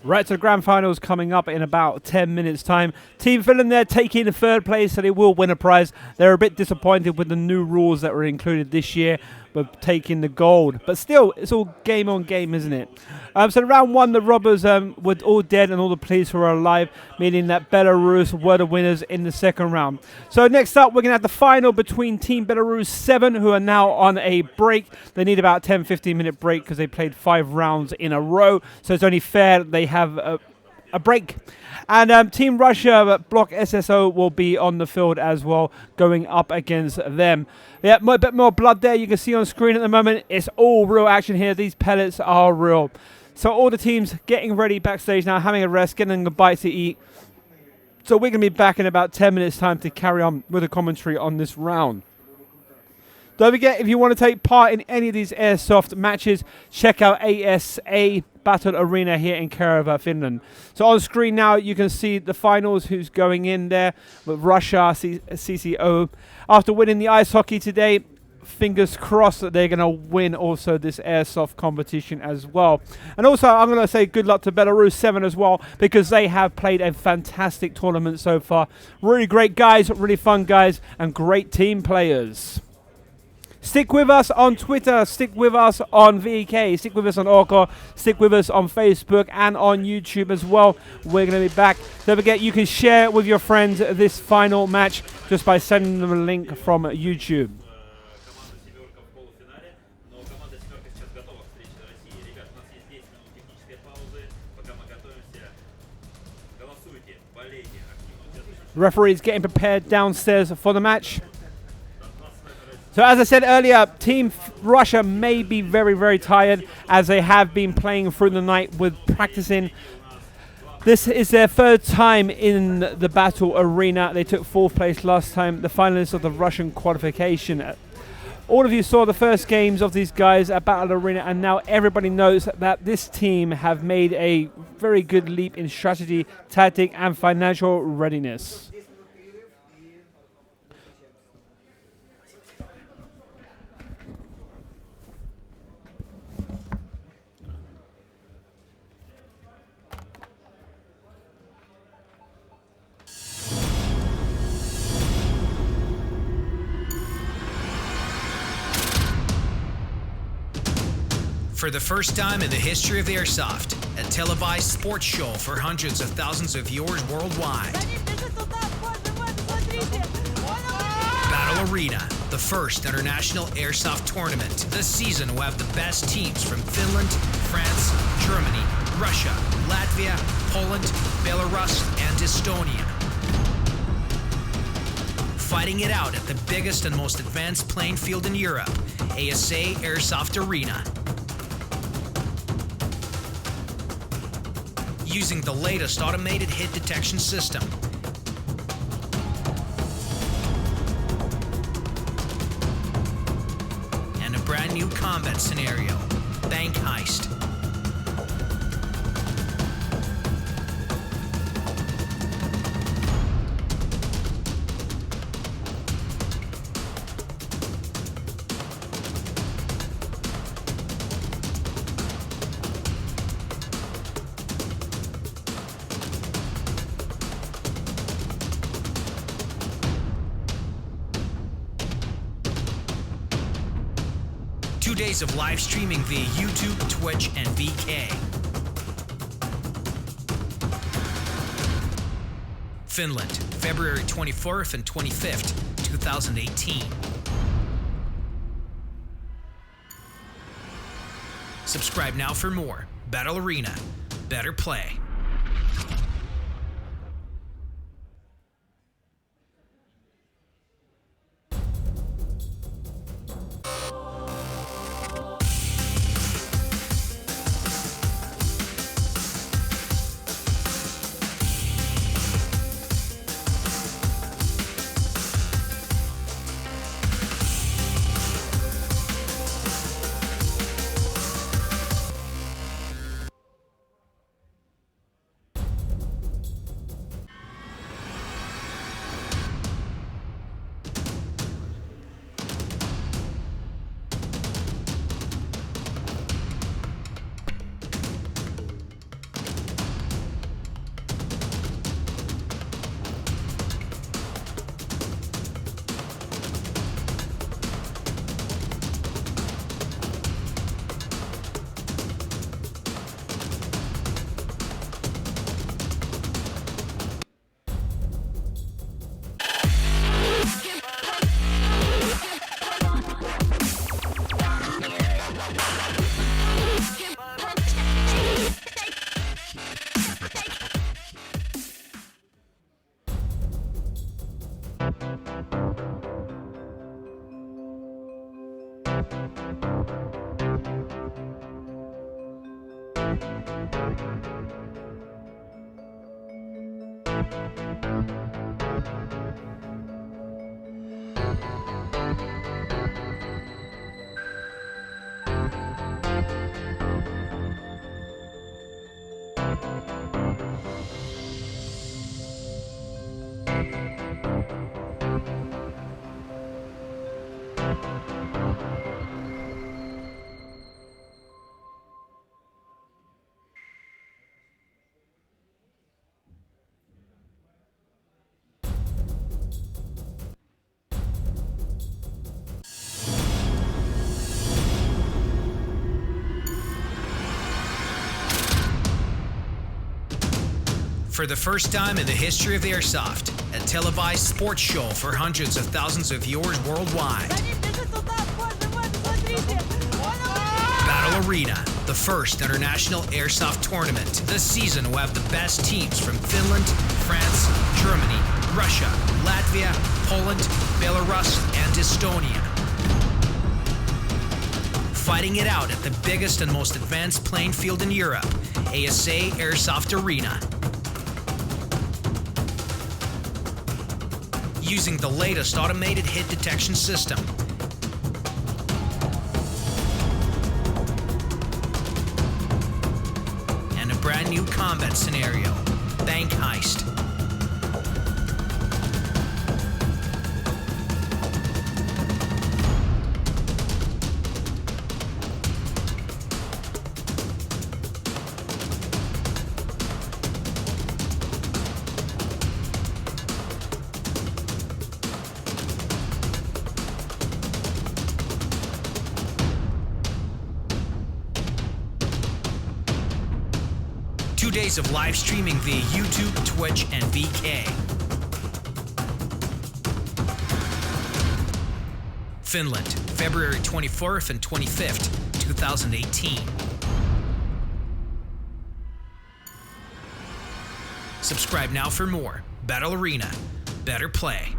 Right, so the grand finals coming up in about 10 minutes' time. Team Finland there taking the third place, so they will win a prize. They're a bit disappointed with the new rules that were included this year, but taking the gold. But still, it's all game on game, isn't it? So round one, the robbers were all dead and all the police were alive, meaning that Belarus were the winners in the second round. So next up, we're going to have the final between Team Belarus 7, who are now on a break. They need about a 10-15 minute break because they played 5 rounds in a row. So it's only fair that they have a break. And Team Russia, Block SSO, will be on the field as well, going up against them. Yeah, a bit more blood there. You can see on screen at the moment. It's all real action here. These pellets are real. So all the teams getting ready backstage now, having a rest, getting a bite to eat. So we're going to be back in about 10 minutes' time to carry on with a commentary on this round. Don't forget, if you want to take part in any of these airsoft matches, check out ASA Battlearena here in Kerava, Finland. So on screen now, you can see the finals, who's going in there with Russia, CCO. After winning the ice hockey today, fingers crossed that they're going to win also this airsoft competition as well. And also, I'm going to say good luck to Belarus 7 as well, because they have played a fantastic tournament so far. Really great guys, really fun guys, and great team players. Stick with us on Twitter, stick with us on VK, stick with us on Orca, stick with us on Facebook and on YouTube as well. We're going to be back. Don't forget, you can share with your friends this final match just by sending them a link from YouTube. Referee's getting prepared downstairs for the match. So as I said earlier, Team Russia may be very, very tired as they have been playing through the night with practicing. This is their third time in the Battlearena. They took 4th place last time, the finalists of the Russian qualification. All of you saw the first games of these guys at Battlearena, and now everybody knows that this team have made a very good leap in strategy, tactic, and financial readiness. For the first time in the history of Airsoft, a televised sports show for hundreds of thousands of viewers worldwide. Battlearena, the first international airsoft tournament. This season will have the best teams from Finland, France, Germany, Russia, Latvia, Poland, Belarus, and Estonia. Fighting it out at the biggest and most advanced playing field in Europe, ASA Airsoft Arena. Using the latest automated hit detection system. And a brand new combat scenario, Bank Heist. Days of live streaming via YouTube, Twitch, and VK. Finland, February 24th and 25th, 2018. Subscribe now for more. Battlearena. Better play. For the first time in the history of Airsoft, a televised sports show for hundreds of thousands of viewers worldwide. Battlearena, the first international airsoft tournament. This season will have the best teams from Finland, France, Germany, Russia, Latvia, Poland, Belarus, and Estonia. Fighting it out at the biggest and most advanced playing field in Europe, ASA Airsoft Arena. Using the latest automated hit detection system. And a brand new combat scenario, Bank Heist. 2 days of live streaming via YouTube, Twitch, and VK. Finland, February 24th and 25th, 2018. Subscribe now for more. Battlearena. Better play.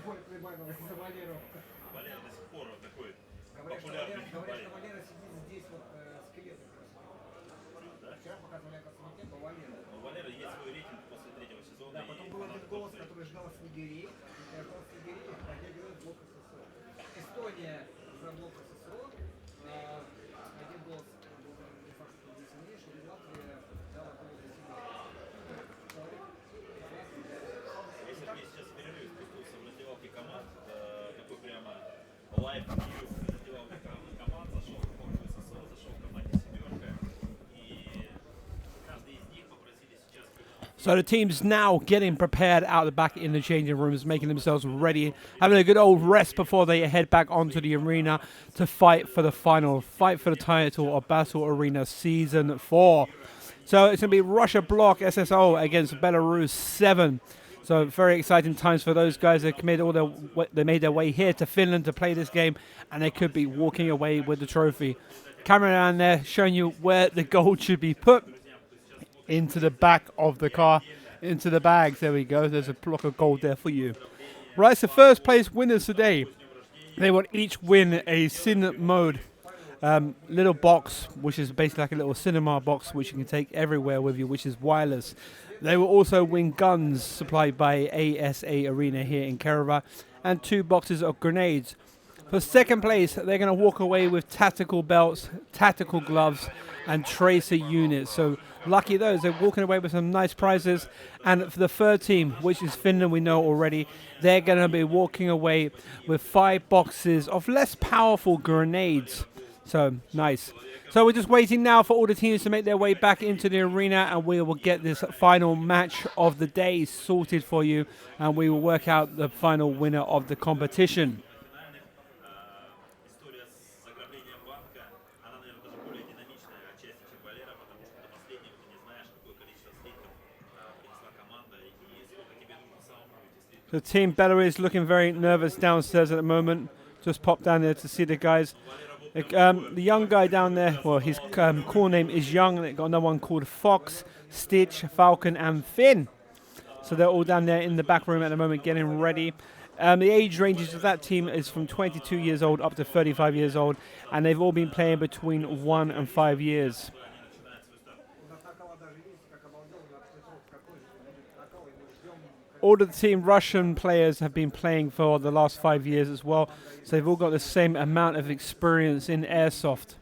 Валера до сих пор такой популярный футболист. У Валеры есть свой рейтинг после третьего сезона. Да, потом был этот голос, который ждал с Нигерии. И ждал с Нигерии, протягивает блок ССО. Эстония за блок ССО. Один голос был не факт, что был сильнейший. И Латвия дала голос за себя. Я Сергей сейчас в перерыве спустился в раздевалке команд. Такой прямо лайв-вью в раздевалке команд. Зашел в команду ССО, зашел в команде «Семерка». И каждый из них попросили сейчас... So the team's now getting prepared out the back in the changing rooms, making themselves ready, having a good old rest before they head back onto the arena to fight for the final, fight for the title of Battlearena Season 4. So it's going to be Russia Block SSO against Belarus 7. So very exciting times for those guys. They made their way here to Finland to play this game, and they could be walking away with the trophy. Camera down there showing you where the gold should be put. Into the back of the car, into the bags. There we go. There's a block of gold there for you. Right, so first place winners today. They will each win a Cin mode little box, which is basically like a little cinema box, which you can take everywhere with you, which is wireless. They will also win guns supplied by ASA Arena here in Kerava, and 2 boxes of grenades. For second place, they're going to walk away with tactical belts, tactical gloves, and tracer units. So lucky those, they're walking away with some nice prizes. And for the third team, which is Finland, we know already, they're going to be walking away with 5 boxes of less powerful grenades. So nice. So we're just waiting now for all the teams to make their way back into the arena, and we will get this final match of the day sorted for you, and we will work out the final winner of the competition. The team Belarus looking very nervous downstairs at the moment. Just popped down there to see the guys. The young guy down there, well, his call name is Young, and they got another one called Fox, Stitch, Falcon, and Finn. So they're all down there in the back room at the moment getting ready. The age ranges of that team is from 22 years old up to 35 years old, and they've all been playing between 1 and 5 years. All of the team Russian players have been playing for the last 5 years as well, so they've all got the same amount of experience in airsoft.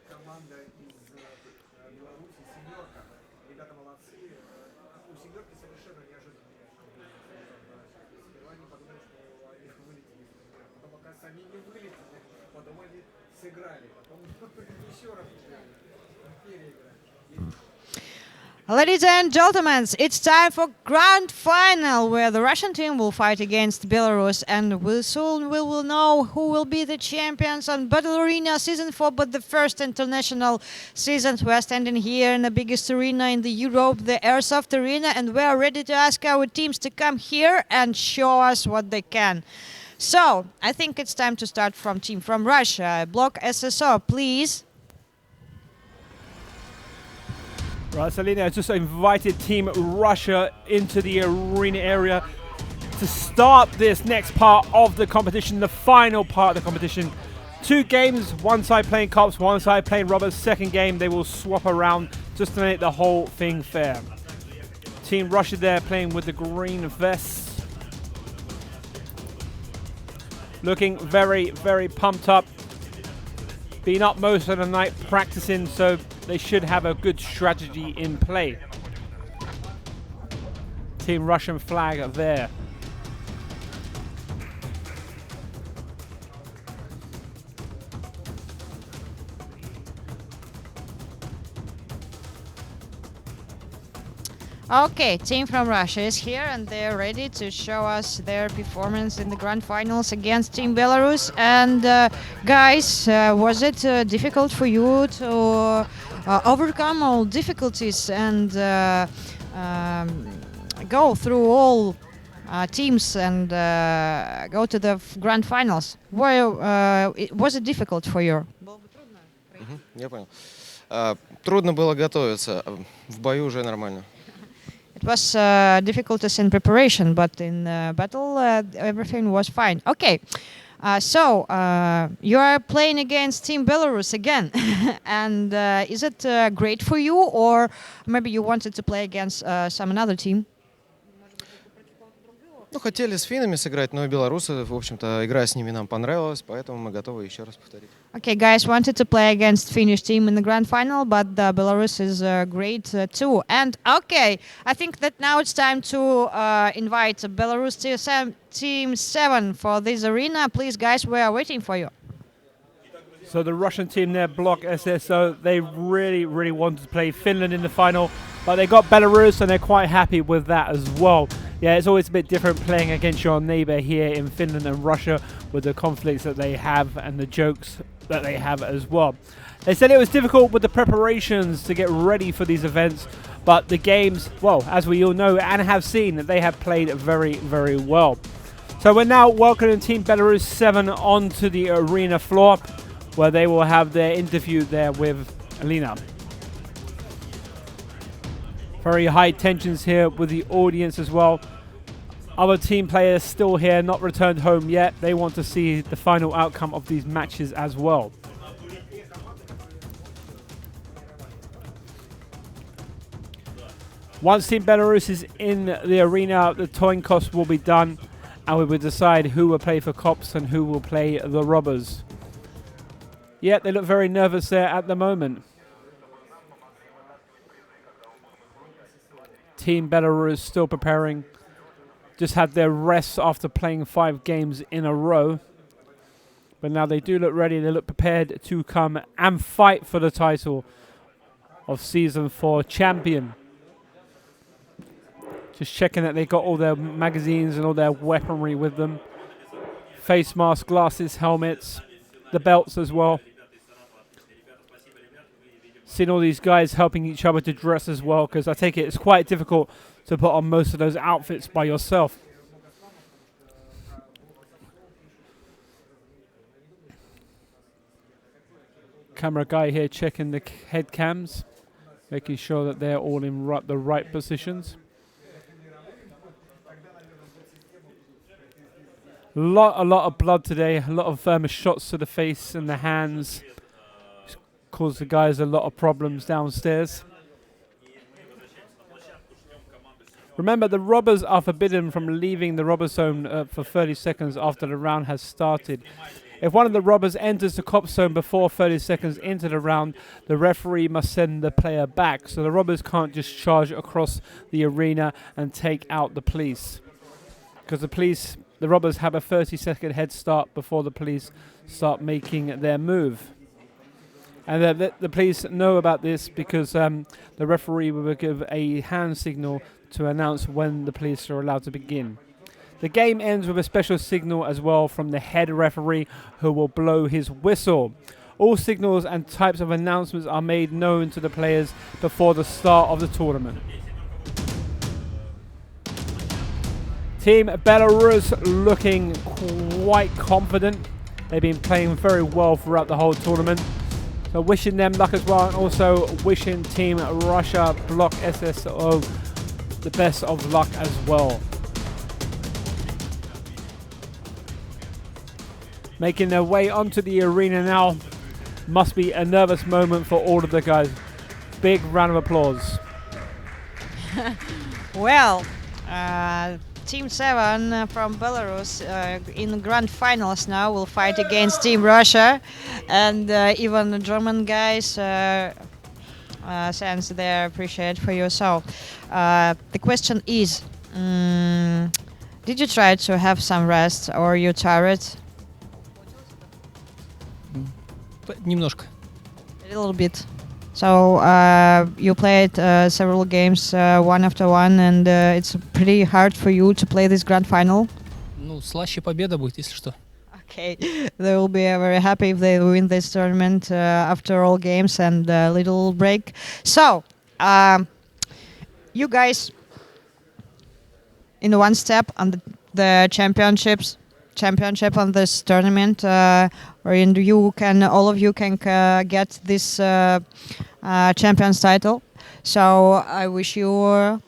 Ladies and gentlemen, it's time for grand final, where the Russian team will fight against Belarus, and soon we will know who will be the champions on Battlearena Season 4, but the first international season. We are standing here in the biggest arena in the Europe, the Airsoft Arena, and we are ready to ask our teams to come here and show us what they can. So, I think it's time to start from team from Russia. Block SSO, please. Right, Selena has just invited Team Russia into the arena area to start this next part of the competition, the final part of the competition. 2 games, one side playing cops, one side playing robbers. Second game, they will swap around just to make the whole thing fair. Team Russia there playing with the green vests. Looking very, very pumped up. Been up most of the night practicing, so they should have a good strategy in play. Team Russian flag there. Okay, team from Russia is here, and they're ready to show us their performance in the grand finals against Team Belarus. And guys, was it difficult for you to overcome all difficulties and go through all teams and go to the grand finals? Was it difficult for you? Я понял. Трудно было готовиться. В бою уже нормально. it was difficulties in preparation, but in battle everything was fine. Okay, so you are playing against Team Belarus again, and is it great for you, or maybe you wanted to play against some another team? Ну, хотели с финнами сыграть, но белорусы, в общем-то, игра с ними нам понравилась, поэтому мы готовы еще раз повторить. Okay, guys, wanted to play against Finnish team in the grand final, but Belarus is great too. And okay, I think that now it's time to invite Belarus Team 7 for this arena. Please, guys, we are waiting for you. So the Russian team there, Block SSO, they really wanted to play Finland in the final, but they got Belarus and they're quite happy with that as well. Yeah, it's always a bit different playing against your neighbour here in Finland and Russia with the conflicts that they have and the jokes that they have as well. They said it was difficult with the preparations to get ready for these events, but the games, well, as we all know and have seen, that they have played very well. So we're now welcoming Team Belarus 7 onto the arena floor, where they will have their interview there with Alina. Very high tensions here with the audience as well. Other team players still here, not returned home yet. They want to see the final outcome of these matches as well. Once Team Belarus is in the arena, the coin toss will be done, and we will decide who will play for Cops and who will play the Robbers. Yeah, they look very nervous there at the moment. Team Belarus still preparing. Just had their rest after playing 5 games in a row. But now they do look ready. They look prepared to come and fight for the title of Season 4 champion. Just checking that they got all their magazines and all their weaponry with them. Face masks, glasses, helmets, the belts as well. Seeing all these guys helping each other to dress as well, because I take it it's quite difficult to put on most of those outfits by yourself. Camera guy here checking the head cams, making sure that they're all in the right positions. A lot of blood today, a lot of shots to the face and the hands. Caused the guys a lot of problems downstairs. Remember, the robbers are forbidden from leaving the robber zone for 30 seconds after the round has started. If one of the robbers enters the cop zone before 30 seconds into the round, the referee must send the player back. So the robbers can't just charge across the arena and take out the police. Because the robbers have a 30-second head start before the police start making their move. And the police know about this because the referee will give a hand signal to announce when the police are allowed to begin. The game ends with a special signal as well from the head referee, who will blow his whistle. All signals and types of announcements are made known to the players before the start of the tournament. Team Belarus looking quite confident. They've been playing very well throughout the whole tournament. So wishing them luck as well, and also wishing Team Russia Block SSO the best of luck as well. Making their way onto the arena now. Must be a nervous moment for all of the guys. Big round of applause. Well, Team 7 from Belarus in the grand finals now will fight against Team Russia, and even the German guys sends their appreciation for you. So the question is, did you try to have some rest, or are you tired? Немножко. A little bit. So you played several games one after one, and it's pretty hard for you to play this grand final. Ну, слаще победа будет, если что. Okay, they will be very happy if they win this tournament after all games and a little break. So, you guys in one step on the championship on this tournament, or all of you can get this champions title. So I wish you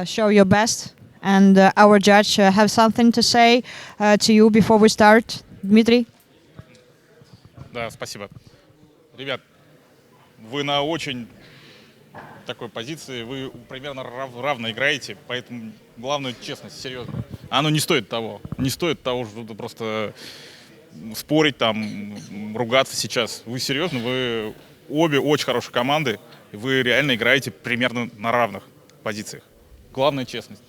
show your best. And our judge have something to say to you before we start. Dmitry? Да, спасибо. Ребят, вы на очень такой позиции, вы примерно равно играете, поэтому главное честность, серьезно. Оно не стоит того. Не стоит того, что просто спорить, там, ругаться сейчас. Вы серьезно, вы обе очень хорошие команды, и вы реально играете примерно на равных позициях. Главное честность.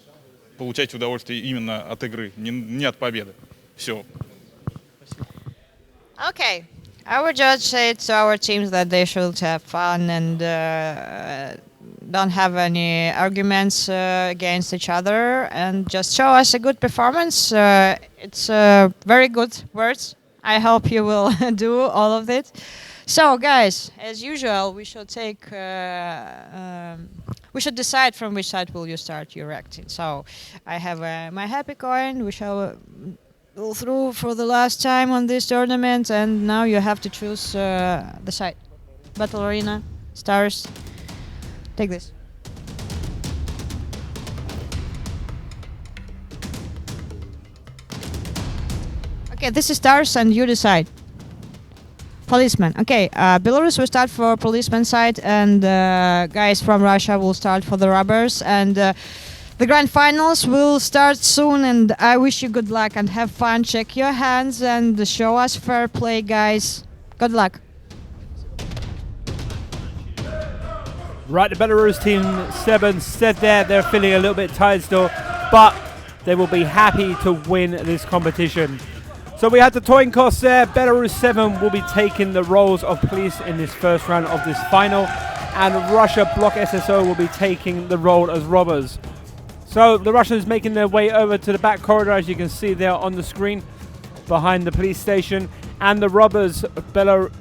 Получайте удовольствие именно от игры, не от победы. Все. Okay. Our judge said to our teams that they should have fun and don't have any arguments against each other and just show us a good performance. It's very good words. I hope you will do all of it. So, guys, as usual, we should we should decide from which side will you start your acting. So, I have my happy coin. We shall go through for the last time on this tournament, and now you have to choose the side. Battlearena, Stars. Take this. Okay, this is Stars, and you decide. Policeman. Okay, Belarus will start for policeman side, and guys from Russia will start for the rubbers, and the grand finals will start soon, and I wish you good luck and have fun. Check your hands and show us fair play, guys. Good luck. Right, the Belarus team 7 said they're feeling a little bit tired still, but they will be happy to win this competition. So we had the coin cost there. Belarus 7 will be taking the roles of police in this first round of this final, and Russia Block SSO will be taking the role as robbers. So the Russians making their way over to the back corridor, as you can see there on the screen, behind the police station, and the robbers, Belarus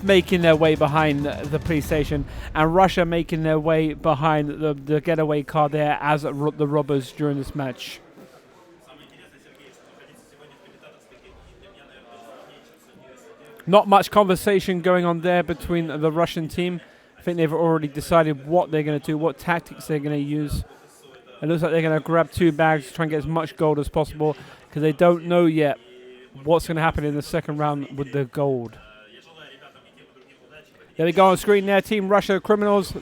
making their way behind the police station, and Russia making their way behind the getaway car there as the robbers during this match. Not much conversation going on there between the Russian team. I think they've already decided what they're going to do, what tactics they're going to use. It looks like they're going to grab 2 bags, try and get as much gold as possible, because they don't know yet what's going to happen in the second round with the gold. There we go on screen there. Team Russia criminals.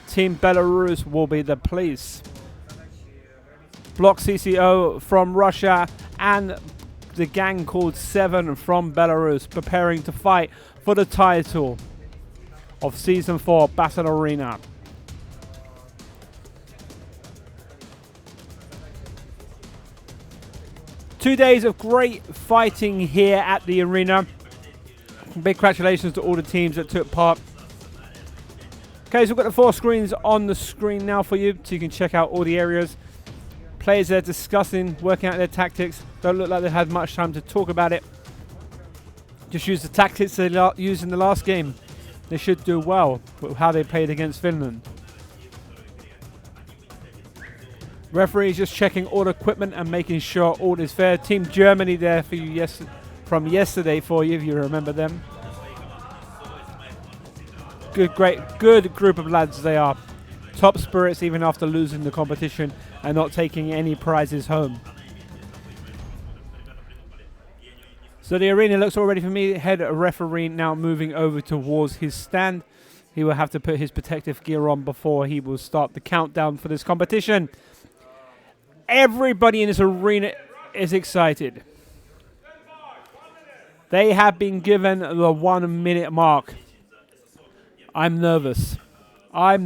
Team Belarus will be the police. Block CCO from Russia and the gang called 7 from Belarus, preparing to fight for the title of Season 4 Battlearena. Two days of great fighting here at the arena. Big congratulations to all the teams that took part. Okay, so we've got the 4 screens on the screen now for you, so you can check out all the areas. Players there discussing, working out their tactics. Don't look like they had much time to talk about it. Just use the tactics they used in the last game. They should do well with how they played against Finland. Referees just checking all Equipment and making sure all is fair. Team Germany there for you from yesterday for you, if you remember them. Good group of lads they are. Top spirits even after losing the competition and not taking any prizes home. So the arena looks all ready for me. Head referee now moving over towards his stand. He will have to put his protective gear on before he will start the countdown for this competition. Everybody in this arena is excited. They have been given the 1 minute mark. I'm nervous. I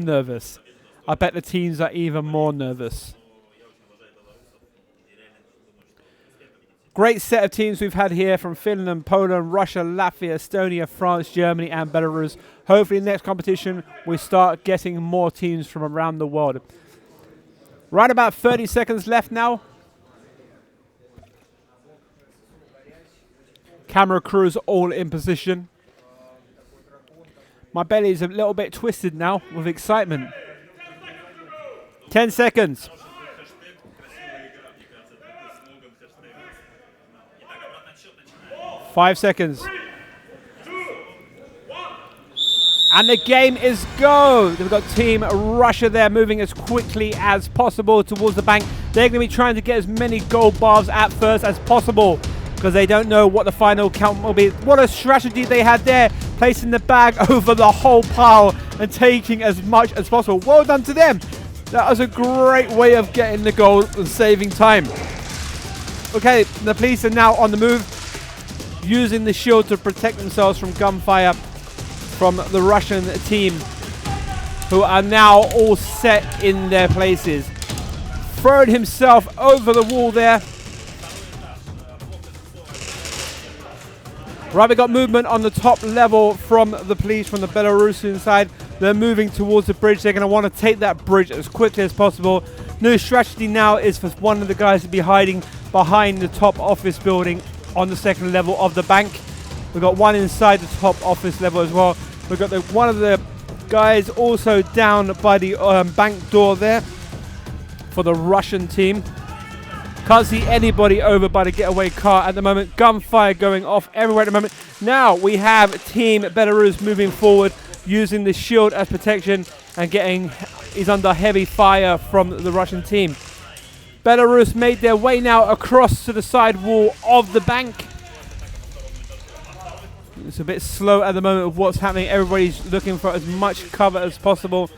bet the teams are even more nervous. Great set of teams we've had here from Finland, Poland, Russia, Latvia, Estonia, France, Germany and Belarus. Hopefully in the next competition we start getting more teams from around the world. Right about 30 seconds left now. Camera crews all in position. My belly is a little bit twisted now with excitement. 10 seconds. 5 seconds. And the game is go. They've got Team Russia there moving as quickly as possible towards the bank. They're going to be trying to get as many gold bars at first as possible because they don't know what the final count will be. What a strategy they had there, placing the bag over the whole pile and taking as much as possible. Well done to them. That was a great way of getting the gold and saving time. Okay, the police are now on the move, using the shield to protect themselves from gunfire from the Russian team, who are now all set in their places. Throwing himself over the wall there. Right, we got movement on the top level from the police from the Belarusian side. They're moving towards the bridge. They're going to want to take that bridge as quickly as possible. New strategy now is for one of the guys to be hiding behind the top office building on the second level of the bank. We've got one inside the top office level as well. We've got one of the guys also down by the bank door there for the Russian team. Can't see anybody over by the getaway car at the moment. Gunfire going off everywhere at the moment. Now we have Team Belarus moving forward, using the shield as protection and is under heavy fire from the Russian team. Belarus made their way now across to the side wall of the bank. It's a bit slow at the moment of what's happening. Everybody's looking for as much cover as possible.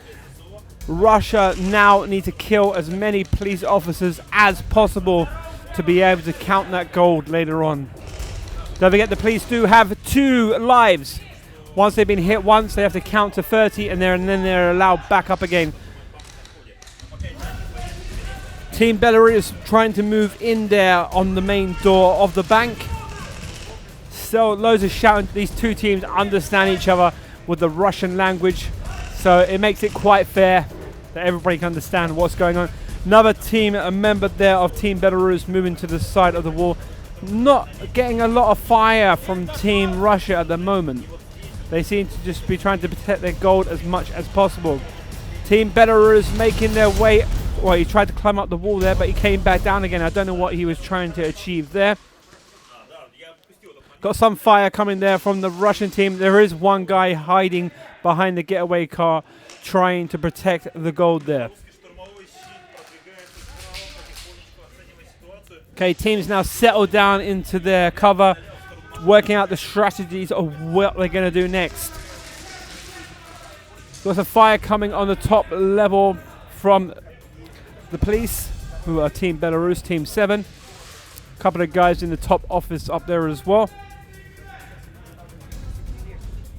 Russia now need to kill as many police officers as possible to be able to count that gold later on. Don't forget, the police do have 2 lives. Once they've been hit once, they have to count to 30 and then they're allowed back up again. Team Belarus trying to move in there on the main door of the bank. So loads of shouting. These two teams understand each other with the Russian language, so it makes it quite fair that everybody can understand what's going on. Another team, a member there of Team Belarus, moving to the side of the wall. Not getting a lot of fire from Team Russia at the moment. They seem to just be trying to protect their gold as much as possible. Team Belarus making their way. Well, he tried to climb up the wall there, but he came back down again. I don't know what he was trying to achieve there. Got some fire coming there from the Russian team. There is one guy hiding behind the getaway car, trying to protect the gold there. Okay, teams now settle down into their cover, working out the strategies of what they're going to do next. Got some fire coming on the top level from the police, who are Team Belarus, Team 7. A couple of guys in the top office up there as well.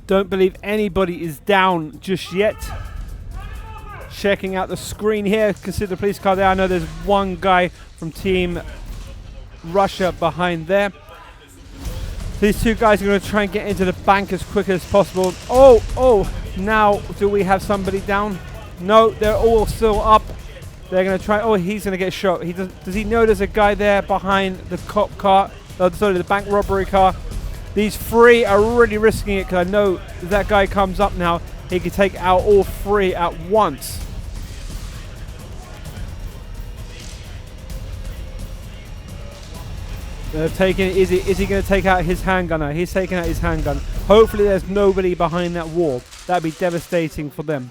Don't believe anybody is down just yet. Checking out the screen here, consider the police car there. I know there's one guy from Team Russia behind there. These two guys are going to try and get into the bank as quick as possible. Oh, now do we have somebody down? No, they're all still up. They're going to try. Oh, he's going to get shot. Does he know there's a guy there behind the cop car? Sorry, the bank robbery car. These 3 are really risking it because I know if that guy comes up now, he can take out all 3 at once. They're taking. Is he going to take out his handgun? He's taking out his handgun. Hopefully, there's nobody behind that wall. That'd be devastating for them.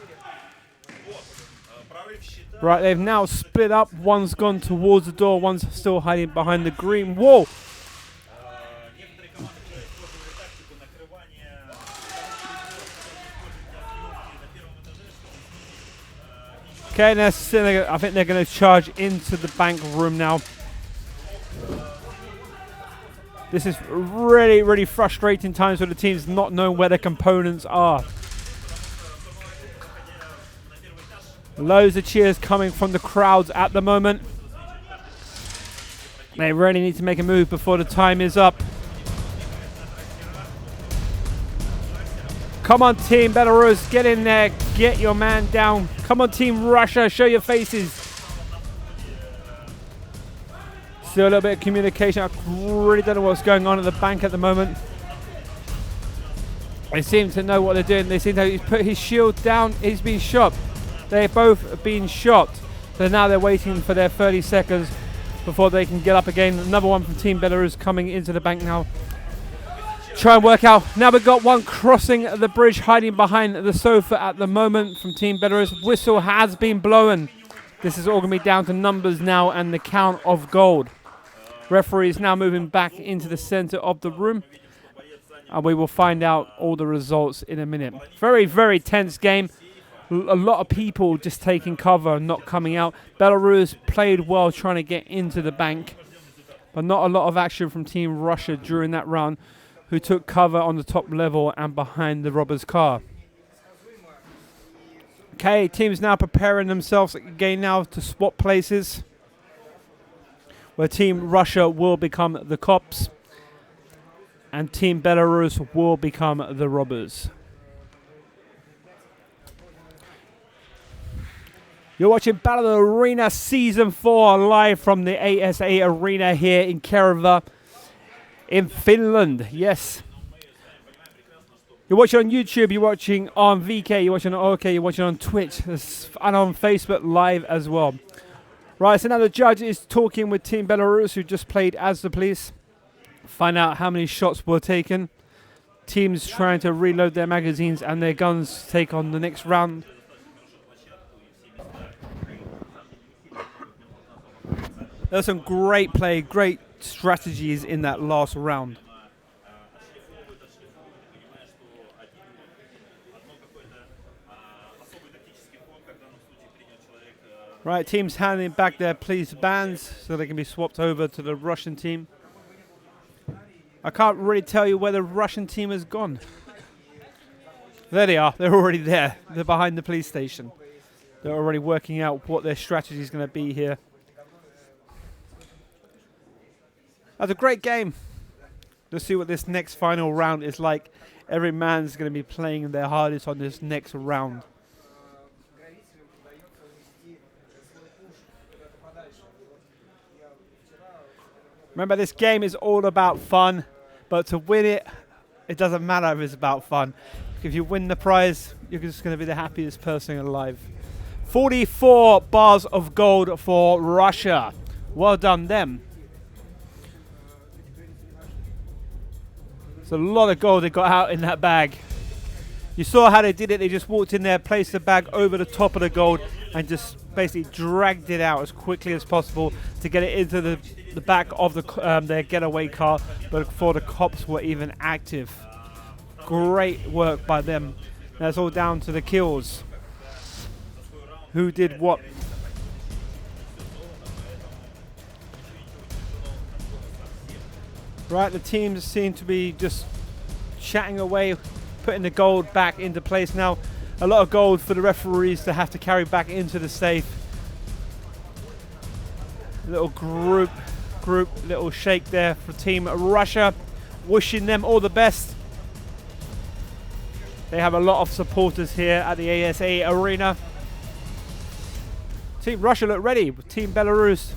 Right, they've now split up. One's gone towards the door. One's still hiding behind the green wall. Okay, I think they're going to charge into the bank room now. This is really, really frustrating times for the teams not knowing where their components are. Loads of cheers coming from the crowds at the moment. They really need to make a move before the time is up. Come on, Team Belarus, get in there, get your man down. Come on, Team Russia, show your faces. Still a little bit of communication. I really don't know what's going on at the bank at the moment. They seem to know what they're doing. They seem to he's put his shield down. He's been shot. They've both been shot. So now they're waiting for their 30 seconds before they can get up again. Another one from Team Belarus coming into the bank now. try and work out. Now we've got one crossing the bridge, hiding behind the sofa at the moment from Team Belarus. Whistle has been blown. This is all going to be down to numbers now and the count of gold. Referee is now moving back into the center of the room, and we will find out all the results in a minute. Very, very tense game. A lot of people just taking cover and not coming out. Belarus played well trying to get into the bank, but not a lot of action from Team Russia during that round, who took cover on the top level and behind the robber's car. Okay, teams now preparing themselves again now to swap places, where Team Russia will become the cops and Team Belarus will become the robbers. You're watching Battlearena Season 4 live from the ASA Arena here in Kerava in Finland. Yes. You're watching on YouTube, you're watching on VK, you're watching on OK, you're watching on Twitch and on Facebook Live as well. Right, so now the judge is talking with Team Belarus, who just played as the police. Find out how many shots were taken. Teams trying to reload their magazines and their guns to take on the next round. There's some great play, great strategies in that last round. Right, teams handing back their police bands so they can be swapped over to the Russian team. I can't really tell you where the Russian team has gone. There they are. They're already there. They're behind the police station. They're already working out what their strategy is going to be here. That's a great game. Let's see what this next final round is like. Every man's going to be playing their hardest on this next round. Remember, this game is all about fun, but to win it, it doesn't matter if it's about fun. If you win the prize, you're just going to be the happiest person alive. 44 bars of gold for Russia. Well done, them. It's a lot of gold they got out in that bag. You saw how they did it. They just walked in there, placed the bag over the top of the gold, and just basically dragged it out as quickly as possible to get it into the back of their getaway car before the cops were even active. Great work by them. That's all down to the kills. Who did what? Right, the teams seem to be just chatting away, putting the gold back into place now. A lot of gold for the referees to have to carry back into the safe. Little group little shake there for Team Russia. Wishing them all the best. They have a lot of supporters here at the ASA Arena. Team Russia look ready. Team Belarus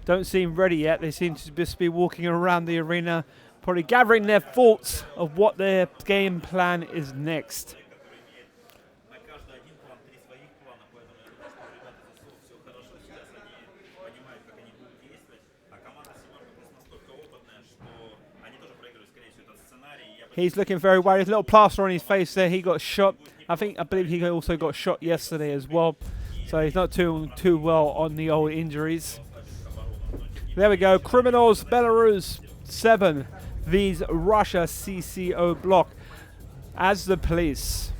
don't seem ready yet. They seem to just be walking around the arena, probably gathering their thoughts of what their game plan is next. He's looking very worried. A little plaster on his face there. He got shot. I believe he also got shot yesterday as well. So he's not too well on the old injuries. There we go. Criminals, Belarus 7. V's Russia CCO block as the police.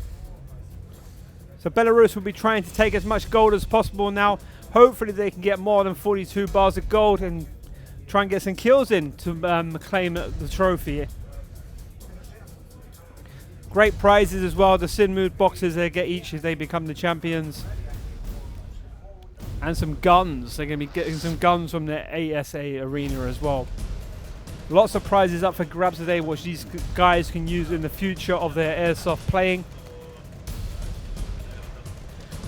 So Belarus will be trying to take as much gold as possible now. Hopefully they can get more than 42 bars of gold and try and get some kills in to claim the trophy. Great prizes as well. The Sinmood boxes they get each as they become the champions. And some guns. They're going to be getting some guns from the ASA Arena as well. Lots of prizes up for grabs today, which these guys can use in the future of their airsoft playing.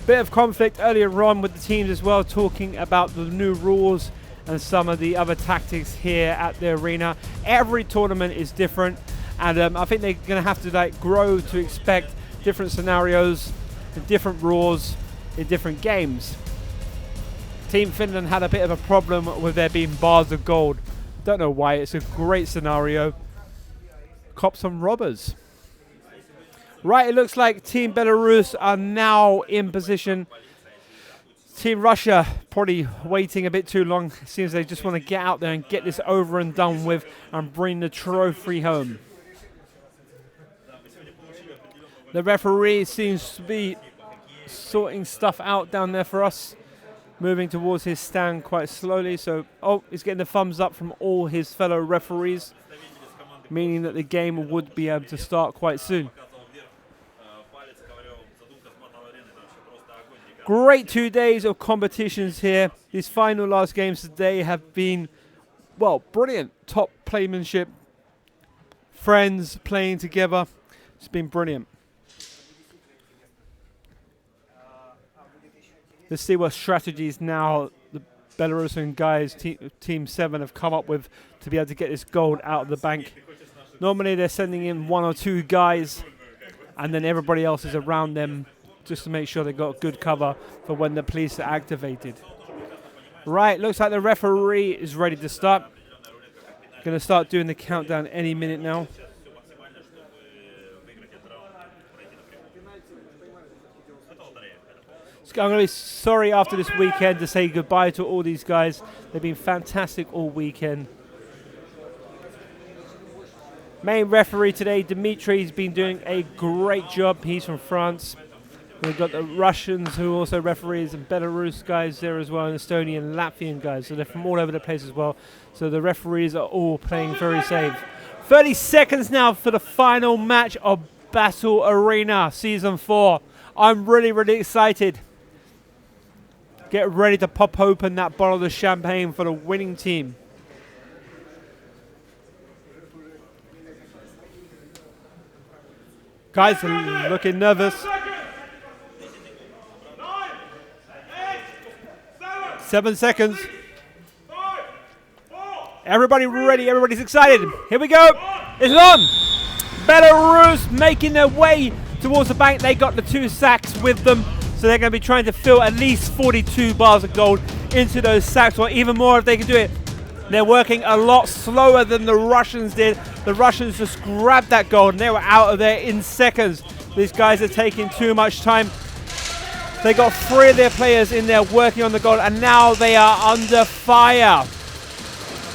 Bit of conflict earlier on with the teams as well, talking about the new rules and some of the other tactics here at the arena. Every tournament is different, and I think they're going to have to grow to expect different scenarios and different rules in different games. Team Finland had a bit of a problem with there being bars of gold. Don't know why. It's a great scenario. cops and robbers. Right, it looks like Team Belarus are now in position. Team Russia probably waiting a bit too long. Seems they just want to get out there and get this over and done with and bring the trophy home. The referee seems to be sorting stuff out down there for us. Moving towards his stand quite slowly. So, he's getting the thumbs up from all his fellow referees, meaning that the game would be able to start quite soon. Great 2 days of competitions here. These final last games today have been, well, brilliant. Top playmanship, friends playing together. It's been brilliant. Let's see what strategies now the Belarusian guys, Team 7, have come up with to be able to get this gold out of the bank. Normally they're sending in 1 or 2 guys, and then everybody else is around them just to make sure they've got good cover for when the police are activated. Right, looks like the referee is ready to start. Going to start doing the countdown any minute now. I'm going to be sorry after this weekend to say goodbye to all these guys. They've been fantastic all weekend. Main referee today, Dmitry, has been doing a great job. He's from France. We've got the Russians who are also referees, and Belarus guys there as well, and Estonian and Latvian guys. So they're from all over the place as well. So the referees are all playing very safe. 30 seconds now for the final match of Battlearena Season 4. I'm really, really excited. Get ready to pop open that bottle of champagne for the winning team. Guys are looking nervous. 7 seconds. Everybody ready, everybody's excited. Here we go. It's on. Belarus making their way towards the bank. They got the 2 sacks with them. So they're going to be trying to fill at least 42 bars of gold into those sacks, or even more if they can do it. They're working a lot slower than the Russians did. The Russians just grabbed that gold and they were out of there in seconds. These guys are taking too much time. They got 3 of their players in there working on the gold, and now they are under fire.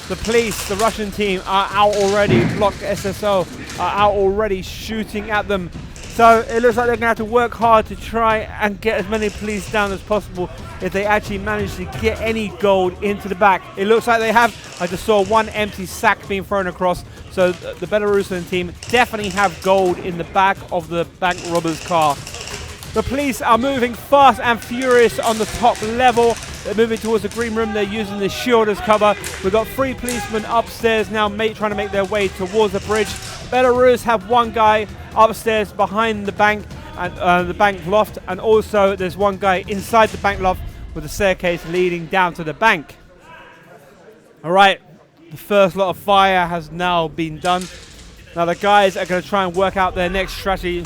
The police, the Russian team, are out already. Block SSO are out already shooting at them. So it looks like they're going to have to work hard to try and get as many police down as possible if they actually manage to get any gold into the back. It looks like they have. I just saw 1 empty sack being thrown across. So the Belarusian team definitely have gold in the back of the bank robber's car. The police are moving fast and furious on the top level. They're moving towards the green room. They're using the shield as cover. We've got 3 policemen upstairs now trying to make their way towards the bridge. Belarus have 1 guy upstairs behind the bank and the bank loft, and also there's 1 guy inside the bank loft with a staircase leading down to the bank. All right, the first lot of fire has now been done. Now the guys are going to try and work out their next strategy,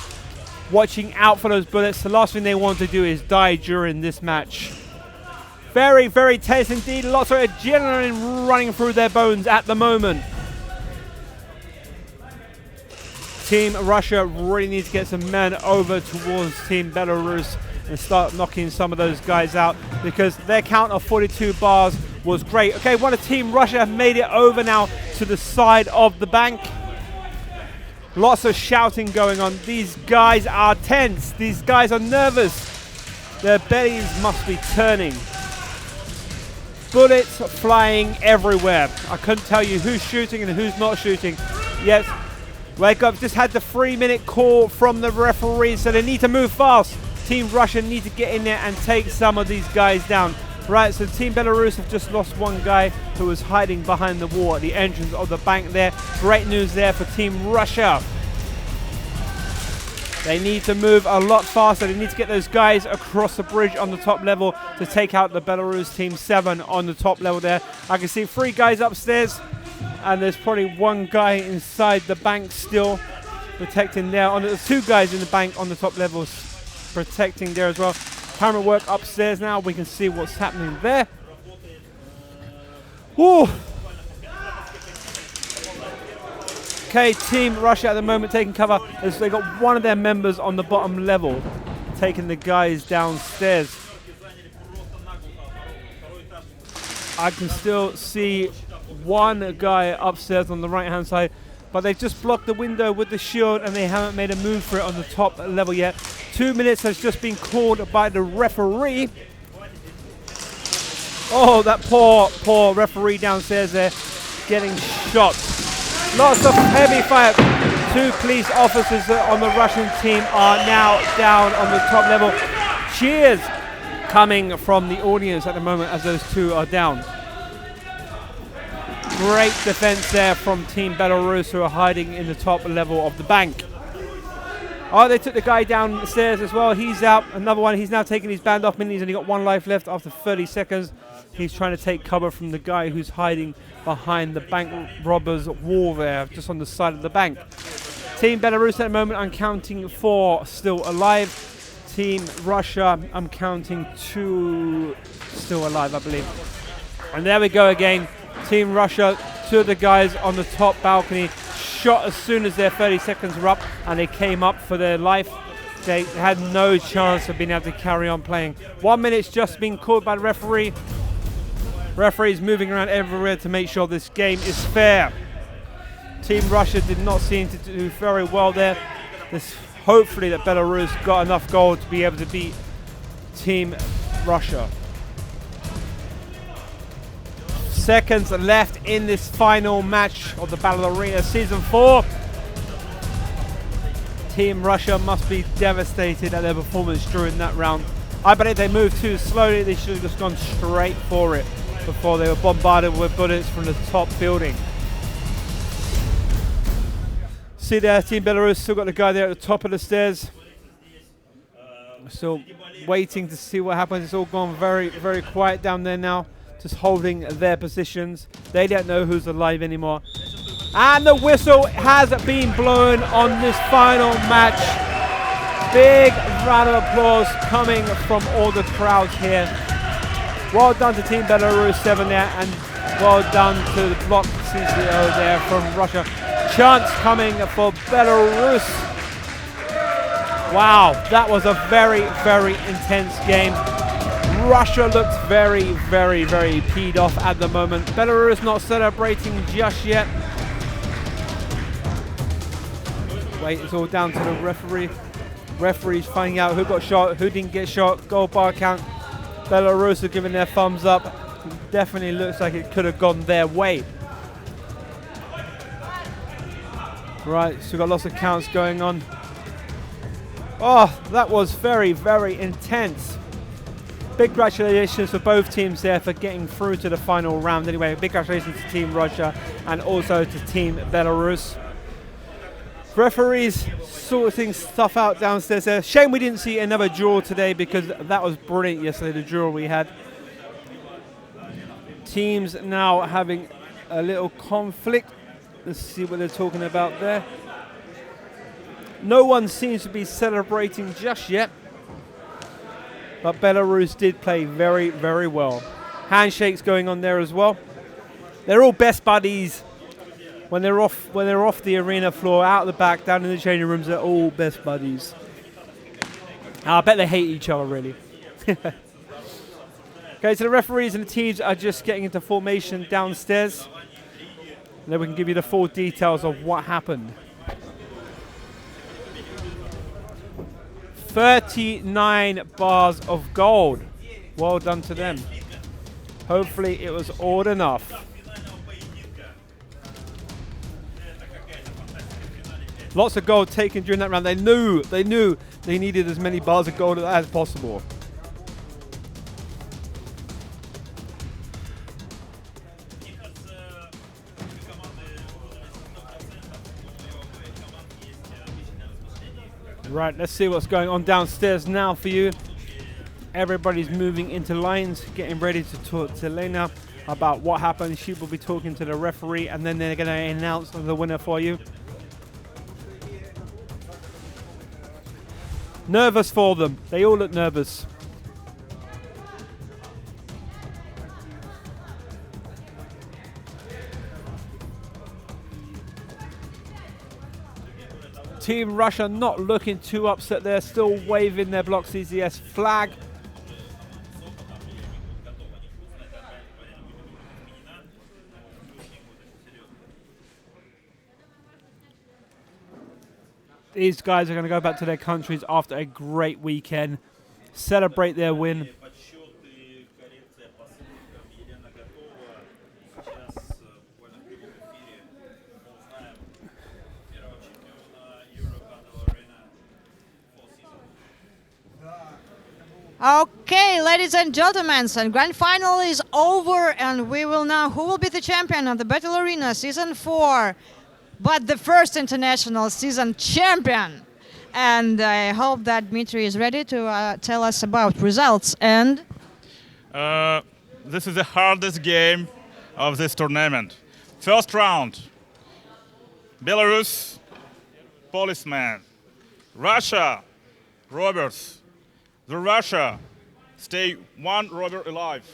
watching out for those bullets. The last thing they want to do is die during this match. Very, very tense indeed. Lots of adrenaline running through their bones at the moment. Team Russia really needs to get some men over towards Team Belarus and start knocking some of those guys out, because their count of 42 bars was great. Okay, one of Team Russia have made it over now to the side of the bank. Lots of shouting going on. These guys are tense. These guys are nervous. Their bellies must be turning. Bullets flying everywhere. I couldn't tell you who's shooting and who's not shooting. Yes, wake up. Just had the 3-minute call from the referee, so they need to move fast. Team Russia need to get in there and take some of these guys down. Right, so Team Belarus have just lost 1 guy who was hiding behind the wall at the entrance of the bank there. Great news there for Team Russia. They need to move a lot faster. They need to get those guys across the bridge on the top level to take out the Belarus Team 7 on the top level there. I can see 3 guys upstairs, and there's probably 1 guy inside the bank still protecting there. There's 2 guys in the bank on the top levels protecting there as well. Camera work upstairs now. We can see what's happening there. Woo! Okay, Team Russia at the moment taking cover as they got one of their members on the bottom level, taking the guys downstairs. I can still see one guy upstairs on the right-hand side, but they've just blocked the window with the shield and they haven't made a move for it on the top level yet. 2 minutes has just been called by the referee. Oh, that poor referee downstairs there getting shot. Lots of heavy fire. 2 police officers on the Russian team are now down on the top level. Cheers coming from the audience at the moment as those 2 are down. Great defense there from Team Belarus, who are hiding in the top level of the bank. Oh, they took the guy downstairs as well. He's out. Another one. He's now taking his band off. He's only got 1 life left after 30 seconds. He's trying to take cover from the guy who's hiding behind the bank robbers wall there, just on the side of the bank. Team Belarus at the moment, I'm counting 4 still alive. Team Russia, I'm counting 2 still alive, I believe. And there we go again. Team Russia, 2 of the guys on the top balcony shot as soon as their 30 seconds were up and they came up for their life. They had no chance of being able to carry on playing. 1 minute's just been called by the referee. Referee's moving around everywhere to make sure this game is fair. Team Russia did not seem to do very well there. Hopefully that Belarus got enough gold to be able to beat Team Russia. Seconds left in this final match of the Battlearena Season 4. Team Russia must be devastated at their performance during that round. I believe they moved too slowly. They should have just gone straight for it before they were bombarded with bullets from the top building. See there, Team Belarus still got the guy there at the top of the stairs. Still waiting to see what happens. It's all gone very, very quiet down there now. Just holding their positions. They don't know who's alive anymore. And the whistle has been blown on this final match. Big round of applause coming from all the crowds here. Well done to Team Belarus 7 there, and well done to the block CCO there from Russia. Chance coming for Belarus. Wow, that was a very, very intense game. Russia looks very, very, very peed off at the moment. Belarus not celebrating just yet. Wait, it's all down to the referee. Referee's finding out who got shot, who didn't get shot. Gold bar count. Belarus are giving their thumbs up. Definitely looks like it could have gone their way. Right, so we've got lots of counts going on. Oh, that was very, very intense. Big congratulations for both teams there for getting through to the final round. Anyway, big congratulations to Team Russia and also to Team Belarus. Referees sorting stuff out downstairs there. Shame we didn't see another draw today because that was brilliant yesterday, the draw we had. Teams now having a little conflict. Let's see what they're talking about there. No one seems to be celebrating just yet. But Belarus did play very, very well. Handshakes going on there as well. They're all best buddies. When they're off the arena floor, out the back, down in the changing rooms, they're all best buddies. I bet they hate each other, really. Okay, so the referees and the teams are just getting into formation downstairs. And then we can give you the full details of what happened. 39 bars of gold. Well done to them. Hopefully it was all enough. Lots of gold taken during that round. They knew they needed as many bars of gold as possible. Right, let's see what's going on downstairs now for you. Everybody's moving into lines, getting ready to talk to Lena about what happened. She will be talking to the referee, and then they're going to announce the winner for you. Nervous for them. They all look nervous. Team Russia not looking too upset. They're still waving their Block CCS flag. These guys are going to go back to their countries after a great weekend, celebrate their win. Okay, ladies and gentlemen, so grand final is over, and we will know who will be the champion of the Battlearena Season 4, but the first international season champion. And I hope that Dmitry is ready to tell us about results. And this is the hardest game of this tournament. First round, Belarus, policeman. Russia, robbers. The Russia stay one robber alive.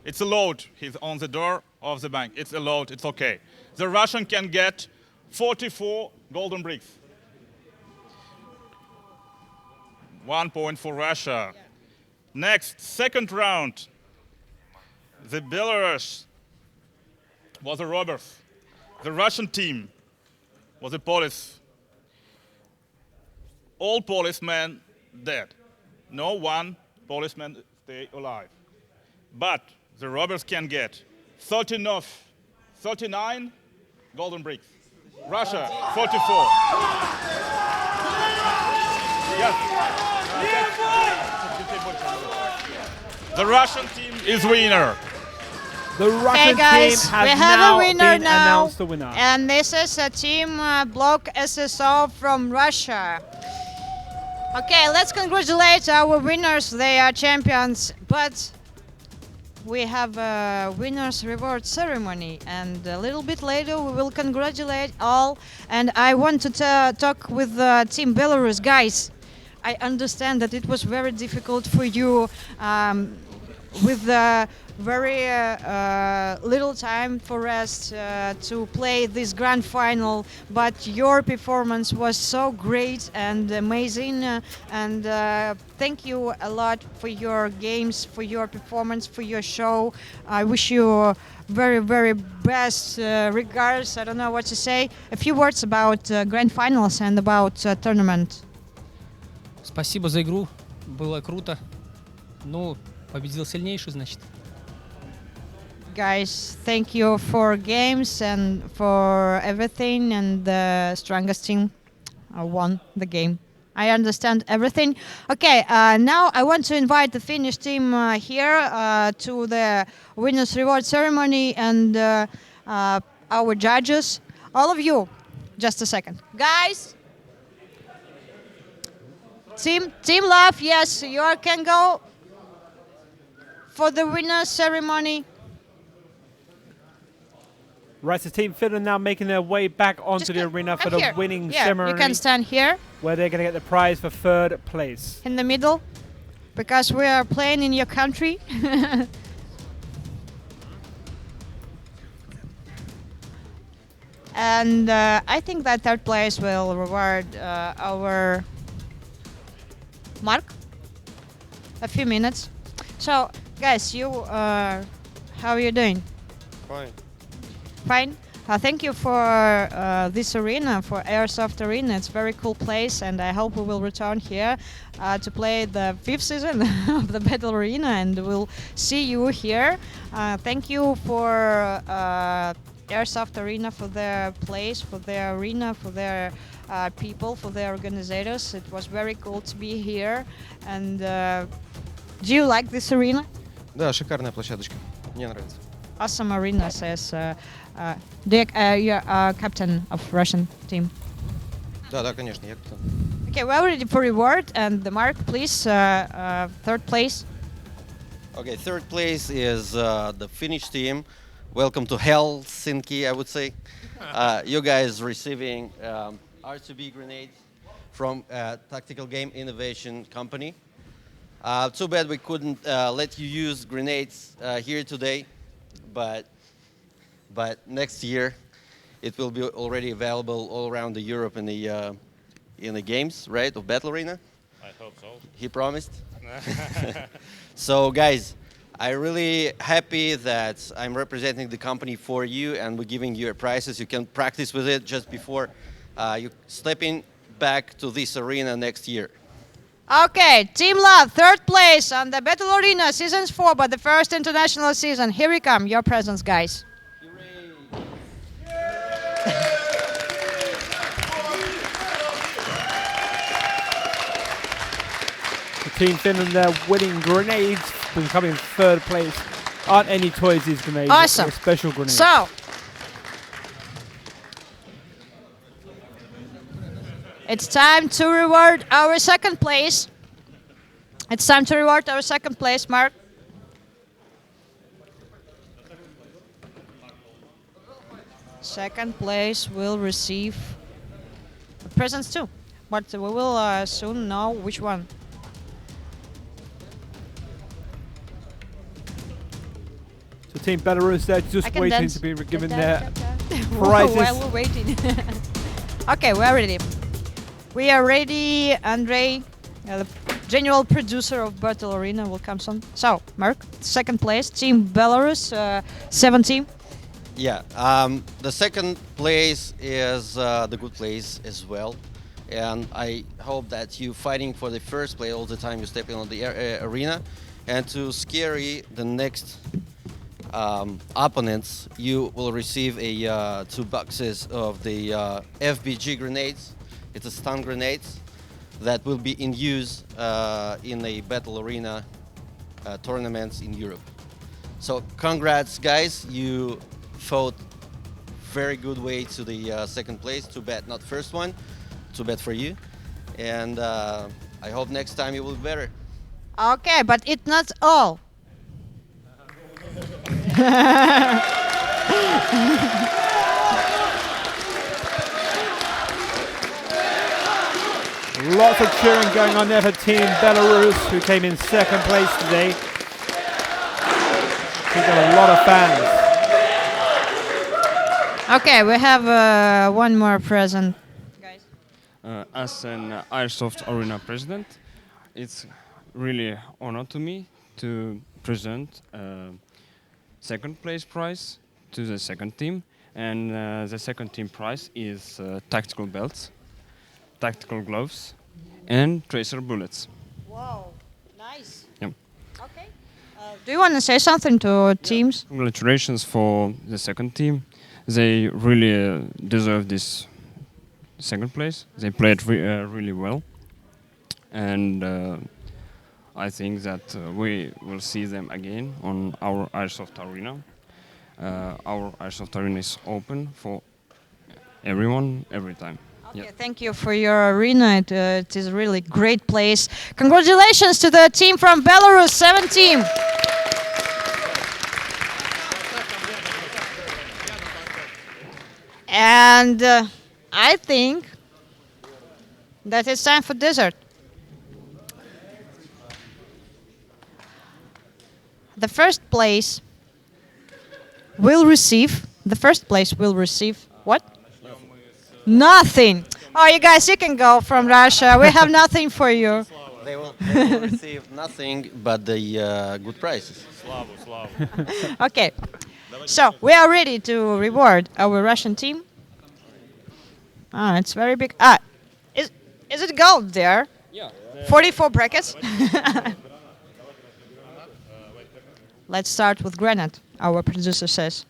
It's allowed. He's on the door of the bank. It's allowed. It's okay. The Russian can get 44 golden bricks. 1 point for Russia. Next, second round. The Belarus was the robbers. The Russian team was the police. All policemen dead. No one policeman stay alive. But the robbers can get 39 golden bricks. Russia, 44. Yes. The Russian team is winner. The Russian hey guys, team has we have now a winner been now, announced the winner. And this is a team Block SSO from Russia. Okay, let's congratulate our winners. They are champions, but we have a winners reward ceremony, and a little bit later we will congratulate all. And I want to talk with Team Belarus. Guys, I understand that it was very difficult for you with the very little time for us to play this grand final, but your performance was so great and amazing, and thank you a lot for your games, for your performance, for your show. I wish you very, very best regards. I don't know what to say. A few words about grand finals and about tournament. Спасибо за игру, было круто. Ну, победил сильнейший, значит. Guys, thank you for games and for everything, and the strongest team won the game. I understand everything. Okay, now I want to invite the Finnish team here to the winners reward ceremony, and our judges. All of you, just a second. Guys, Team Love, yes, you all can go for the winners ceremony. Right, so Team Finland now making their way back onto the arena for the winning ceremony. You can stand here. Where they're going to get the prize for third place. In the middle, because we are playing in your country. And I think that third place will reward our Mark. A few minutes. So, guys, you, how are you doing? Fine. Fine. Thank you for this arena, for Airsoft Arena. It's a very cool place, and I hope we will return here to play the 5th season of the Battlearena, and we'll see you here. Thank you for Airsoft Arena, for their place, for their arena, for their people, for their organizers. It was very cool to be here. And do you like this arena? Да, шикарная площадочка. Мне нравится. Awesome arena, says you're captain of Russian team. Да, конечно, я капитан. Okay, we're ready for reward, and the Mark, please, third place. Okay, third place is the Finnish team. Welcome to Helsinki, I would say. You guys receiving RCB grenades from Tactical Game Innovation Company. Too bad we couldn't let you use grenades here today, but next year it will be already available all around the Europe and the in the games, right, of Battlearena? I hope so. He promised. So, guys, I'm really happy that I'm representing the company for you, and we're giving you prizes. You can practice with it just before you stepping back to this arena next year. Okay, Team Love, third place on the Battlearena Seasons 4, but the first international season. Here we come, your presents, guys. Team Finland there winning grenades, becoming third place. Aren't any toys these grenades? Awesome. They're special grenades. So, it's time to reward our second place. It's time to reward our second place, Mark. Second place will receive presents too, but we will soon know which one. So Team Belarus there just I can waiting dance. to be given their While prizes. we're waiting. Okay, we're ready. We are ready. Andre, the general producer of Battlearena, will come soon. So, Mark, second place, Team Belarus, 17. Yeah, the second place is the good place as well. And I hope that you fighting for the first place all the time you step in on the arena. And to scary the next opponents, you will receive a 2 boxes of the FBG grenades. It's a stun grenades that will be in use in a Battlearena tournaments in Europe. So congrats, guys! You fought very good way to the second place. Too bad not first one. Too bad for you. And I hope next time you will be better. Okay, but it's not all. Lots of cheering going on there for Team Belarus, who came in second place today. We've got a lot of fans. Okay, we have one more present. As an Airsoft Arena president, it's really honor to me to present second place prize to the second team, and the second team prize is tactical belts, tactical gloves, and tracer bullets. Wow, nice. Yep. Okay. Do you want to say something to teams? Congratulations for the second team. They really deserve this second place. They played really well, and I think that we will see them again on our Airsoft Arena. Our Airsoft Arena is open for everyone, every time. Okay, thank you for your arena. It is a really great place. Congratulations to the team from Belarus, 17. And I think that it's time for dessert. The first place will receive what? Nothing. Oh, you guys, you can go from Russia. We have nothing for you. They will receive nothing but the good prizes. Okay, so we are ready to reward our Russian team. Ah, it's very big. Ah, is it gold there? Yeah. 44 brackets. Let's start with granite, our producer says.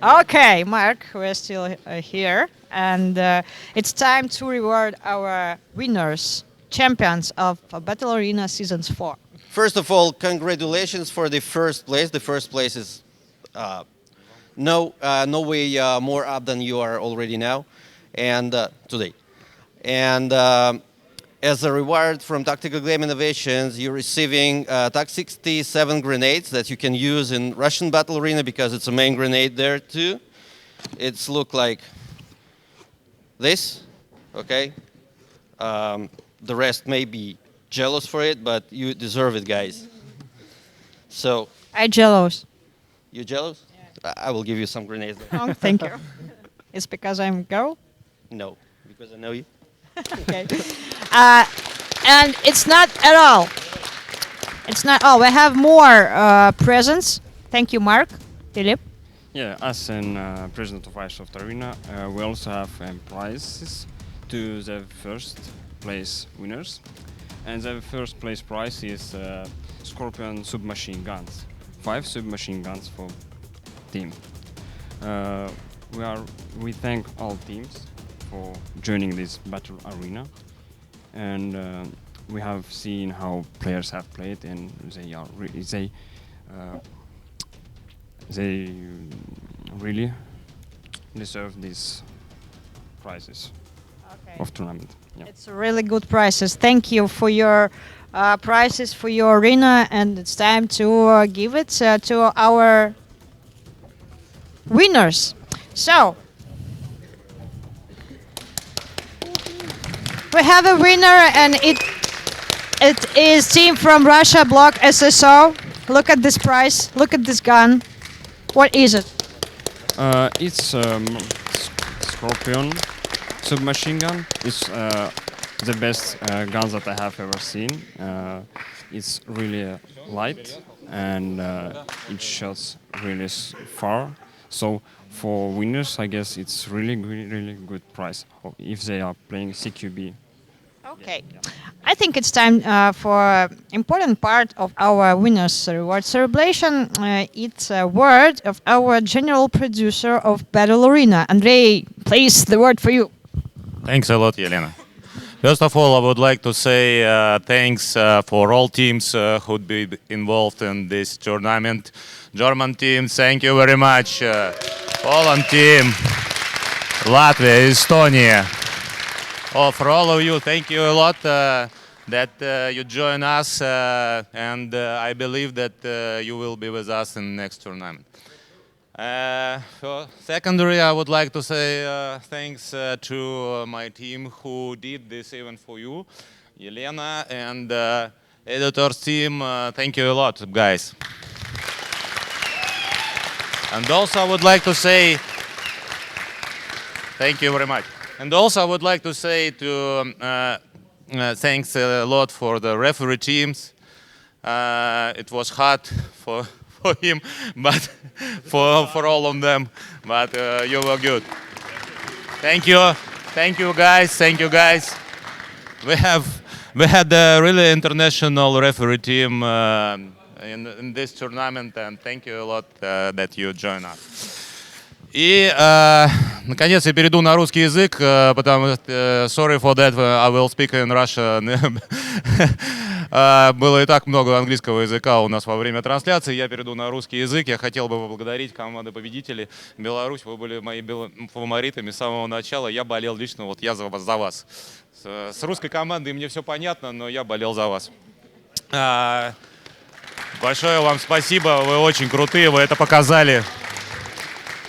Okay, Mark, we're still here, and it's time to reward our winners, champions of Battlearena Seasons 4. First of all, congratulations for the first place. The first place is no way more up than you are already now, and today. And as a reward from Tactical Game Innovations, you're receiving TAC 67 grenades that you can use in Russian Battlearena because it's a main grenade there too. It's look like this, okay? The rest may be jealous for it, but you deserve it, guys. So. I'm jealous. You jealous? I will give you some grenades. Oh, thank you. It's because I'm a girl? No, because I know you. Okay. And it's not at all. It's not all. We have more presents. Thank you, Mark. Philip. Yeah, as an president of Airsoft Arena, we also have prizes to the first place winners. And the first place prize is Scorpion submachine guns. 5 submachine guns for team. We thank all teams for joining this battle arena, and we have seen how players have played, and they really deserve these prizes of tournament. Yeah. It's really good prizes. Thank you for your prizes for your arena, and it's time to give it to our winners. So we have a winner, and it is team from Russia, Block SSO. Look at this prize. Look at this gun. What is it? It's Scorpion submachine gun. It's the best guns that I have ever seen. It's really light, and it shoots really far. So for winners, I guess it's really good price if they are playing CQB. Okay, I think it's time for important part of our winners reward celebration. It's a word of our general producer of Battlearena. Andrei, please, the word for you. Thanks a lot, Yelena. First of all, I would like to say thanks for all teams who'd be involved in this tournament. German team, thank you very much. Poland team, Latvia, Estonia. Oh, for all of you, thank you a lot that you join us, and I believe that you will be with us in the next tournament. Secondary, I would like to say thanks to my team who did this event for you, Yelena, and editors team. Thank you a lot, guys. And also, I would like to say thank you very much. And also, I would like to say thanks a lot for the referee teams. It was hard for him, but for all of them. But you were good. Thank you, guys. Thank you, guys. We had a really international referee team in this tournament, and thank you a lot that you joined us. И, наконец, я перейду на русский язык, потому что, sorry for that, I will speak in Russian. Было и так много английского языка у нас во время трансляции, я перейду на русский язык. Я хотел бы поблагодарить команды победителей. Беларусь, вы были моими фаворитами с самого начала. Я болел лично, вот я за вас. С русской командой мне все понятно, но я болел за вас. Большое вам спасибо, вы очень крутые, вы это показали.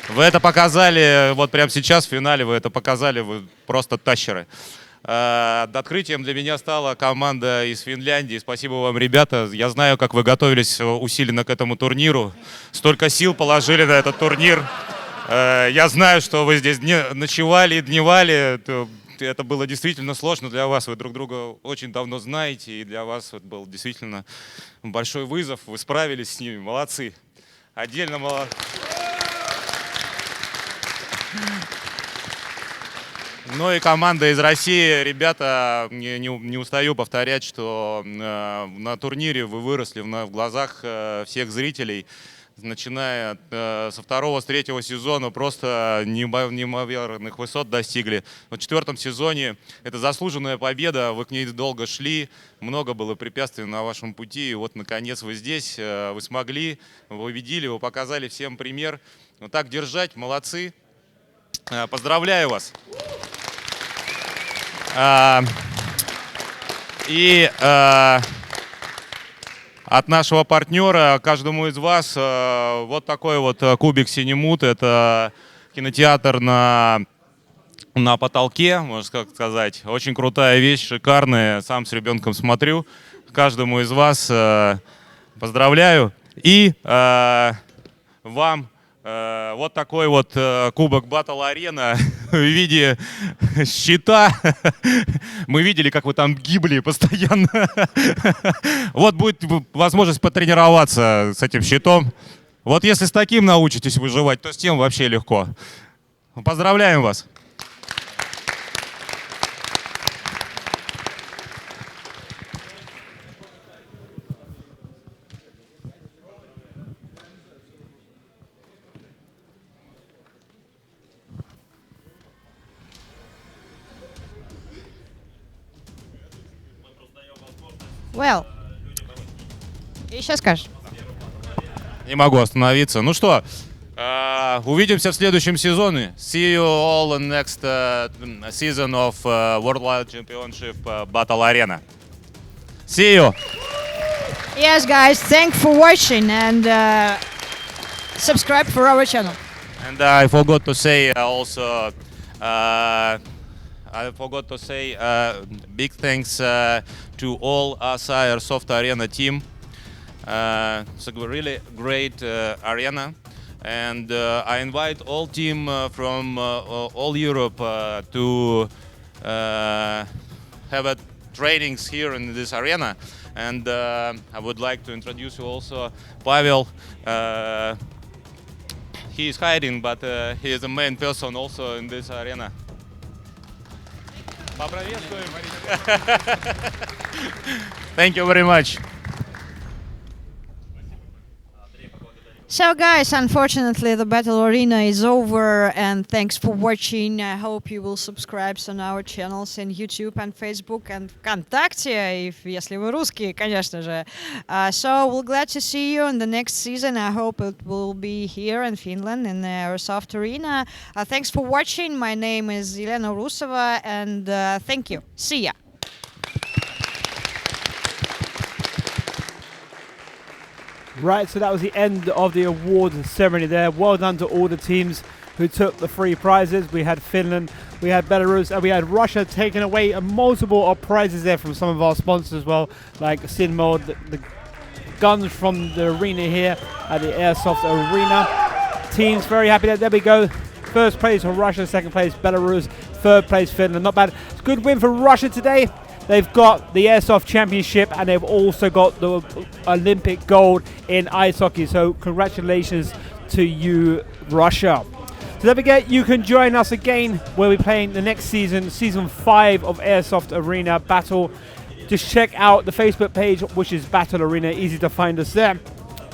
Вы это показали, вот прямо сейчас в финале вы это показали, вы просто тащеры. Открытием для меня стала команда из Финляндии. Спасибо вам, ребята. Я знаю, как вы готовились усиленно к этому турниру. Столько сил положили на этот турнир. Я знаю, что вы здесь ночевали, дневали. Это было действительно сложно для вас. Вы друг друга очень давно знаете, и для вас это был действительно большой вызов. Вы справились с ними. Молодцы. Отдельно молодцы. Ну и команда из России, ребята, не устаю повторять, что на турнире вы выросли в глазах всех зрителей, начиная со второго, с третьего сезона, просто неимоверных высот достигли. В четвертом сезоне это заслуженная победа, вы к ней долго шли, много было препятствий на вашем пути, и вот наконец вы здесь, вы смогли, вы победили, вы показали всем пример. Вот так держать, молодцы. Поздравляю вас. И от нашего партнера каждому из вас вот такой вот кубик Синемут. Это кинотеатр на потолке, можно сказать. Очень крутая вещь, шикарная. Сам с ребенком смотрю. Каждому из вас поздравляю. И вам вот такой вот кубок Battlearena в виде щита. Мы видели, как вы там гибли постоянно. Вот будет возможность потренироваться с этим щитом. Вот если с таким научитесь выживать, то с тем вообще легко. Поздравляем вас! Well, и сейчас скажешь. Не могу остановиться. Ну что, увидимся в следующем сезоне. See you all in next season of WorldWide Championship Battlearena. See you. Yes, guys, thanks for watching and subscribe for our channel. And I forgot to say big thanks to all ASA Airsoft Arena team. It's a really great arena, and I invite all team from all Europe to have a trainings here in this arena. And I would like to introduce you also Pavel. He is hiding, but he is the main person also in this arena. Thank you very much. So guys, unfortunately the Battlearena is over, and thanks for watching. I hope you will subscribe on our channels in YouTube and Facebook and ВКонтакте, если вы русские, конечно же. So we're glad to see you in the next season. I hope it will be here in Finland in the Airsoft Arena. Thanks for watching. My name is Elena Rusova, and thank you. See ya. Right, so that was the end of the awards ceremony there. Well done to all the teams who took the 3 prizes. We had Finland, we had Belarus, and we had Russia taking away multiple prizes there from some of our sponsors as well, like Sinmod, the guns from the arena here at the Airsoft Arena. Teams very happy there. There we go. First place for Russia, second place Belarus, third place Finland. Not bad. It's a good win for Russia today. They've got the Airsoft Championship, and they've also got the Olympic gold in ice hockey. So congratulations to you, Russia. So don't forget, you can join us again. We'll be playing the next season, season 5 of Airsoft Arena Battle. Just check out the Facebook page, which is Battlearena. Easy to find us there.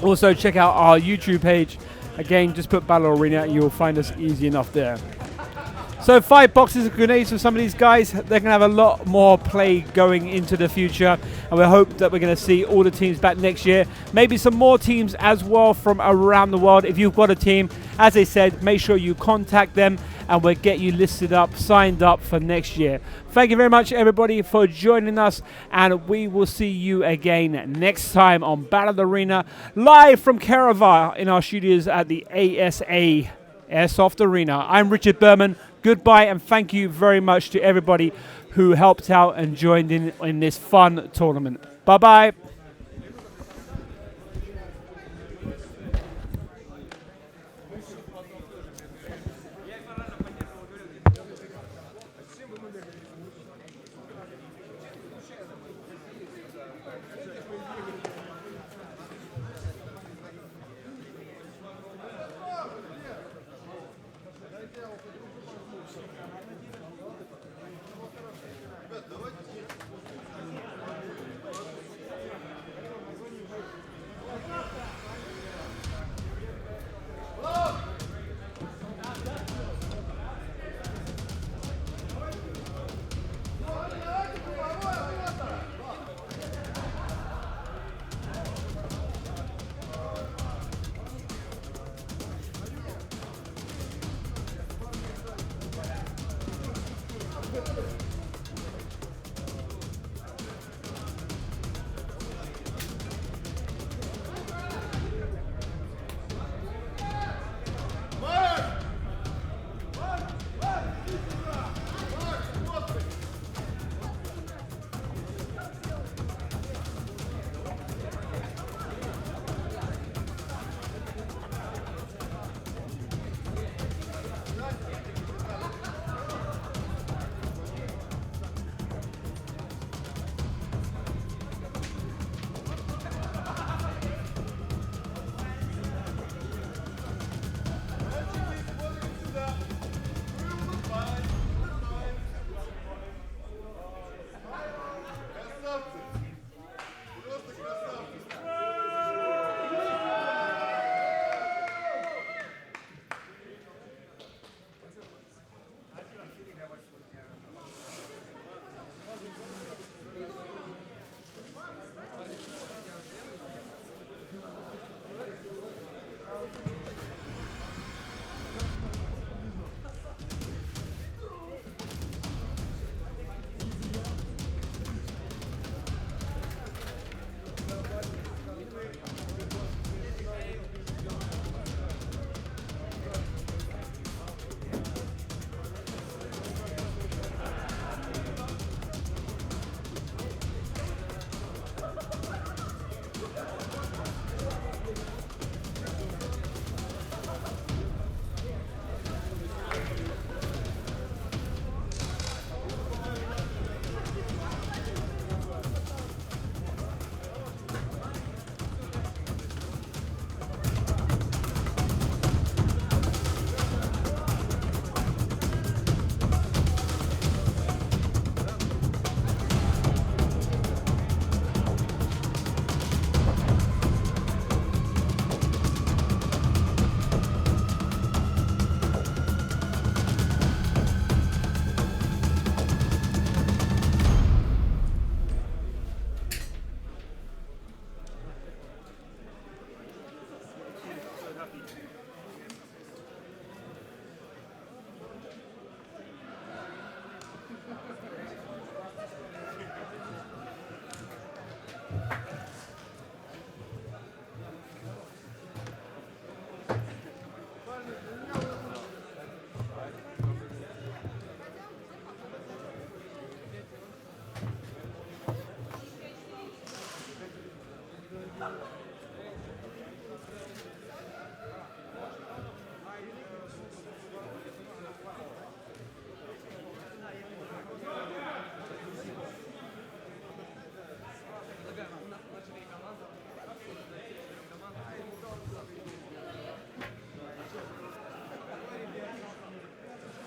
Also check out our YouTube page. Again, just put Battlearena and you'll find us easy enough there. So 5 boxes of grenades for some of these guys. They're going to have a lot more play going into the future. And we hope that we're going to see all the teams back next year. Maybe some more teams as well from around the world. If you've got a team, as I said, make sure you contact them and we'll get you listed up, signed up for next year. Thank you very much, everybody, for joining us. And we will see you again next time on Battlearena, live from Caravar in our studios at the ASA Airsoft Arena. I'm Richard Berman. Goodbye, and thank you very much to everybody who helped out and joined in this fun tournament. Bye-bye.